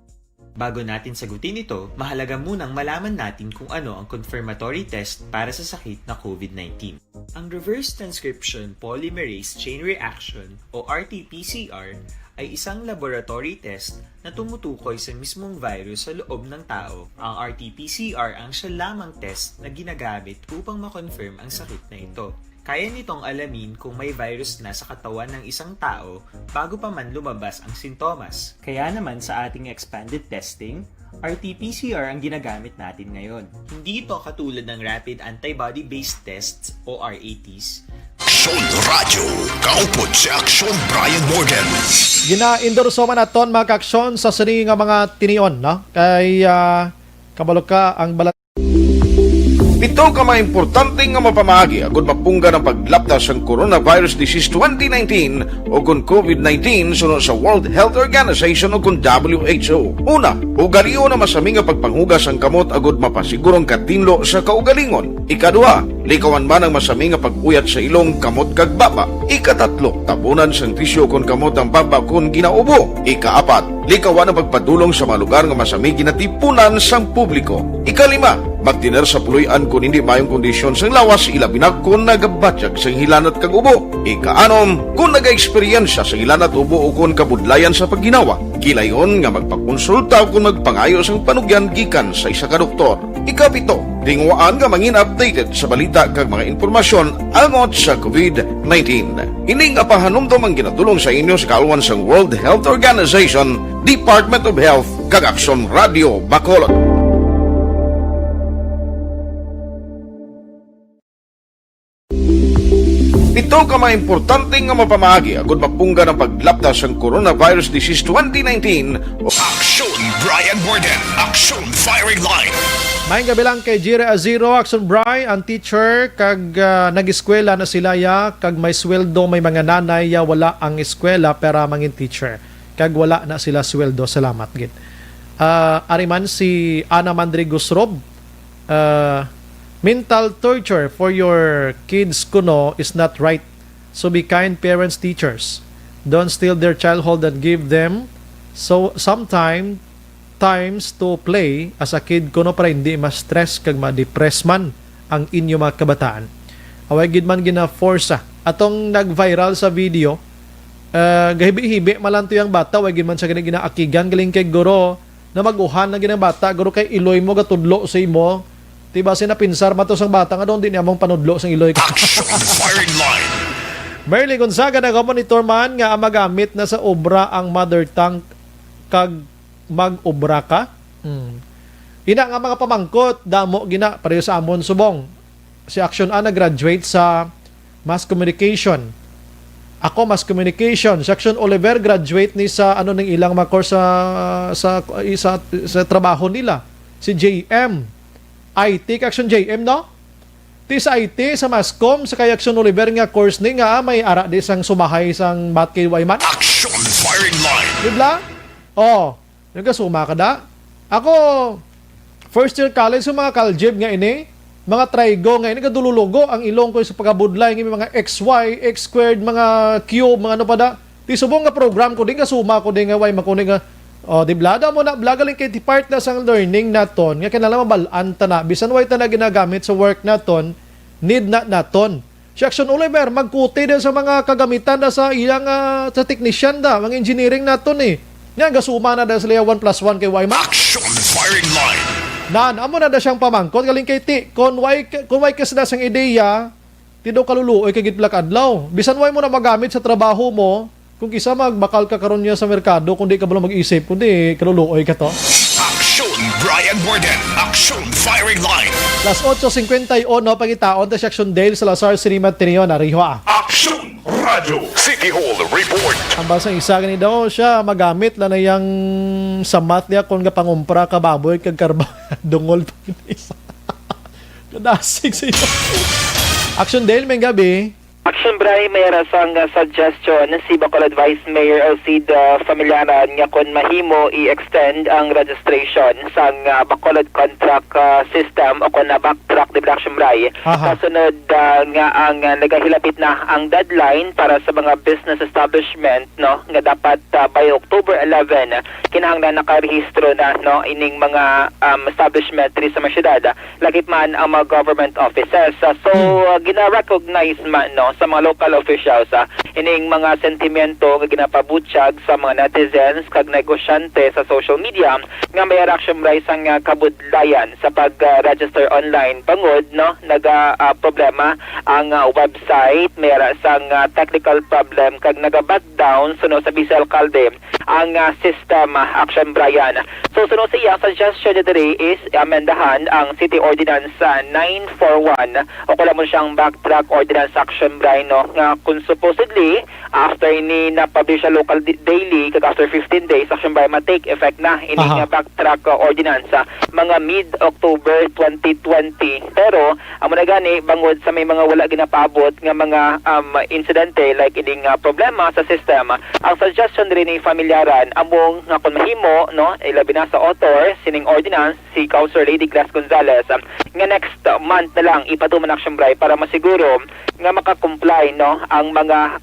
Bago natin sagutin ito, mahalaga munang malaman natin kung ano ang confirmatory test para sa sakit na COVID-19. Ang reverse transcription polymerase chain reaction o RT-PCR ay isang laboratory test na tumutukoy sa mismong virus sa loob ng tao. Ang RT-PCR ang siya lamang test na ginagamit upang makonfirm ang sakit na ito. Kaya nitong alamin kung may virus na sa katawan ng isang tao bago pa man lumabas ang sintomas. Kaya naman sa ating expanded testing, RT-PCR ang ginagamit natin ngayon. Hindi ito katulad ng Rapid Antibody-Based Tests o RATs. Aksyon Radyo, kaupod si Aksyon Brian Morgan. Gina-endorso man naton mga kaaksyon sa sini nga mga tinion, no? Kay kabalo ka ang balat. Ito ka mga importante nga mapamahagi agud mapungga ng paglaptas ang Coronavirus Disease 2019 o kung COVID-19 sunod sa World Health Organization o kung WHO. Una, ugaliyo na masami nga pagpanghugas ang kamot agud mapasigurong katinlo sa kaugalingon. Ikaduha, likawan man ang masami nga pag-uyat sa ilong kamot kag baba. Ikatatlo, tabunan sang tisyo kung kamot ang baba kung ginaubo. Ikaapat, likawan ang pagpadulong sa mga lugar nga masami ginatipunan sang publiko. Ikalima, magtiner sa puluyan kung hindi mayong kondisyon sang lawas, ilabi na kung nagabatyag sang hilanat kag ubo. Ikaanom, kung nag-eksperyensya sa hilanat ubo o kung kabudlayan sa pagginawa. Gilayon nga magpakonsulta o kung magpangayo sang panugyan gikan sa isa ka doktor. Ikapito, tingwaan nga mangin updated sa balita kag mga impormasyon angot sa COVID-19. Ining apahanumdom ang ginatulong sa inyo sa kaalwan sang World Health Organization, Department of Health kag Aksyon Radio Bacolod. Ito ka mga importante nga mapamahagi agud mapungga ng paglaptas ang Coronavirus Disease 2019 o Aksyon Brian Morgan, Aksyon Firing Line. May gabi lang kay Jire Aziro, Action Bry, ang teacher, kag nag-eskwela na sila ya, kag may sweldo, may mga nanay ya, wala ang eskwela, pero mangin teacher. Kag wala na sila sweldo, salamat gid. Ariman si Ana Mandrigos Rob, mental torture for your kids kuno is not right. So be kind parents, teachers. Don't steal their childhood and give them so sometimes to play as a kid kuno para hindi ma-stress kag ma-depress man ang inyo mga kabataan. Away gid man gina-force atong nag-viral sa video. Gahibi-hibi malanto yung bata, way gid man siya ginaakigan galing kay guro na mag-uhan na ginang bata, guro kay iloy mo gatudlo sa imo Tiba sinapinsar matos ang bata nga doon din among panudlo sa iloy. Firing line. Merly Gonzaga nag-monitor man nga magamit na sa obra ang mother tongue kag mag-obra ka. Ina nga mga pamangkot, damo gina pareho sa amon subong. Si Action A graduate sa Mass Communication. Ako Mass Communication. Si Action Oliver graduate ni sa ano ning ilang mga course sa trabaho nila. Si JM IT Action JM no? Ti sa IT sa Masscom sa kay Action Oliver nga course ni nga may ara di sang sumahay sang mat kay Wayman. Action firing line. Dibla? Oh, nagkasuma ka da. Ako first year college sa mga kaljib nga ini, mga trigo nga ini kadululugo ang ilong ko sa pagabudlay ng mga XY, X squared, mga cube, mga ano pa da. Ti subong nga program ko din kasuma ko din nga way makuning nga di blada mo na blagaling kay ti part na sang learning naton nga kinala mabalaan ta na bisan way ta na ginagamit sa work naton need na naton. Si Action Oliver magkuti din sa mga kagamitan na sa iyang sa technician da, mga engineering naton eh. Nga gasuma na da sa 1+1 kay Wyman. Action firing line. Nan, amo na da siyang pamangkot galing kay ti. Kung way kas na sang ideya, ti do kaluluoy kay gitblak adlaw. Bisan way mo na magamit sa trabaho mo, kung kisa magbakal ka karon niya sa merkado, kundi ka bala mag-isip, kundi kaluluoy ka to. Action Brian Borden. Action firing line. Las 8:51 pangitaon ta si Action Dale Salazar Sinimat Tinio na Rihua. Action Radio City Hall report. Ang basang isa gani daw siya magamit la na yang sa math niya kung nga pangumpra ka baboy kag karba dungol pa isa. Kadasig sa iyo. Action Dale may gabi. Action Bray, may rasang suggestion si Bacolod Vice Mayor Elcid Familiaran nga kung mahimo i-extend ang registration sa Bacolod contract system o kung na-backtrack di Action Bray. Kasunod nga ang nagahilapit na ang deadline para sa mga business establishment no nga dapat by October 11 kinahanglan nakarehistro na no ining mga establishment diri sa syudad lagit man ang mga government offices. So gina-recognize man no sa mga local officials ining mga sentimento nga ginapabutyag sa mga netizens kag negosyante sa social media nga may Action Bray sang kabudlayan sa pag-register online bangod no problema ang website may sang technical problem kag naga-back down suno sa Bisel Calde ang system Action Bryan. So suno sa iyang suggestion diri is amendahan ang City Ordinance 941 o kung mo siyang backtrack Ordinance Action Bryan no nga kung supposedly after ini na-publish sa local daily kag after 15 days Action Bryan ma-take effect na ini nga backtrack ordinance mga mid-October 2020. Pero amo na gani bangod sa may mga wala ginapaabot nga mga insidente like ining problema sa system ang suggestion rin ni Familiaran among nga kung mahimo no ilabi na sa author sining ordinance si Councilor Lady Glass Gonzales nga next month na lang ipatuman Action Bray para masiguro nga makakomply no ang mga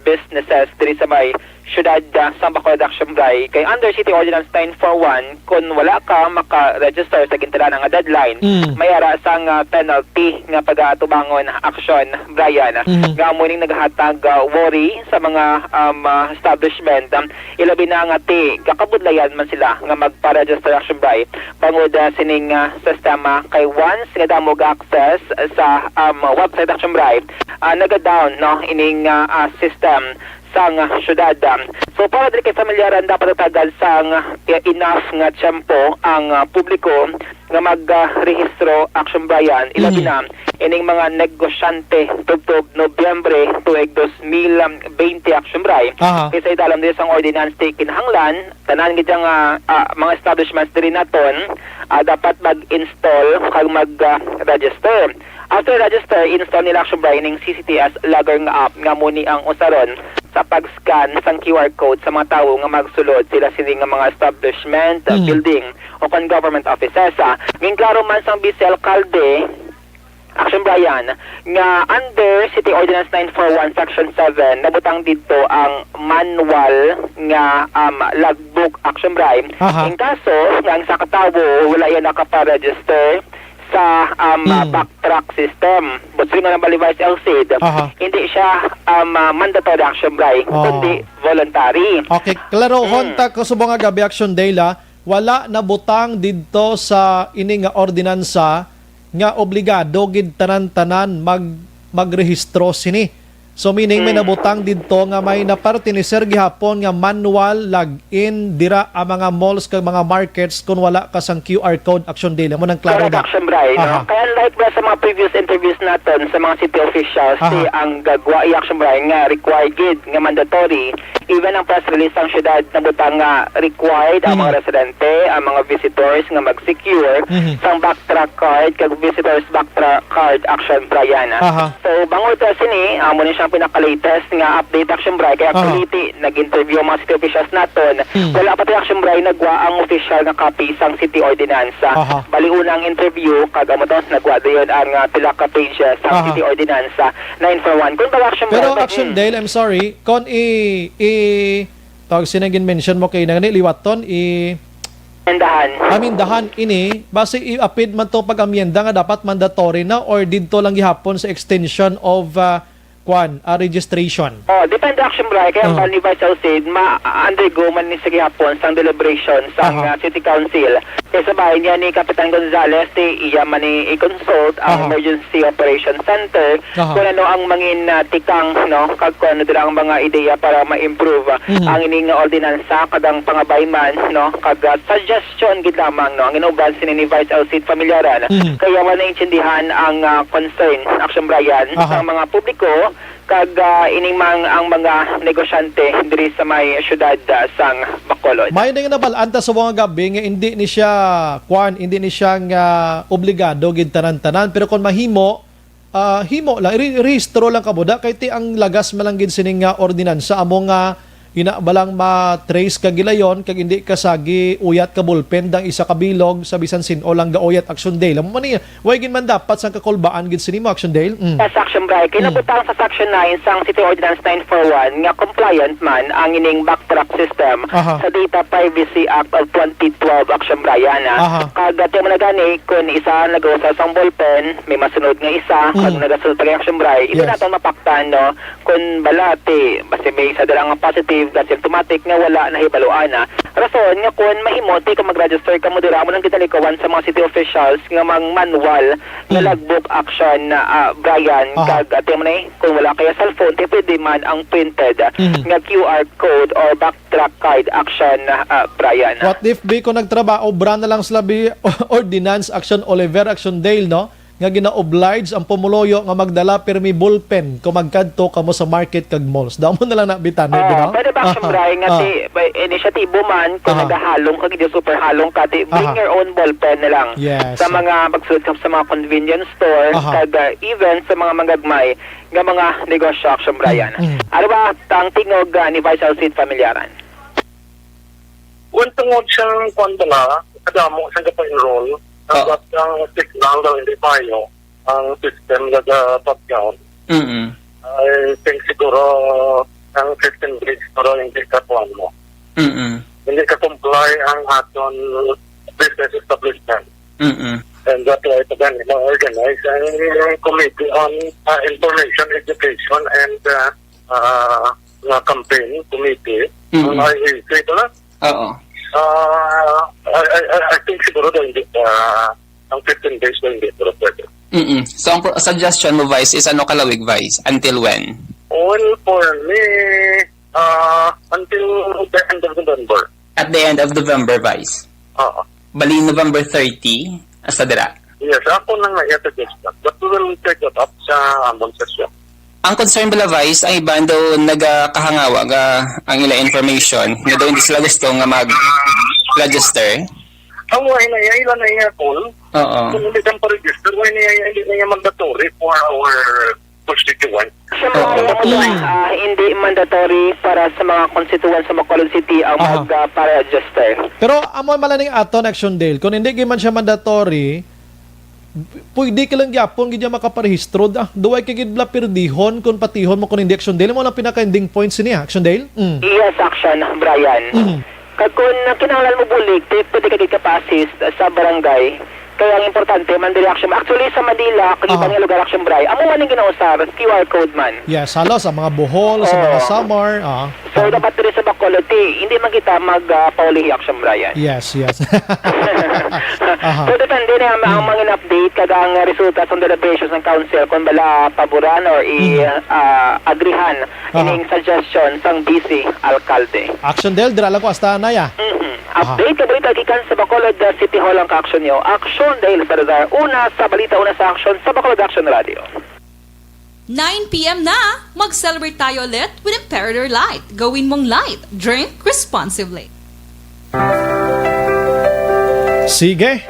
businesses diri sa may syudad sa Bacolod Action Bray kay under City Ordinance 941 kung wala ka maka-register sa gintalan nga deadline may ara sang penalty nga pag-atubangon Action Brian nga mo ning naghatag worry sa mga establishment ilabi na nga ti kakabudlayan man sila nga magpa-register Action Bray bangod sining sistema kay once nga damog access sa website Action Bray naga-down no ining system sang syudad. So para diri kay Familiaran dapat tagal sang enough nga tiyempo ang publiko nga mag-rehistro Action Bryan ilabi na ining mga negosyante tugtog Nobyembre tuig 2020 Action Bray. Kasi italam din sang ordinance kinahanglan tanan gid nga mga establishments diri naton dapat mag-install kag mag-register. After register, install nila Action Bray ning CCTS logger nga app nga muni ang usaron sa pag-scan sang QR code sa mga tawo nga magsulod sila sining nga mga establishment, building o kan government offices. Ngin klaro man sang Bisel Calde Action Bryan nga under City Ordinance 941 Section 7 nabutang dito ang manual nga logbook Action Bryan. In kaso nga ang sa katawo wala yan nakapa-register sa backtrack system. But nga ng Balivais LCD, hindi siya mandatory Action Bray, kundi voluntary. Okay, klaro honta ko subong nga gabi Action Day wala na butang didto sa ini nga ordinansa nga obligado gid tanan-tanan magrehistro sini. So meaning may nabutang didto nga may naparte ni Sir gihapon nga manual login dira ang mga malls kag mga markets kung wala ka sang QR code Action Day. Mo nang klaro Correct, da. Action Bray, no? Kaya like ba sa mga previous interviews natin sa mga city officials, ang gagwa Action Bray nga required gid nga mandatory, even ang press release ang syudad na butang nga required ang mga residente, ang mga visitors nga mag-secure sang backtrack card kag visitors backtrack card Action Bray yana. So bangod ta sini amo ni siyang pinaka-latest nga update Action Bray kaya actually nag-interview ang mga city officials naton. Wala pa Action Bray nagwa ang official nga copy sang city ordinance. Bali unang interview kag amo tos nagwa dayon ang pila ka pages sang city ordinance 941. Kung ba Action Bray? Pero Action Dale, I'm sorry, kon tawag sinagin mention mo kay nangani liwaton Amindahan ini base i-apid man to pag amyenda nga dapat mandatory na or didto lang gihapon sa extension of registration. Depende Action Bray kaya ang ni Vice Alcid ma-undergo man ni sa gihapon sang deliberation sang City Council. Kaya sa bahay niya ni Kapitan Gonzales iya man ni i-consult ang Emergency Operations Center kung ano ang mangin tikang kag kung ano dira ang mga ideya para ma-improve ang ining ordinansa kadang pangabayman kag suggestion gid lamang ang inuban ni Vice Alcid Familiaran. Kaya man naintindihan ang concern Action Bryan sa mga publiko kag inimang ang mga negosyante diri sa may syudad sang Bacolod. May nga nabalanta sa mga gabi nga hindi ni siya nga obligado gid tanan-tanan pero kung mahimo himo lang rehistro lang kabuda kay ti ang lagas man lang gid sining nga ordinansa amo nga ina balang ma-trace kag gilayon kag hindi kasagi uyat ka ballpen dang isa ka bilog sa bisan sin o lang gauyat Action Day. Amo man niya, way gid man dapat sang kakulbaan gid sini mo Action Day. Yes, Action Bray. Kinabutang sa Section 9 sang City Ordinance 941 nga compliant man ang ining backtrack system sa Data Privacy Act of 2012 Action Bray ana. Kag mo na gani kun isa nag-usa sang ballpen, may masunod nga isa kag nagasunod pa Action Bray. Ito naton mapaktan kun balati basta may isa dala nga positive that symptomatic nga wala na hibaluan na. Rason nga kung mahimote ka mag-register ka mo dira mo nang gitalikawan sa mga city officials nga mang manual nga logbook action na Brian kag mo na kung wala kaya cellphone ti pwede man ang printed nga QR code or backtrack card action Brian. What if be ko nagtrabaho bra na lang sa labi ordinance Action Oliver Action Dale nga gina-oblige ang pumuloyo nga magdala permi ballpen kung magkadto kamo sa market kag malls. Damo na lang nabitan pwede ba Action Bray nga ti inisyatibo man kung nagahalong kag di super halong ka ti bring your own ballpen na lang sa mga magsulod sa mga convenience store kag even sa mga manggagmay nga mga negosyo Action Brian. Ano ba ang tingog ni Vice Alcid Familiaran? Tungod siyang kwantala kadamo sa enroll dapat ang signal daw hindi payo ang system na top-down. I think siguro ang 15 days pero hindi katuan mo. Hindi ka-comply ang aton business establishment. And that's why ito gan organize ang committee on information, education and campaign committee. Ang IAC ito na? I think siguro daw hindi ang 15 days na hindi pero pwede. So ang suggestion mo Vice is ano kalawig Vice? Until when? Well, for me, until the end of November. At the end of November Vice? Bali November 30 asa dira? Yes, ako na nga i-suggest that. But we will take it up sa among session. Ang concern bala Vice, ang iba daw nagakahangawa ang ila information nga daw hindi sila gusto nga mag-register. Ang way na ilan na iya call. Kung hindi kang pa-register, way na hindi na mandatory for our constituent. Hindi mandatory para sa mga constituents sa Bacolod City ang mag-register. Pero amo malaning aton Action Dale, kung hindi man siya mandatory, pwede ka lang yapon gid makaparehistro duway kay gid bla perdihon kung patihon mo kung hindi Action Dale mo lang pinaka-ending points niya Action Dale. Yes, Action Brian. Kag kung kinahanglan mo bulig pwede ka gid ka-assist sa barangay kaya ang importante man diri Action actually sa Manila kag ibang lugar Action Brian amo man ning ginausar QR code man salo sa mga Bohol sa mga Samar So dapat rin sa Bacolod, hindi man kita mag-paulihi action, Brian. Yes. So depende na ang mga update kada ang resulta sa deliberations ng council kung bala paboran or agrihan ining suggestion sang BC Alcalde. Action del dira lang ko hasta anaya. Update ka balita gikan sa Bacolod City Hall ang ka-action nyo. Action dahil sa radar. Una sa balita, una sa action sa Bacolod Action Radio. 9 p.m. na! Mag-celebrate tayo ulit with Imperator Light. Gawin mong light. Drink responsibly. Sige.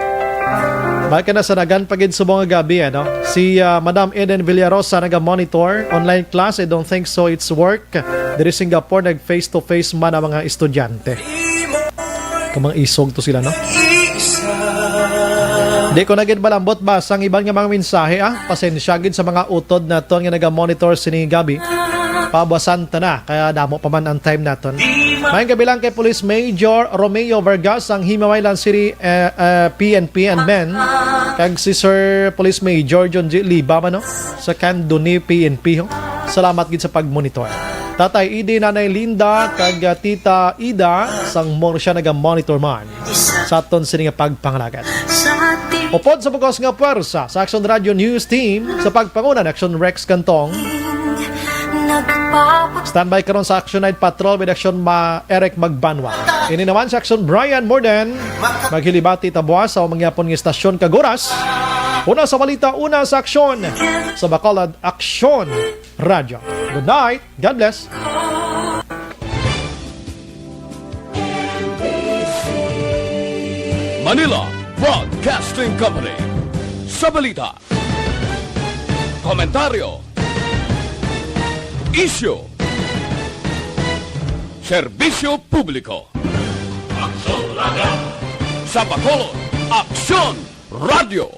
Baka na sa nagan pagid sa mga gabi, ano? Si Madam Eden Villarosa naga-monitor online class. I don't think so it's work. Diri Singapore, nag-face-to-face man ang mga estudyante. Kamang isog to sila, no? Di ko naging balambot ba sang ibang nga mga mensahe, pasensya gid sa mga utod naton nga naga-monitor sini gabi. Pabasan ta na, kaya damo pa man ang time naton. Mayang gabi lang kay Police Major Romeo Vargas ang Himamaylan City PNP and men. Kag si Sir Police Major John G. Liba man, no? Sa Candoni PNP. Salamat gid sa pag-monitor. Tatay Idi, Nanay Linda, kag Tita Ida, sang more siya naga-monitor man sa aton sini nga pagpangalagat. Upod sa bugos nga puwersa sa Action Radio News Team sa pagpangunan Action Rex Cantong. Standby karon sa Action Night Patrol with Action Eric Magbanwa. Ini naman sa Action Brian Morden. Maghilibati tabuas sa mangyapon nga istasyon Kaguras. Una sa balita, una sa aksyon sa Bacolod Action Radio. Good night. God bless. Manila Broadcasting Company. Sa balita, komentaryo, isyu, serbisyo publiko. Sa Bacolod Action Radio.